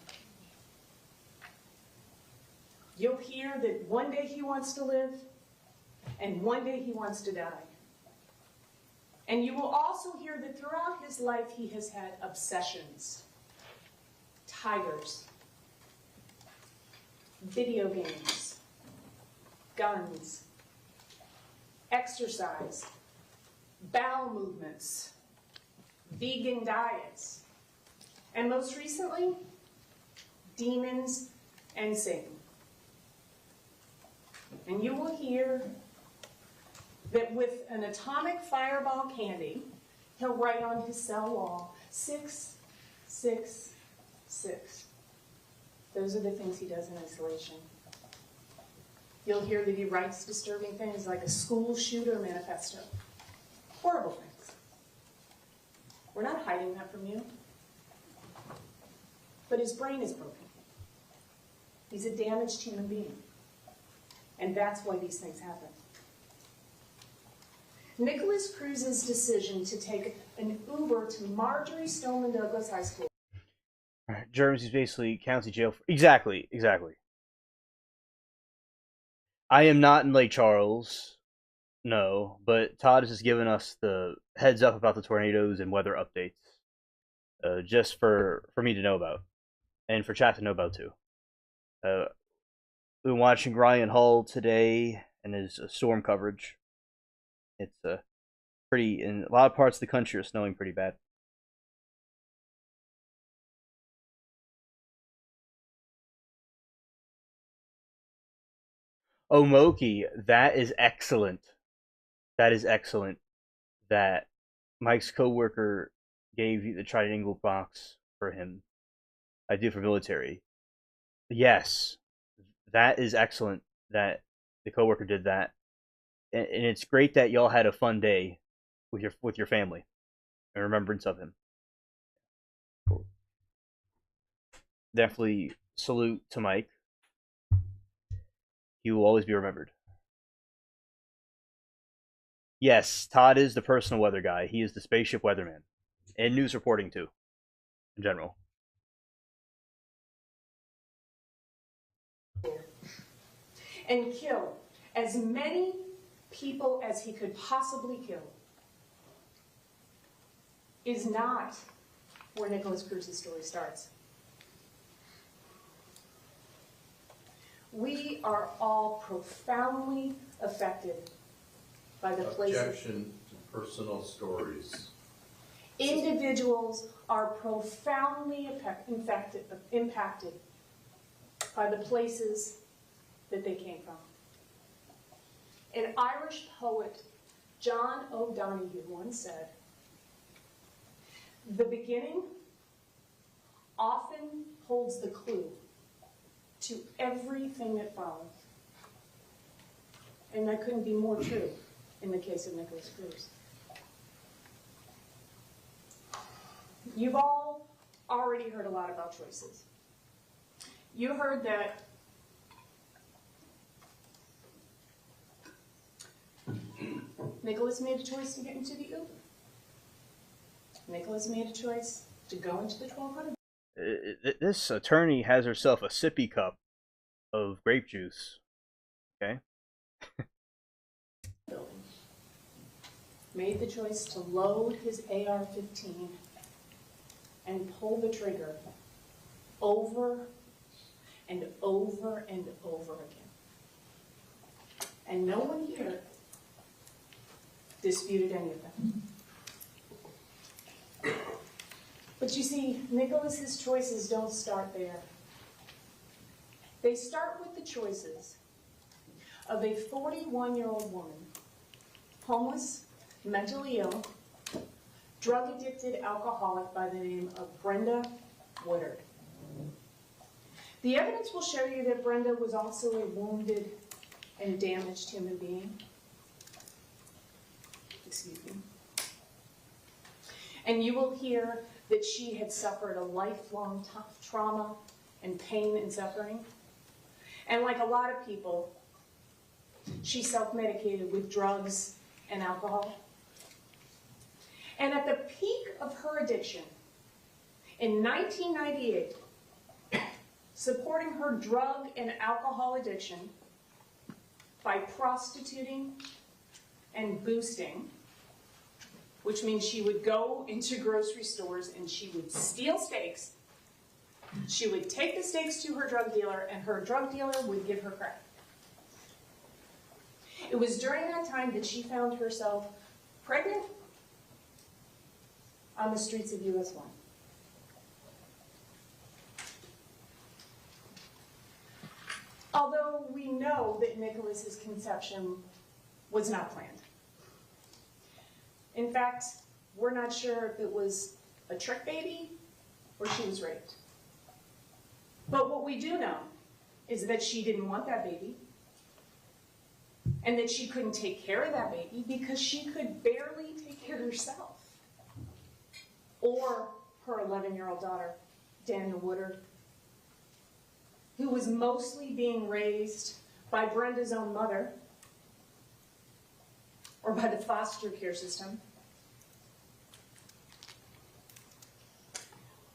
You'll hear that one day he wants to live, and one day he wants to die. And you will also hear that throughout his life he has had obsessions. Tigers, video games, guns, exercise, bowel movements, vegan diets, and most recently, demons and Satan. And you will hear that with an atomic fireball candy, he'll write on his cell wall, 666. Those are the things he does in isolation. You'll hear that he writes disturbing things like a school shooter manifesto. Horrible things. We're not hiding that from you. But his brain is broken. He's a damaged human being. And that's why these things happen. Nicholas Cruz's decision to take an Uber to Marjorie Stoneman Douglas High School. Germs is basically county jail. Exactly. I am not in Lake Charles. No, but Todd has just given us the heads up about the tornadoes and weather updates, just for me to know about, and for chat to know about too. We've been watching Ryan Hall today and his storm coverage. It's pretty, in a lot of parts of the country are snowing pretty bad. Oh, Moki, that is excellent. That is excellent that Mike's coworker gave you the triangle box for him. I do for military. Yes, that is excellent that the coworker did that, and it's great that y'all had a fun day with your family in remembrance of him. Cool. Definitely salute to Mike. He will always be remembered. Yes, Todd is the personal weather guy. He is the spaceship weatherman. And news reporting, too, in general. And kill as many people as he could possibly kill is not where Nicholas Cruz's story starts. We are all profoundly affected by the places. Objection to personal stories. Individuals are profoundly impacted by the places that they came from. An Irish poet, John O'Donoghue, once said, "The beginning often holds the clue to everything that follows." And that couldn't be more true in the case of Nicholas Cruz. You've all already heard a lot about choices. You heard that Nicholas made a choice to get into the Uber. Nicholas made a choice to go into the 1200. This attorney has herself a sippy cup of grape juice. Okay? Made the choice to load his AR-15 and pull the trigger over and over and over again. And no one here disputed any of them. But you see, Nicholas's choices don't start there. They start with the choices of a 41-year-old woman, homeless, mentally ill, drug-addicted alcoholic by the name of Brenda Woodard. The evidence will show you that Brenda was also a wounded and damaged human being. Excuse me. And you will hear that she had suffered a lifelong trauma and pain and suffering. And like a lot of people, she self-medicated with drugs and alcohol. And at the peak of her addiction, in 1998, supporting her drug and alcohol addiction by prostituting and boosting, which means she would go into grocery stores and she would steal steaks. She would take the steaks to her drug dealer, and her drug dealer would give her crack. It was during that time that she found herself pregnant on the streets of US 1. Although we know that Nicholas's conception was not planned. In fact, we're not sure if it was a trick baby or she was raped. But what we do know is that she didn't want that baby, and that she couldn't take care of that baby because she could barely take care of herself. Or her 11-year-old daughter, Danielle Woodard, who was mostly being raised by Brenda's own mother or by the foster care system.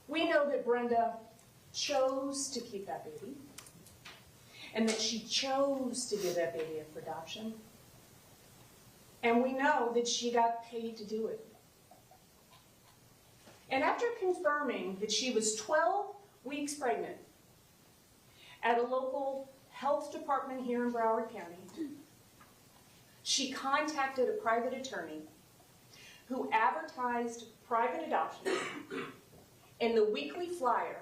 We know that Brenda chose to keep that baby, and that she chose to give that baby up for adoption. And we know that she got paid to do it. And after confirming that she was 12 weeks pregnant at a local health department here in Broward County, she contacted a private attorney who advertised private adoption in the Weekly Flyer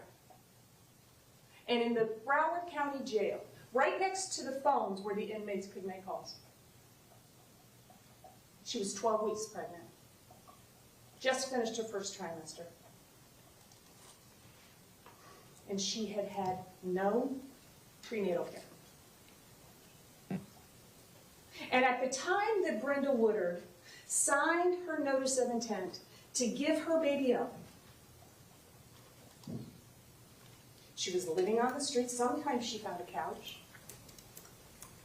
and in the Broward County Jail, right next to the phones where the inmates could make calls. She was 12 weeks pregnant, just finished her first trimester. And she had had no prenatal care. And at the time that Brenda Woodard signed her notice of intent to give her baby up, she was living on the street. Sometimes she found a couch.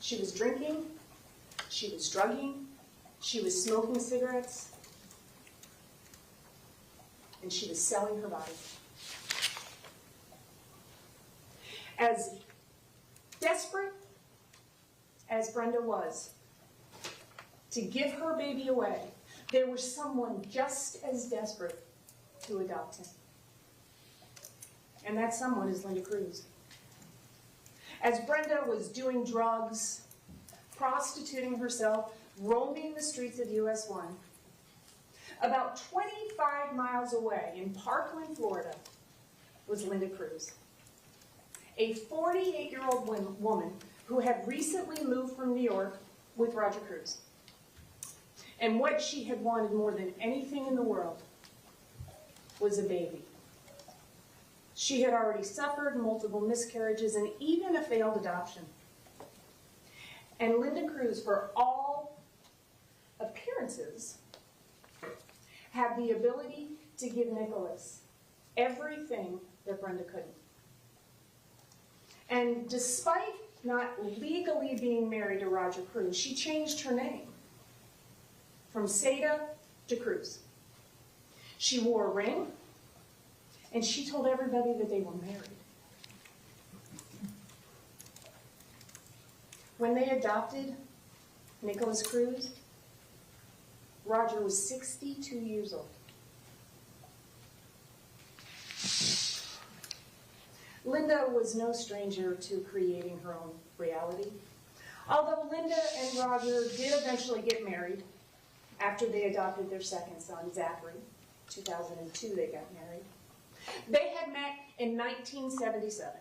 She was drinking, she was drugging, she was smoking cigarettes, and she was selling her body. As desperate as Brenda was to give her baby away, there was someone just as desperate to adopt him. And that someone is Linda Cruz. As Brenda was doing drugs, prostituting herself, roaming the streets of US 1, about 25 miles away in Parkland, Florida, was Linda Cruz, a 48-year-old woman who had recently moved from New York with Roger Cruz. And what she had wanted more than anything in the world was a baby. She had already suffered multiple miscarriages and even a failed adoption. And Linda Cruz, for all appearances, had the ability to give Nicholas everything that Brenda couldn't. And despite not legally being married to Roger Cruz, she changed her name from Seda to Cruz. She wore a ring, and she told everybody that they were married. When they adopted Nicholas Cruz, Roger was 62 years old. Linda was no stranger to creating her own reality. Although Linda and Roger did eventually get married after they adopted their second son, Zachary. 2002 they got married. They had met in 1977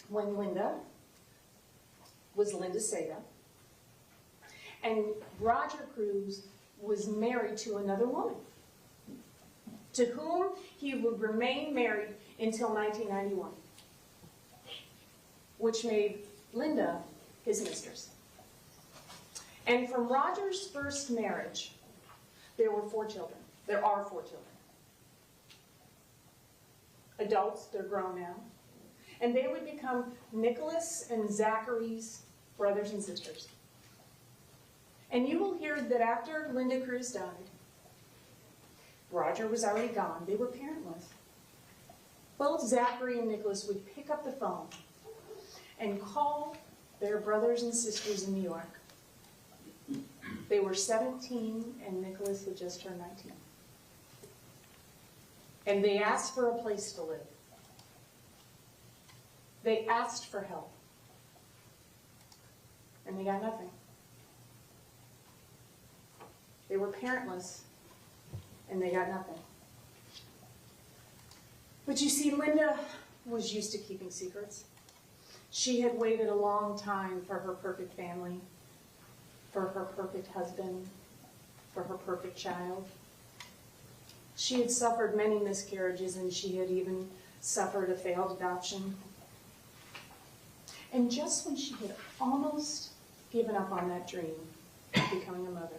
when Linda was Linda Seda and Roger Cruz was married to another woman to whom he would remain married until 1991, which made Linda his mistress. And from Roger's first marriage, there were 4 children. There are 4 children. Adults, they're grown now. And they would become Nicholas and Zachary's brothers and sisters. And you will hear that after Linda Cruz died, Roger was already gone. They were parentless. Both Zachary and Nicholas would pick up the phone and call their brothers and sisters in New York. They were 17 and Nicholas had just turned 19. And they asked for a place to live. They asked for help. And they got nothing. They were parentless and they got nothing. But you see, Linda was used to keeping secrets. She had waited a long time for her perfect family, for her perfect husband, for her perfect child. She had suffered many miscarriages and she had even suffered a failed adoption. And just when she had almost given up on that dream of becoming a mother,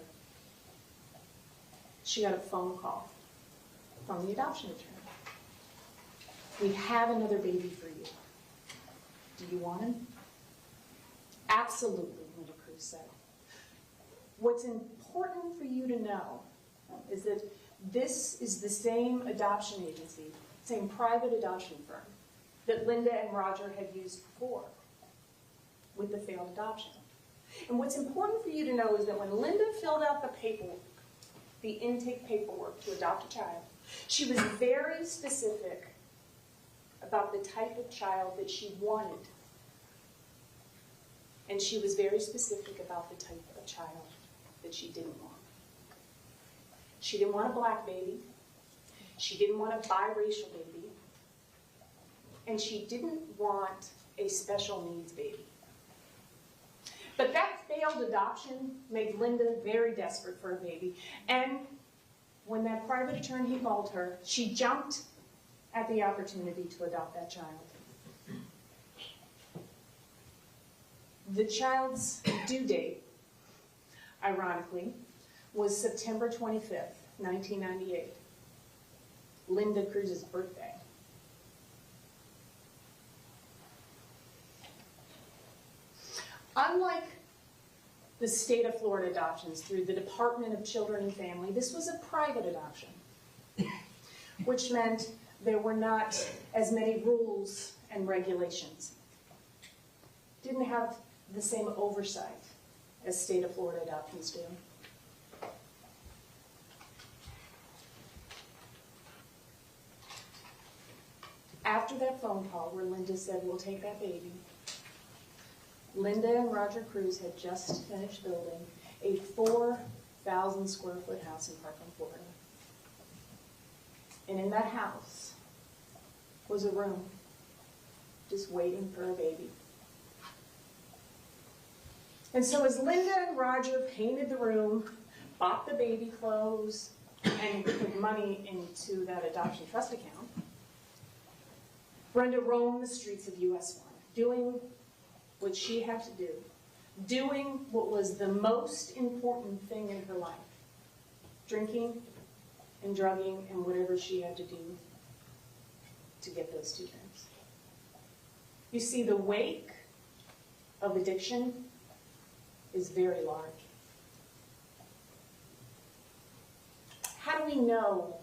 she got a phone call from the adoption attorney. We have another baby for you. Do you want him? Absolutely, Linda Cruz said. What's important for you to know is that this is the same adoption agency, same private adoption firm that Linda and Roger had used before with the failed adoption. And what's important for you to know is that when Linda filled out the paperwork, the intake paperwork to adopt a child, she was very specific about the type of child that she wanted. And she was very specific about the type of child that she didn't want. She didn't want a black baby. She didn't want a biracial baby. And she didn't want a special needs baby. But that failed adoption made Linda very desperate for a baby. And when that private attorney called her, she jumped at the opportunity to adopt that child. The child's due date, ironically, was September 25th, 1998, Linda Cruz's birthday. Unlike the state of Florida adoptions through the Department of Children and Family, this was a private adoption, which meant there were not as many rules and regulations. Didn't have the same oversight as state of Florida adoptions do. After that phone call where Linda said, we'll take that baby, Linda and Roger Cruz had just finished building a 4,000 square foot house in Parkland, Florida. And in that house was a room just waiting for a baby. And so as Linda and Roger painted the room, bought the baby clothes, and put money into that adoption trust account, Brenda roamed the streets of US 1, doing what she had to do, doing what was the most important thing in her life, drinking and drugging and whatever she had to do to get those two things. You see, the wake of addiction is very large. How do we know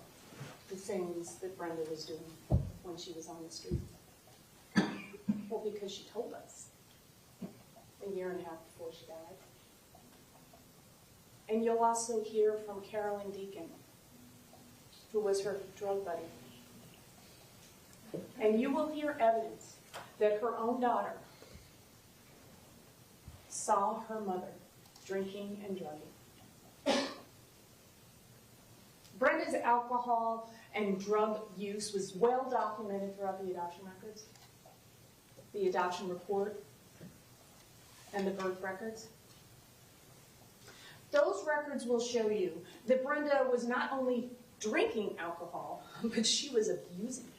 the things that Brenda was doing when she was on the street? Well, because she told us a year and a half before she died. And you'll also hear from Carolyn Deacon, who was her drug buddy. And you will hear evidence that her own daughter saw her mother drinking and drugging. Brenda's alcohol and drug use was well documented throughout the adoption records, the adoption report, and the birth records. Those records will show you that Brenda was not only drinking alcohol, but she was abusing it.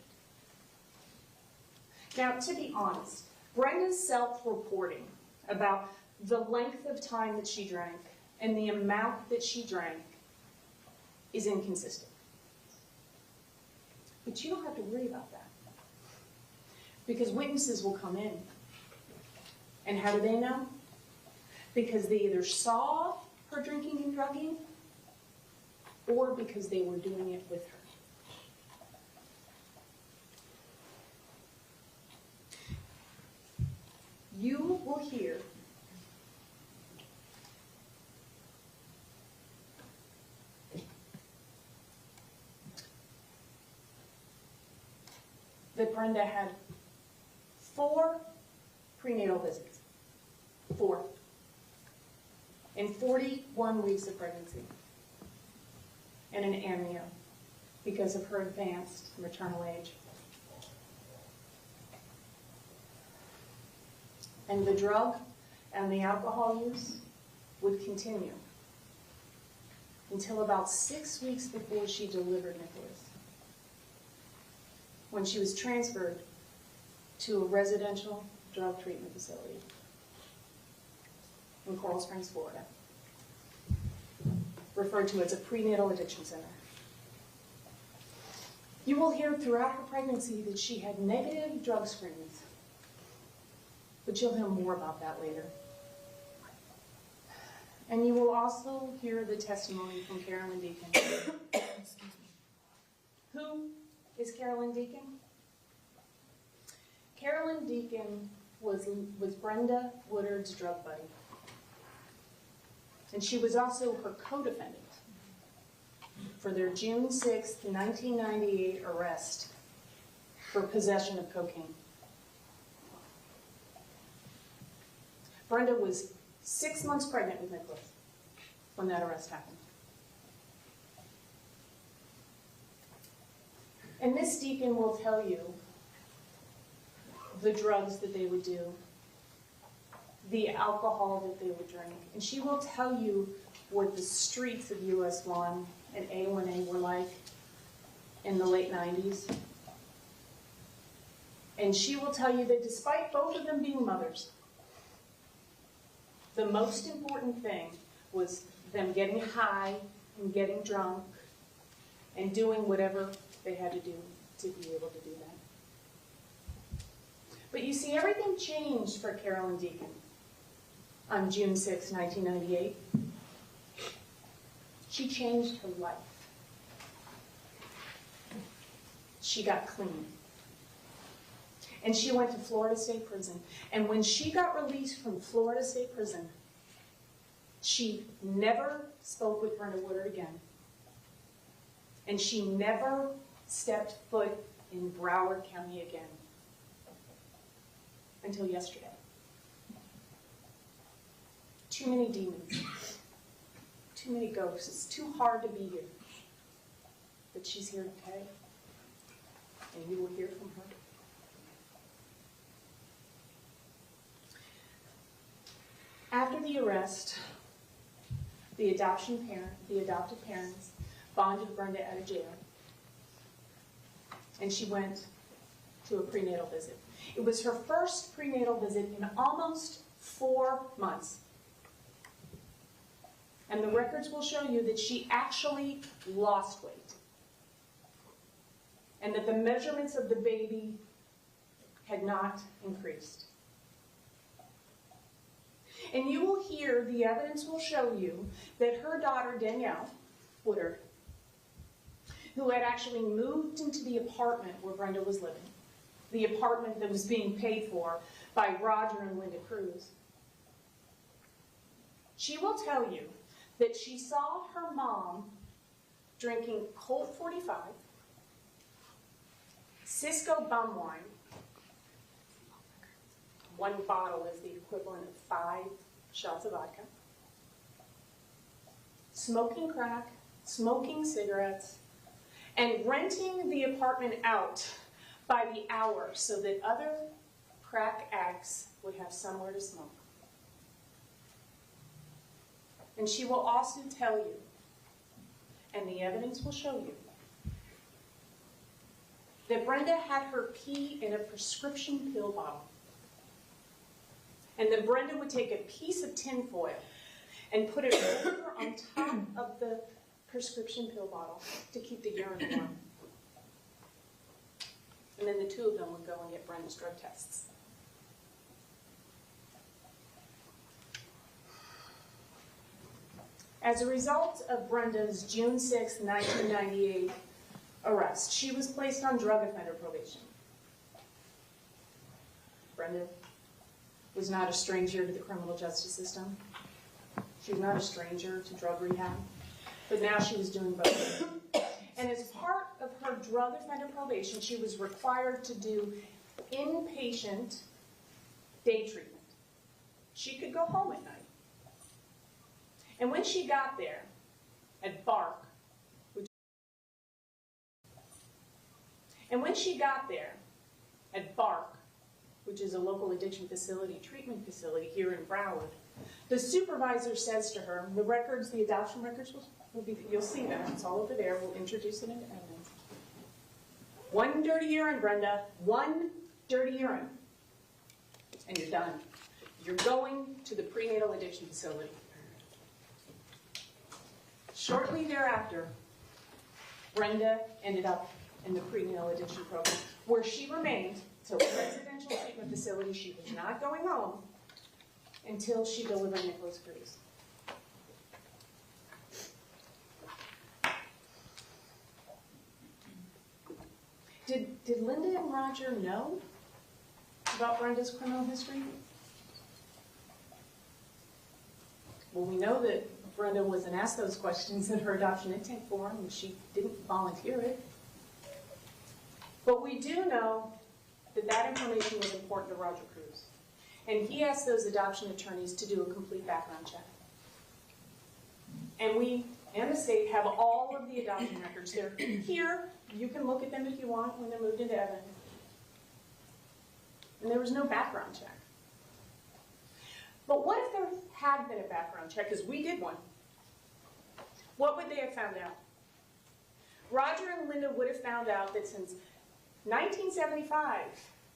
Now, to be honest, Brenda's self-reporting about the length of time that she drank and the amount that she drank is inconsistent. But you don't have to worry about that, because witnesses will come in. And how do they know? Because they either saw her drinking and drugging, or because they were doing it with her. You will hear that Brenda had 4 prenatal visits. 4. In 41 weeks of pregnancy. And an amnio because of her advanced maternal age. And the drug and the alcohol use would continue until about 6 weeks before she delivered Nicholas, when she was transferred to a residential drug treatment facility in Coral Springs, Florida, referred to as a prenatal addiction center. You will hear throughout her pregnancy that she had negative drug screens, but you'll hear more about that later. And you will also hear the testimony from Carolyn Deacon. Excuse me. Who is Carolyn Deacon? Carolyn Deacon was Brenda Woodard's drug buddy. And she was also her co-defendant for their June 6, 1998 arrest for possession of cocaine. Brenda was 6 months pregnant with Nicholas when that arrest happened. And Miss Deacon will tell you the drugs that they would do, the alcohol that they would drink, and she will tell you what the streets of US 1 and A1A were like in the late 90s. And she will tell you that despite both of them being mothers, the most important thing was them getting high and getting drunk and doing whatever they had to do to be able to do that. But you see, everything changed for Carolyn Deacon on June 6, 1998. She changed her life. She got clean. And she went to Florida State Prison. And when she got released from Florida State Prison, she never spoke with Brenda Woodard again. And she never stepped foot in Broward County again. Until yesterday. Too many demons. Too many ghosts. It's too hard to be here. But she's here to pay. And you will hear from her. After the arrest, the adopted parents bonded Brenda out of jail. And she went to a prenatal visit. It was her first prenatal visit in almost 4 months. And the records will show you that she actually lost weight. And that the measurements of the baby had not increased. And you will hear, the evidence will show you, that her daughter, Danielle Woodard, who had actually moved into the apartment where Brenda was living, the apartment that was being paid for by Roger and Linda Cruz, she will tell you that she saw her mom drinking Colt 45, Cisco bum wine. One bottle is the equivalent of 5 shots of vodka. Smoking crack, smoking cigarettes, and renting the apartment out by the hour so that other crack addicts would have somewhere to smoke. And she will also tell you, and the evidence will show you, that Brenda had her pee in a prescription pill bottle. And that Brenda would take a piece of tin foil and put it over on top of the prescription pill bottle to keep the urine warm. And then the two of them would go and get Brenda's drug tests. As a result of Brenda's June 6, 1998 arrest, she was placed on drug offender probation. Brenda was not a stranger to the criminal justice system. She was not a stranger to drug rehab, but now she was doing both. And as part of her drug offender probation, she was required to do inpatient day treatment. She could go home at night. And when she got there at BARC, which is a local addiction facility, treatment facility here in Broward, the supervisor says to her, the records, the adoption records, will be, you'll see that, it's all over there, we'll introduce it into evidence. 1 dirty urine, Brenda, 1 dirty urine, and you're done. You're going to the prenatal addiction facility. Shortly thereafter, Brenda ended up in the prenatal addiction program, where she remained. So a residential treatment facility, she was not going home until she delivered Nicholas Cruz. Did Linda and Roger know about Brenda's criminal history? Well, we know that Brenda wasn't asked those questions in her adoption intake form, and she didn't volunteer it. But we do know that that information was important to Roger Cruz. And he asked those adoption attorneys to do a complete background check. And we and the state have all of the adoption records. They're here. You can look at them if you want when they're moved into evidence. And there was no background check. But what if there had been a background check? Because we did one. What would they have found out? Roger and Linda would have found out that since 1975,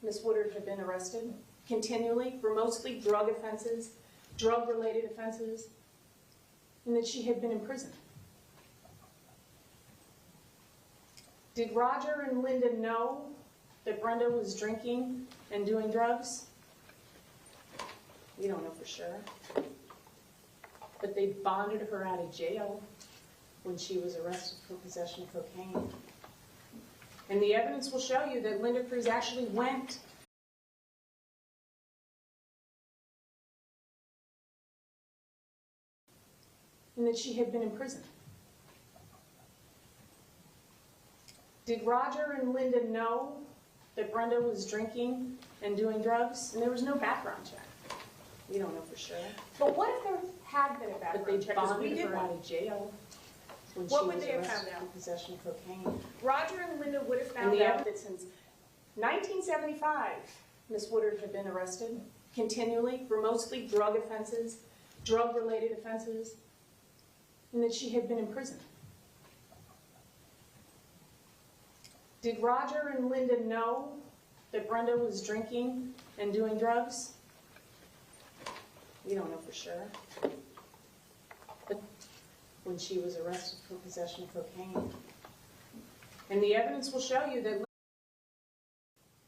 Miss Woodard had been arrested continually for mostly drug offenses, drug-related offenses, and that she had been in prison. Did Roger and Linda know that Brenda was drinking and doing drugs? We don't know for sure. But they bonded her out of jail when she was arrested for possession of cocaine. And the evidence will show you that Linda Cruz actually went and that she had been in prison. Did Roger and Linda know that Brenda was drinking and doing drugs? And there was no background check. We don't know for sure. But what if there had been a background But they check? 'Cause we bonded did her one. out of jail when What she would was they have arrested found for out? possession of cocaine. Roger and Linda would have And found the out evidence since 1975, Miss Woodard had been arrested continually for mostly drug offenses, drug-related offenses, and that she had been in prison. Did Roger and Linda know that Brenda was drinking and doing drugs? We don't know for sure. But when she was arrested for possession of cocaine. And the evidence will show you that.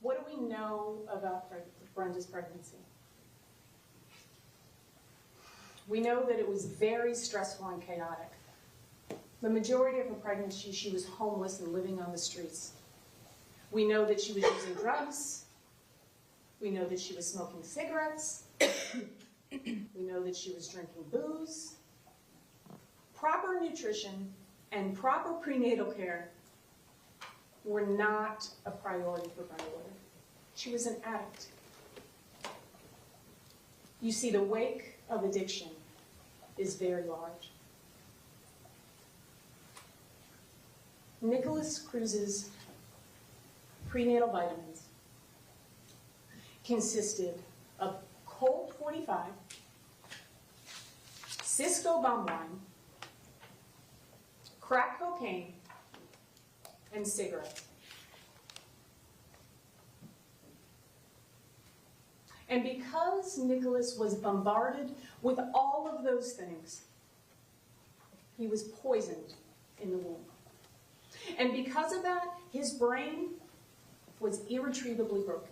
What do we know about Brenda's pregnancy? We know that it was very stressful and chaotic. The majority of her pregnancy, she was homeless and living on the streets. We know that she was using drugs. We know that she was smoking cigarettes. We know that she was drinking booze. Proper nutrition and proper prenatal care were not a priority for Brenda Woodard. She was an addict. You see, the wake of addiction is very large. Nicholas Cruz's prenatal vitamins consisted of Colt 45, Cisco Bombline, crack cocaine, and cigarettes. And because Nicholas was bombarded with all of those things, he was poisoned in the womb. And because of that, his brain was irretrievably broken.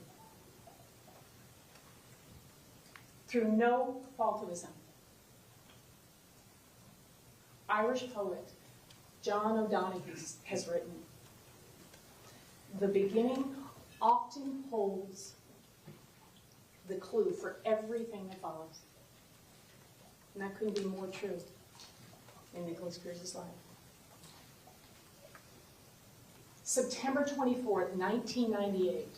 Through no fault of his own. Irish poet John O'Donoghue has written, "The beginning often holds the clue for everything that follows." And that couldn't be more true in Nicholas Cruz's life. September 24th, 1998,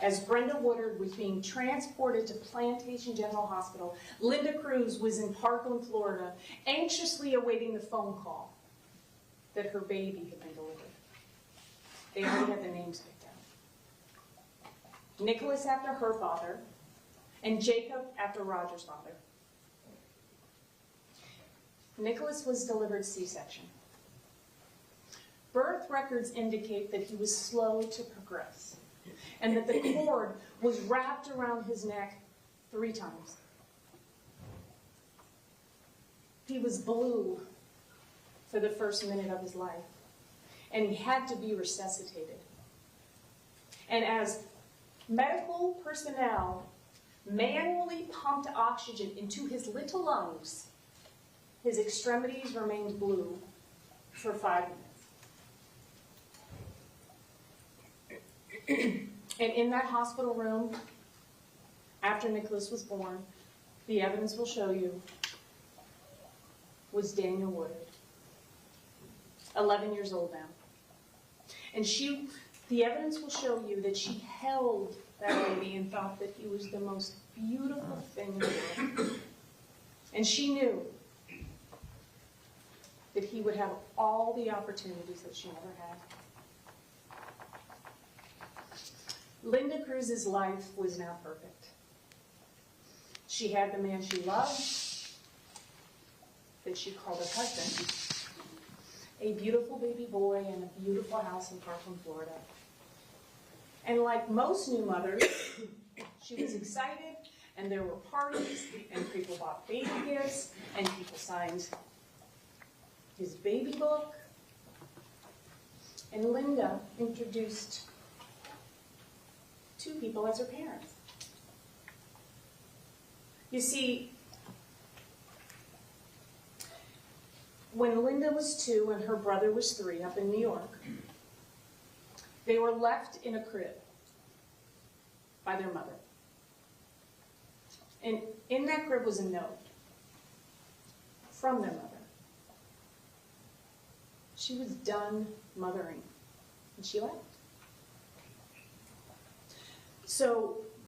as Brenda Woodard was being transported to Plantation General Hospital, Linda Cruz was in Parkland, Florida, anxiously awaiting the phone call that her baby had been delivered. They already had the names picked out. Nicholas after her father, and Jacob after Roger's father. Nicholas was delivered C-section. Birth records indicate that he was slow to progress, and that the cord was wrapped around his neck 3 times. He was blue for the first minute of his life, and he had to be resuscitated. And as medical personnel manually pumped oxygen into his little lungs, his extremities remained blue for 5 minutes. And in that hospital room, after Nicholas was born, the evidence will show you, was Daniel Woodard, 11 years old now. And the evidence will show you that she held that baby and thought that he was the most beautiful thing in the world. And she knew that he would have all the opportunities that she never had. Linda Cruz's life was now perfect. She had the man she loved, that she called her husband, a beautiful baby boy, and a beautiful house in Parkland, Florida. And like most new mothers, she was excited, and there were parties, and people bought baby gifts, and people signed his baby book. And Linda introduced 2 people as her parents. You see, when Linda was 2 and her brother was 3 up in New York, they were left in a crib by their mother. And in that crib was a note from their mother. She was done mothering, and she left. So